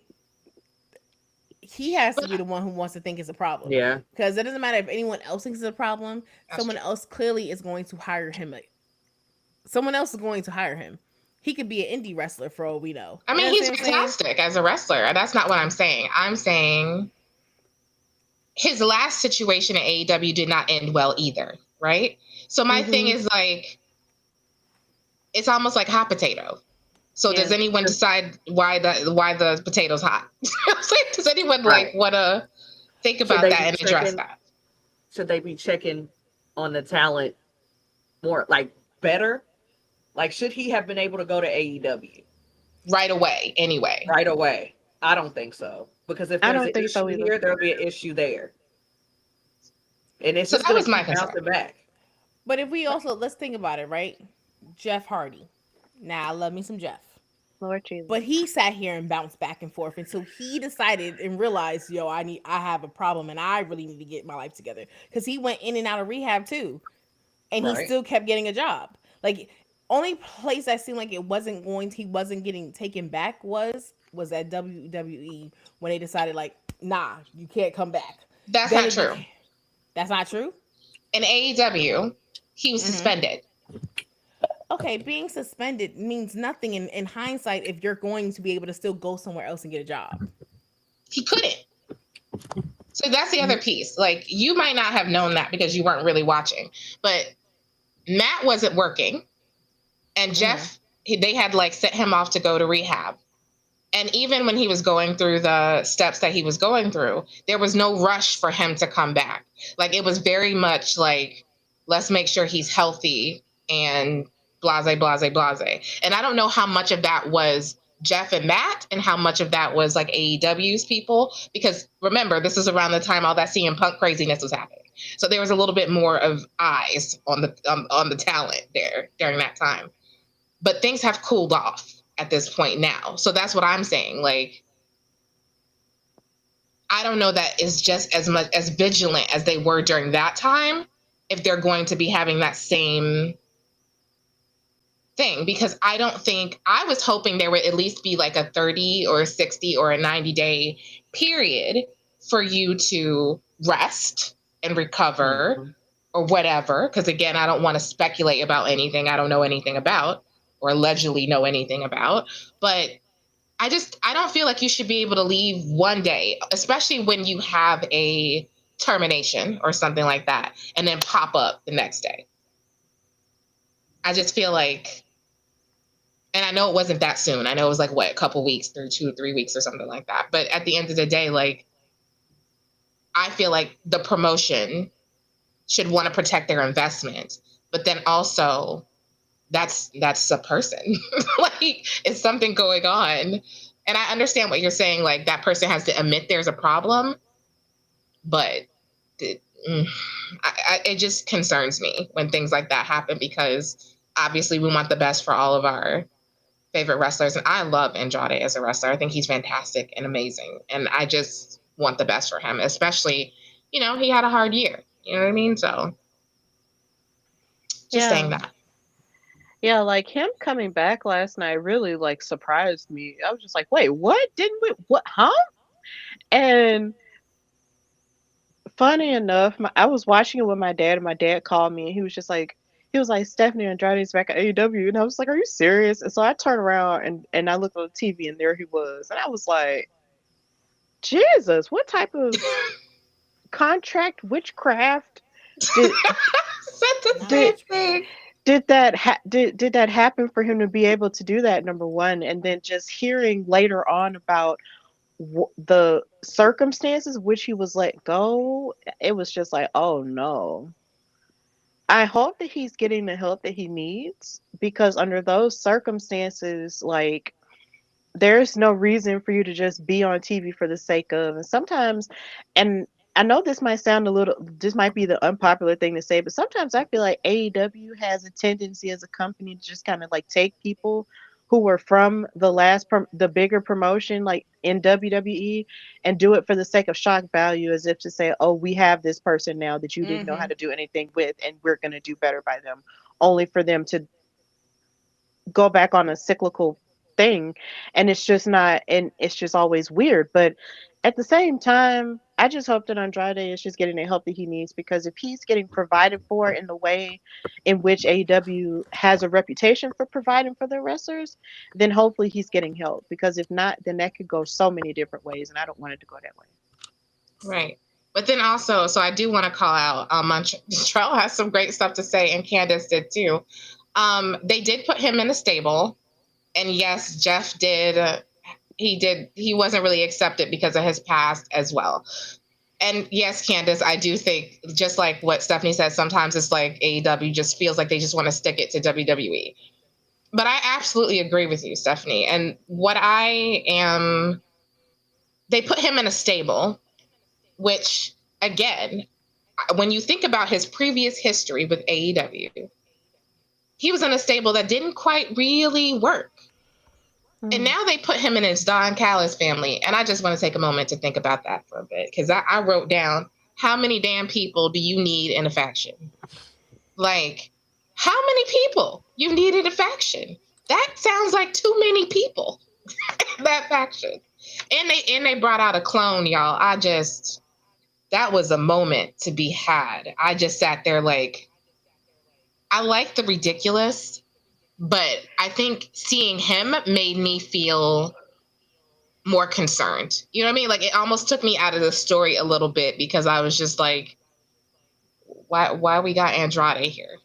he has to be the one who wants to think it's a problem. Yeah. Because it doesn't matter if anyone else thinks it's a problem. That's Someone true. else clearly is going to hire him. Someone else is going to hire him. He could be an indie wrestler for all we know. I mean, he's fantastic as a wrestler. That's not what I'm saying. I'm saying his last situation at AEW did not end well either, right? So my thing is like, it's almost like hot potato. So does anyone decide why the potato's hot? Does anyone like want to think about that and address that? Should they be checking on the talent more, like better? Like, should he have been able to go to AEW right away? Anyway, right away. I don't think so, because if there's an issue here, there'll be an issue there, and it's so just that was keep my concern. bouncing back. But if we also, let's think about it, right? Jeff Hardy. Now, I love me some Jeff. Lord Jesus. But he sat here and bounced back and forth until he decided and realized, I have a problem and I really need to get my life together. Because he went in and out of rehab too, and he still kept getting a job. Like, only place that seemed like he wasn't getting taken back was at WWE, when they decided like, nah, you can't come back. That's not true. That's not true. In AEW, he was suspended. Okay, being suspended means nothing in hindsight if you're going to be able to still go somewhere else and get a job. He couldn't. So that's the other piece. Like, you might not have known that because you weren't really watching, but Matt wasn't working, and Jeff, they had like sent him off to go to rehab. And even when he was going through the steps that he was going through, there was no rush for him to come back. Like, it was very much like, let's make sure he's healthy and blase, blase, blase. And I don't know how much of that was Jeff and Matt and how much of that was like AEW's people, because remember, this is around the time all that CM Punk craziness was happening. So there was a little bit more of eyes on the talent there during that time. But things have cooled off at this point now. So that's what I'm saying. Like, I don't know that it's just as much as vigilant as they were during that time, if they're going to be having that same thing, because I was hoping there would at least be like a 30 or a 60 or a 90-day period for you to rest and recover or whatever. Because again, I don't want to speculate about anything I don't know anything about or allegedly know anything about. But I don't feel like you should be able to leave one day, especially when you have a termination or something like that, and then pop up the next day. I just feel like, and I know it wasn't that soon. I know it was like, what, a couple weeks through 2 or 3 weeks or something like that. But at the end of the day, like, I feel like the promotion should want to protect their investment, but then also that's a person. Like, it's something going on. And I understand what you're saying. Like, that person has to admit there's a problem, but it, it just concerns me when things like that happen, because obviously we want the best for all of our favorite wrestlers. And I love Andrade as a wrestler. I think he's fantastic and amazing. And I just want the best for him, especially, he had a hard year. You know what I mean? So just saying Yeah. that. Yeah, like him coming back last night really like surprised me. I was just like, wait, what? Didn't we what huh? And funny enough, I was watching it with my dad, and my dad called me, and he was like, Stephanie Andrade's back at AEW, and I was like, are you serious? And so I turned around and I looked on the TV, and there he was, and I was like, Jesus, what type of contract witchcraft did Said the Not same did witchcraft. thing. did that happen for him to be able to do that? Number one, and then just hearing later on about the circumstances which he was let go, it was just like, oh no. I hope that he's getting the help that he needs, because under those circumstances, like, there's no reason for you to just be on TV for the sake of. And sometimes, and I know this might be the unpopular thing to say, but sometimes I feel like AEW has a tendency as a company to just kind of like take people who were from the bigger promotion, like in WWE, and do it for the sake of shock value, as if to say, oh, we have this person now that you didn't know how Mm-hmm. to do anything with, and we're going to do better by them, only for them to go back on a cyclical thing. And it's just not, and it's just always weird. But at the same time, I just hope that Andrade is just getting the help that he needs, because if he's getting provided for in the way in which AEW has a reputation for providing for their wrestlers, then hopefully he's getting help, because if not, then that could go so many different ways, and I don't want it to go that way. Right. But then also, so I do want to call out, Montreal has some great stuff to say, and Candace did too. They did put him in a stable, and yes, Jeff did. He wasn't really accepted because of his past as well. And yes, Candace, I do think, just like what Stephanie said, sometimes it's like AEW just feels like they just want to stick it to WWE. But I absolutely agree with you, Stephanie. And they put him in a stable, which, again, when you think about his previous history with AEW, he was in a stable that didn't quite really work. And Mm. now they put him in his Don Callis family. And I just want to take a moment to think about that for a bit, because I wrote down, how many damn people do you need in a faction? Like, how many people you need in a faction? That sounds like too many people. That faction. And they brought out a clone, y'all. That was a moment to be had. I just sat there like, I like the ridiculous, but I think seeing him made me feel more concerned. You know what I mean? Like, it almost took me out of the story a little bit, because I was just like, why we got Andrade here?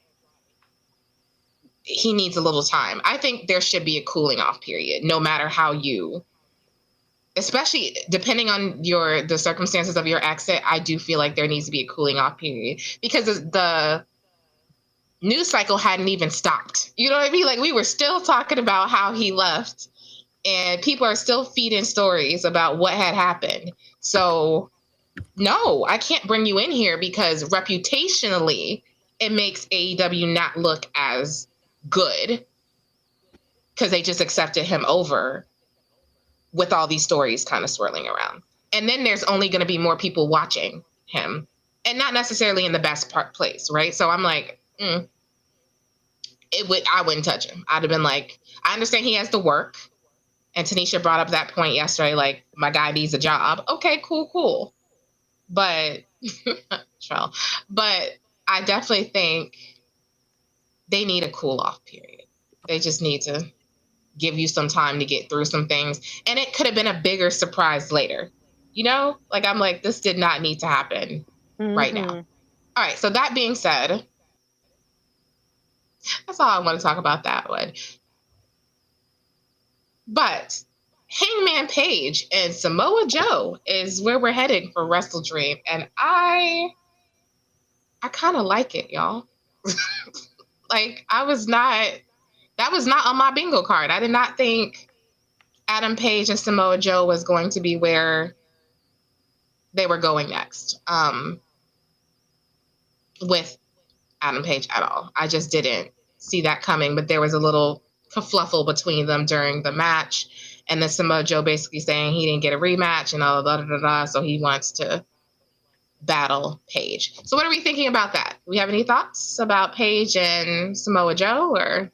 He needs a little time. I think there should be a cooling off period, no matter how you, especially depending on the circumstances of your exit. I do feel like there needs to be a cooling off period, because the news cycle hadn't even stopped. You know what I mean? Like, we were still talking about how he left, and people are still feeding stories about what had happened. So no, I can't bring you in here, because reputationally it makes AEW not look as good, because they just accepted him over with all these stories kind of swirling around. And then there's only going to be more people watching him, and not necessarily in the best place, right? So I'm like, I wouldn't touch him. I'd have been like, I understand he has to work. And Tanesha brought up that point yesterday, like, my guy needs a job. Okay, cool. But, but I definitely think they need a cool off period. They just need to give you some time to get through some things. And it could have been a bigger surprise later. Like, I'm like, this did not need to happen right now. Mm-hmm. All right. So that being said, That's all I want to talk about that one. But Hangman Page and Samoa Joe is where we're heading for Wrestle Dream, and I kind of like it, y'all. Like, that was not on my bingo card. I did not think Adam Page and Samoa Joe was going to be where they were going next with Adam Page at all. I just didn't see that coming, but there was a little kerfluffle between them during the match, and then Samoa Joe basically saying he didn't get a rematch and all da, so he wants to battle Page. So what are we thinking about that? Do we have any thoughts about Page and Samoa Joe, or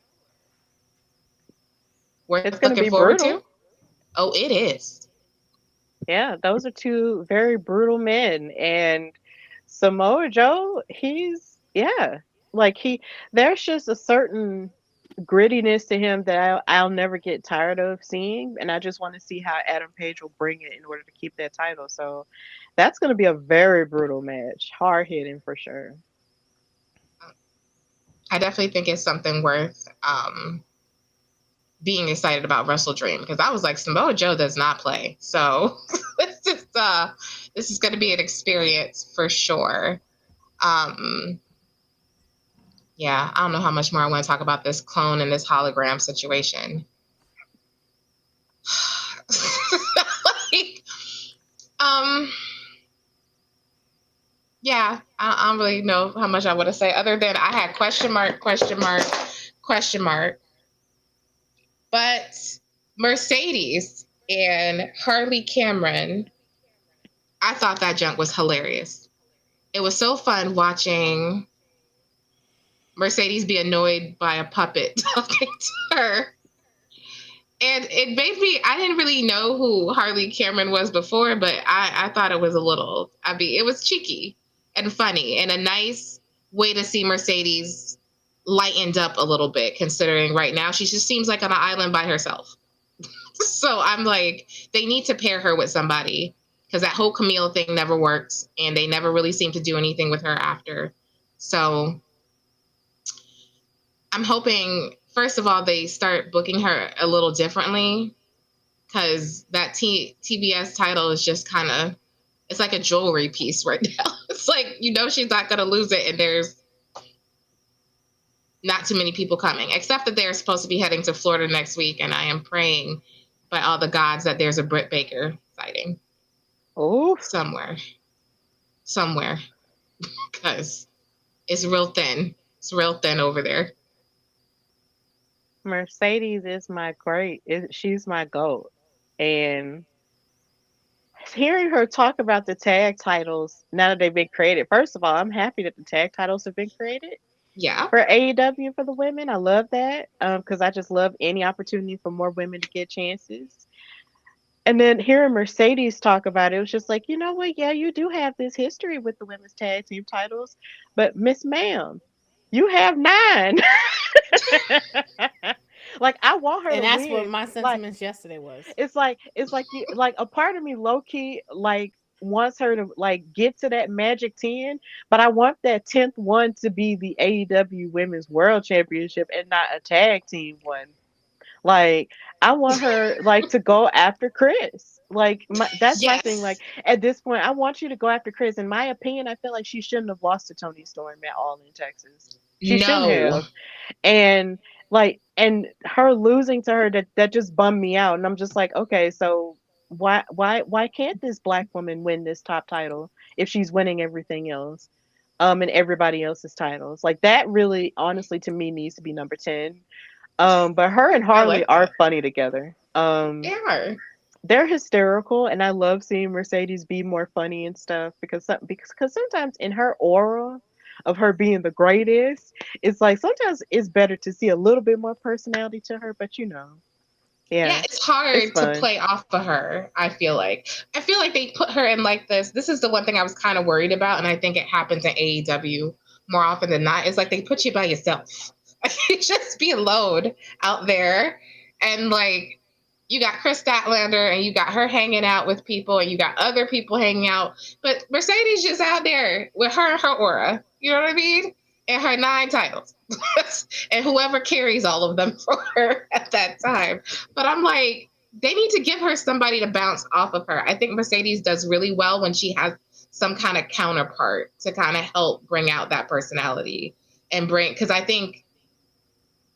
we're It's going to looking be forward brutal. to? Oh, it is. Yeah, those are two very brutal men. And Samoa Joe, there's just a certain grittiness to him that I'll never get tired of seeing. And I just want to see how Adam Page will bring it in order to keep that title. So that's going to be a very brutal match. Hard hitting for sure. I definitely think it's something worth being excited about Wrestle Dream, because I was like, Samoa Joe does not play. So this is going to be an experience for sure. Yeah, I don't know how much more I want to talk about this clone and this hologram situation. Like, yeah, I don't really know how much I want to say other than I had question mark. But Mercedes and Harley Cameron, I thought that junk was hilarious. It was so fun watching Mercedes be annoyed by a puppet talking to her. And it made me, I didn't really know who Harley Cameron was before, but I thought it was it was cheeky and funny and a nice way to see Mercedes lightened up a little bit, considering right now she just seems like on an island by herself. So I'm like, they need to pair her with somebody, because that whole Camille thing never worked and they never really seemed to do anything with her after. So I'm hoping, first of all, they start booking her a little differently, because that TBS title is just kind of, it's like a jewelry piece right now. It's like, she's not going to lose it, and there's not too many people coming, except that they're supposed to be heading to Florida next week, and I am praying by all the gods that there's a Britt Baker sighting. Oh, somewhere, because it's real thin. It's real thin over there. Mercedes is she's my goat. And hearing her talk about the tag titles now that they've been created, first of all, I'm happy that the tag titles have been created Yeah. for AEW for the women. I love that, because I just love any opportunity for more women to get chances. And then hearing Mercedes talk about it was just like, you know what? Yeah, you do have this history with the women's tag team titles, but Miss Ma'am, you have 9. Like, I want her And to that's what win. my Like, sentiments yesterday was. it's like you, like, a part of me low key like wants her to like get to that magic 10, but I want that 10th one to be the AEW Women's World Championship and not a tag team one. Like, I want her like to go after Chris. Like, that's my thing. Like, Yes. at this point, I want you to go after Chris. In my opinion, I feel like she shouldn't have lost to Tony Storm at All in Texas. She shouldn't No. have. And and her losing to her, that just bummed me out. And I'm just like, okay, so why can't this black woman win this top title if she's winning everything else? And everybody else's titles. Like, that really honestly to me needs to be number 10. But her and I Harley like are that. funny together. They are. They're hysterical, and I love seeing Mercedes be more funny and stuff, because sometimes in her aura of her being the greatest, it's like sometimes it's better to see a little bit more personality to her. But Yeah, yeah, it's it's hard to fun. play off of her, I feel like. I feel like they put her in like this. This is the one thing I was kind of worried about, and I think it happens in AEW more often than not. Is like they put you by yourself. You just be alone out there, and like you got Chris Statlander, and you got her hanging out with people, and you got other people hanging out. But Mercedes just out there with her and her aura. You know what I mean? and her 9 titles. And whoever carries all of them for her at that time. But I'm like, they need to give her somebody to bounce off of her. I think Mercedes does really well when she has some kind of counterpart to kind of help bring out that personality and bring, because I think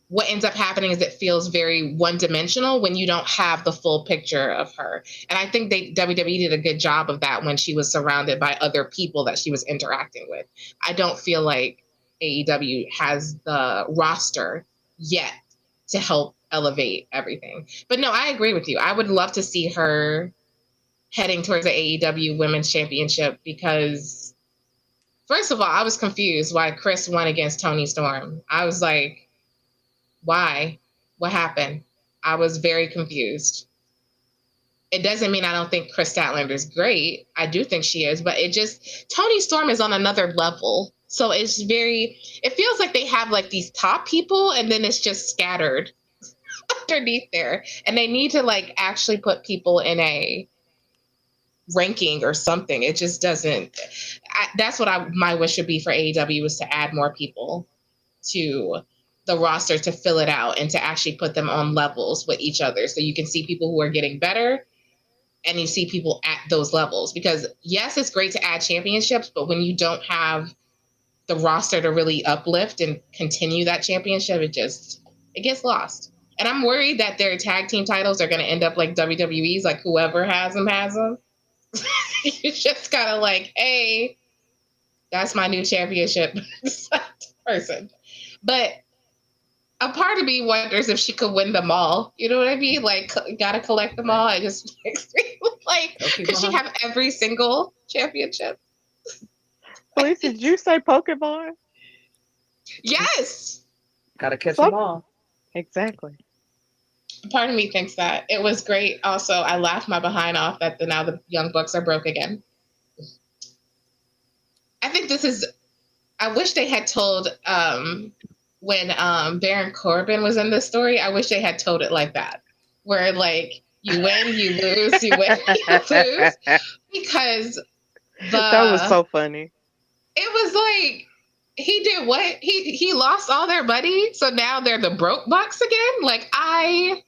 what ends up happening is it feels very one-dimensional when you don't have the full picture of her. And I think WWE did a good job of that when she was surrounded by other people that she was interacting with. I don't feel like AEW has the roster yet to help elevate everything. But no, I agree with you. I would love to see her heading towards the AEW Women's Championship because, first of all, I was confused why Chris won against Toni Storm. I was like, why? What happened? I was very confused. It doesn't mean I don't think Chris Statlander is great. I do think she is, but Toni Storm is on another level. So it feels like they have like these top people and then it's just scattered underneath there. And they need to like actually put people in a ranking or something. It just doesn't. That's what my wish would be for AEW is to add more people to the roster to fill it out and to actually put them on levels with each other. So you can see people who are getting better and you see people at those levels. Because yes, it's great to add championships, but when you don't have the roster to really uplift and continue that championship, it gets lost. And I'm worried that their tag team titles are going to end up like WWE's, like whoever has them has them. You just gotta like, hey, that's my new championship person. But a part of me wonders if she could win them all. You know what I mean? Like, gotta collect them all. It just makes me like, could she have every single championship? Felicia, did you say Pokemon? Yes. Gotta catch them all. Exactly. Part of me thinks that. It was great. Also, I laughed my behind off that now the Young Bucks are broke again. I think I wish they had told when Baron Corbin was in this story, I wish they had told it like that. Where like you win, you lose, you win, you lose. Because that was so funny. It was like he did what? He lost all their money, so now they're the broke Bucks again? Like I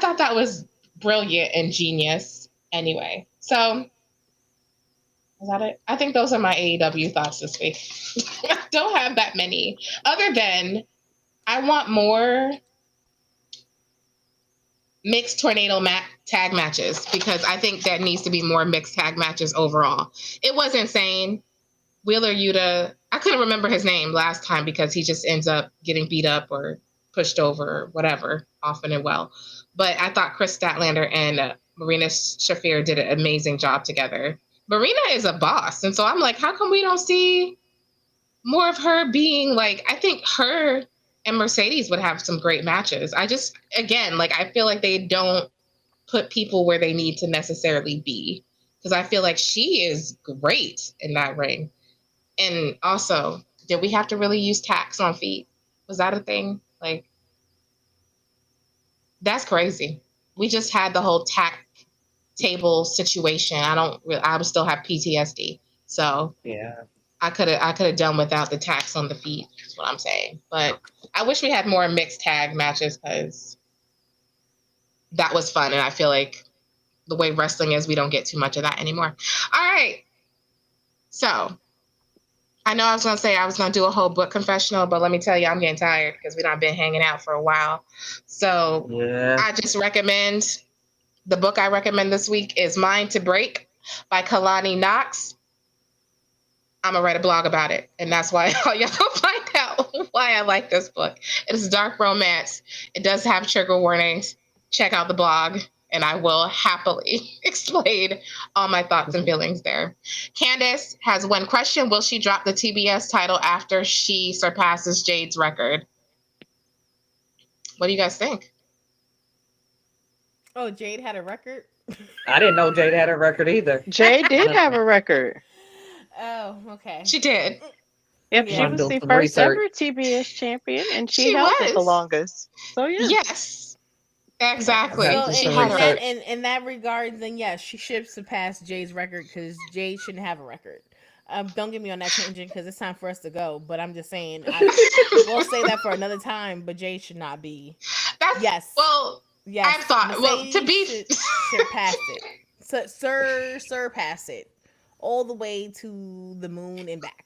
thought that was brilliant and genius anyway. So is that it? I think those are my AEW thoughts this week. I don't have that many. Other than I want more mixed tornado tag matches because I think there needs to be more mixed tag matches overall. It was insane. Wheeler Yuta, I couldn't remember his name last time because he just ends up getting beat up or pushed over or whatever, often and well. But I thought Chris Statlander and Marina Shafir did an amazing job together. Marina is a boss. And so I'm like, how come we don't see more of her being like, I think her and Mercedes would have some great matches. Again, like, I feel like they don't put people where they need to necessarily be because I feel like she is great in that ring. And also, did we have to really use tacks on feet? Was that a thing? Like, that's crazy. We just had the whole tack table situation. I would still have PTSD. So yeah, I could have done without the tacks on the feet. That's what I'm saying. But I wish we had more mixed tag matches because that was fun. And I feel like the way wrestling is, we don't get too much of that anymore. All right. So I know I was going to say I was going to do a whole book confessional, but let me tell you, I'm getting tired because we've not been hanging out for a while. So I just recommend, the book I recommend this week is Mind to Break by Kalani Knox. I'm going to write a blog about it. And that's why y'all find out why I like this book. It's dark romance. It does have trigger warnings. Check out the blog. And I will happily explain all my thoughts and feelings there. Candace has one question. Will she drop the TBS title after she surpasses Jade's record? What do you guys think? Oh, Jade had a record? I didn't know Jade had a record either. Jade did have a record. Oh, okay. She did. Yep, she was the first ever TBS champion, and she held it the longest. So, yeah. Yes. Exactly. So she had in that regard, then yes, she should surpass Jade's record because Jade shouldn't have a record. Don't get me on that tangent because it's time for us to go. But I'm just saying, we'll say that for another time. But Jay should not be. That's Yes, well. I've yes. thought. Well, to Mercedes be should pass it. Surpass it all the way to the moon and back.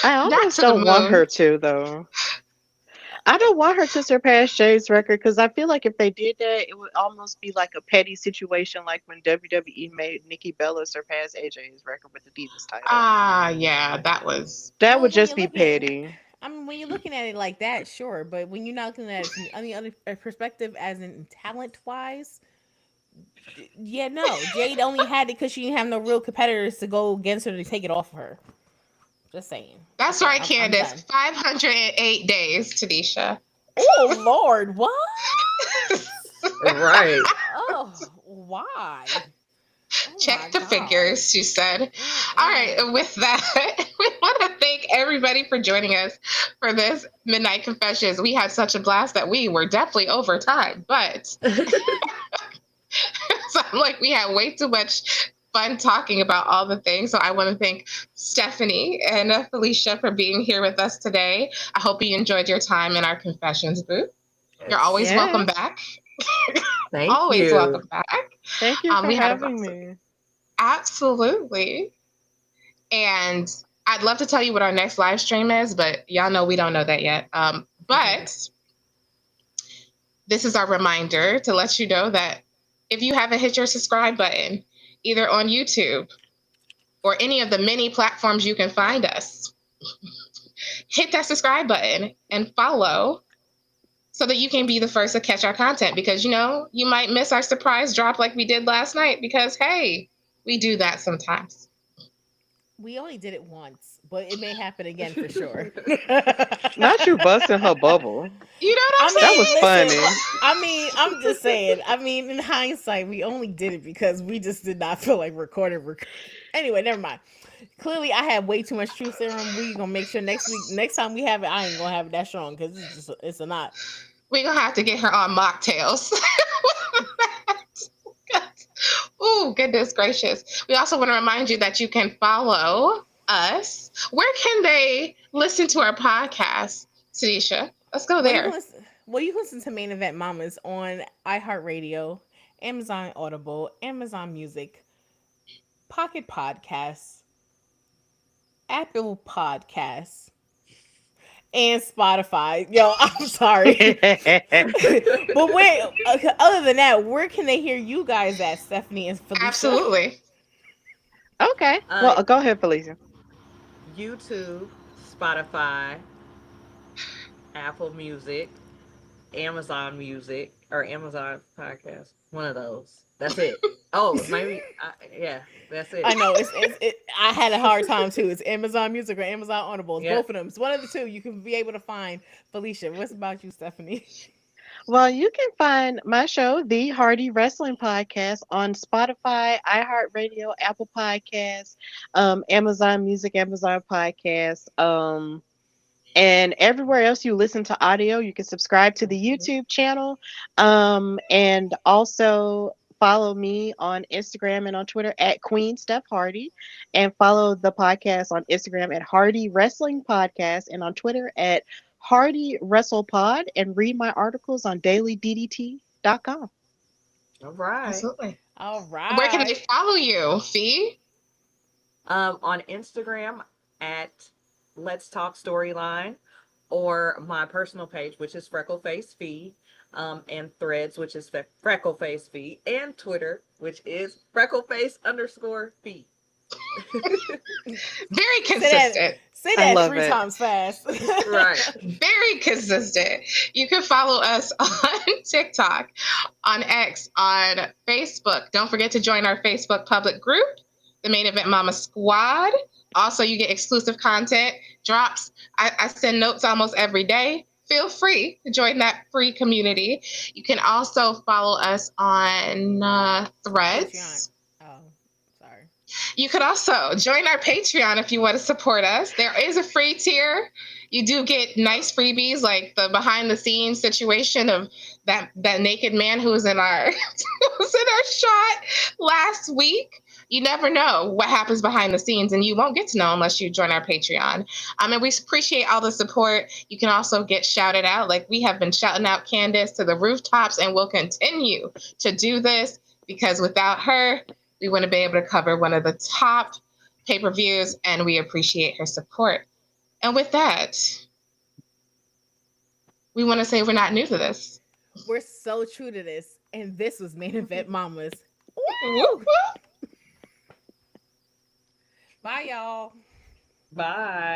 I not almost to the don't want moon. her to though. I don't want her to surpass Jay's record because I feel like if they did that, it would almost be like a petty situation, like when WWE made Nikki Bella surpass AJ's record with the Divas title. Ah, yeah, that was. That Well, would when just you're be looking, petty. I mean, when you're looking at it like that, sure. But when you're not looking at it from any other perspective, as in talent wise, yeah, no. Jade only had it because she didn't have no real competitors to go against her to take it off of her. Just saying. That's Okay, right, I'm Candace. done. 508 days, Tanisha. Oh Lord, what? Right. Oh, why? Oh Check my the God. figures, she said. All right, Mm-mm. and with that, we want to thank everybody for joining us for this Midnight Confessions. We had such a blast that we were definitely over time, but so like we had way too much fun talking about all the things. So I want to thank Stephanie and Felicia for being here with us today. I hope you enjoyed your time in our confessions booth. You're always Yes. welcome Yes. back. Thank Always you. welcome back. Thank you for We had a having blast. me. Absolutely. And I'd love to tell you what our next live stream is, but y'all know we don't know that yet. But this is our reminder to let you know that if you haven't hit your subscribe button, either on YouTube or any of the many platforms you can find us, hit that subscribe button and follow so that you can be the first to catch our content because, you might miss our surprise drop like we did last night because, hey, we do that sometimes. We only did it once, but it may happen again for sure. Not you busting her bubble. You know what I'm I That mean, was saying? listen. funny. I mean, I'm just saying. I mean, in hindsight, we only did it because we just did not feel like recording. Anyway, never mind. Clearly, I had way too much truth serum. We gonna make sure next time we have it, I ain't gonna have it that strong because it's a lot. We're going to have to get her on mocktails. Oh, goodness gracious. We also want to remind you that you can follow us. Where can they listen to our podcast, Tanisha? Let's go Well, you can there. listen. Well, you can listen to Main Event Mamas on iHeartRadio, Amazon Audible, Amazon Music, Pocket Podcasts, Apple Podcasts, and Spotify. Yo, I'm sorry. But wait, other than that, where can they hear you guys at, Stephanie and Felicia? Absolutely. Okay. Uh, Well, go ahead, Felicia. YouTube, Spotify, Apple Music, Amazon Music, or Amazon Podcast. One of those. That's it. Oh, maybe. Yeah, that's it. I know I had a hard time too. It's Amazon Music or Amazon Audible. It's Yep. both of them. It's one of the two. You can be able to find Felicia. What's about you, Stephanie? Well, you can find my show, The Hardy Wrestling Podcast, on Spotify, iHeartRadio, Apple Podcasts, Amazon Music, Amazon Podcasts, and everywhere else you listen to audio. You can subscribe to the YouTube channel, and also follow me on Instagram and on Twitter at Queen Steph Hardy, and follow the podcast on Instagram at Hardy Wrestling Podcast, and on Twitter at Hardy Wrestle Pod, and read my articles on dailyddt.com. All right. Absolutely. All Where can they right. follow you, Fee? On Instagram at Let's Talk Storyline, or my personal page, which is Freckleface Fee, and Threads, which is Freckleface Fee, and Twitter, which is Freckleface_Fee. Very Say consistent. I that love 3 it. times fast. Right. Very consistent. You can follow us on TikTok, on X, on Facebook. Don't forget to join our Facebook public group, the Main Event Mama Squad. Also, you get exclusive content drops. I send notes almost every day. Feel free to join that free community. You can also follow us on Threads. Patreon. Oh, sorry. You could also join our Patreon if you want to support us. There is a free tier. You do get nice freebies like the behind the scenes situation of that naked man who was in our who was in our shot last week. you never know what happens behind the scenes, and you won't get to know unless you join our Patreon. And we appreciate all the support. You can also get shouted out. Like we have been shouting out Candace to the rooftops, and we'll continue to do this because without her, we wouldn't be able to cover one of the top pay-per-views, and we appreciate her support. And with that, we want to say we're not new to this. We're so true to this. And this was Main Event Mamas. Woo! Bye, y'all. Bye.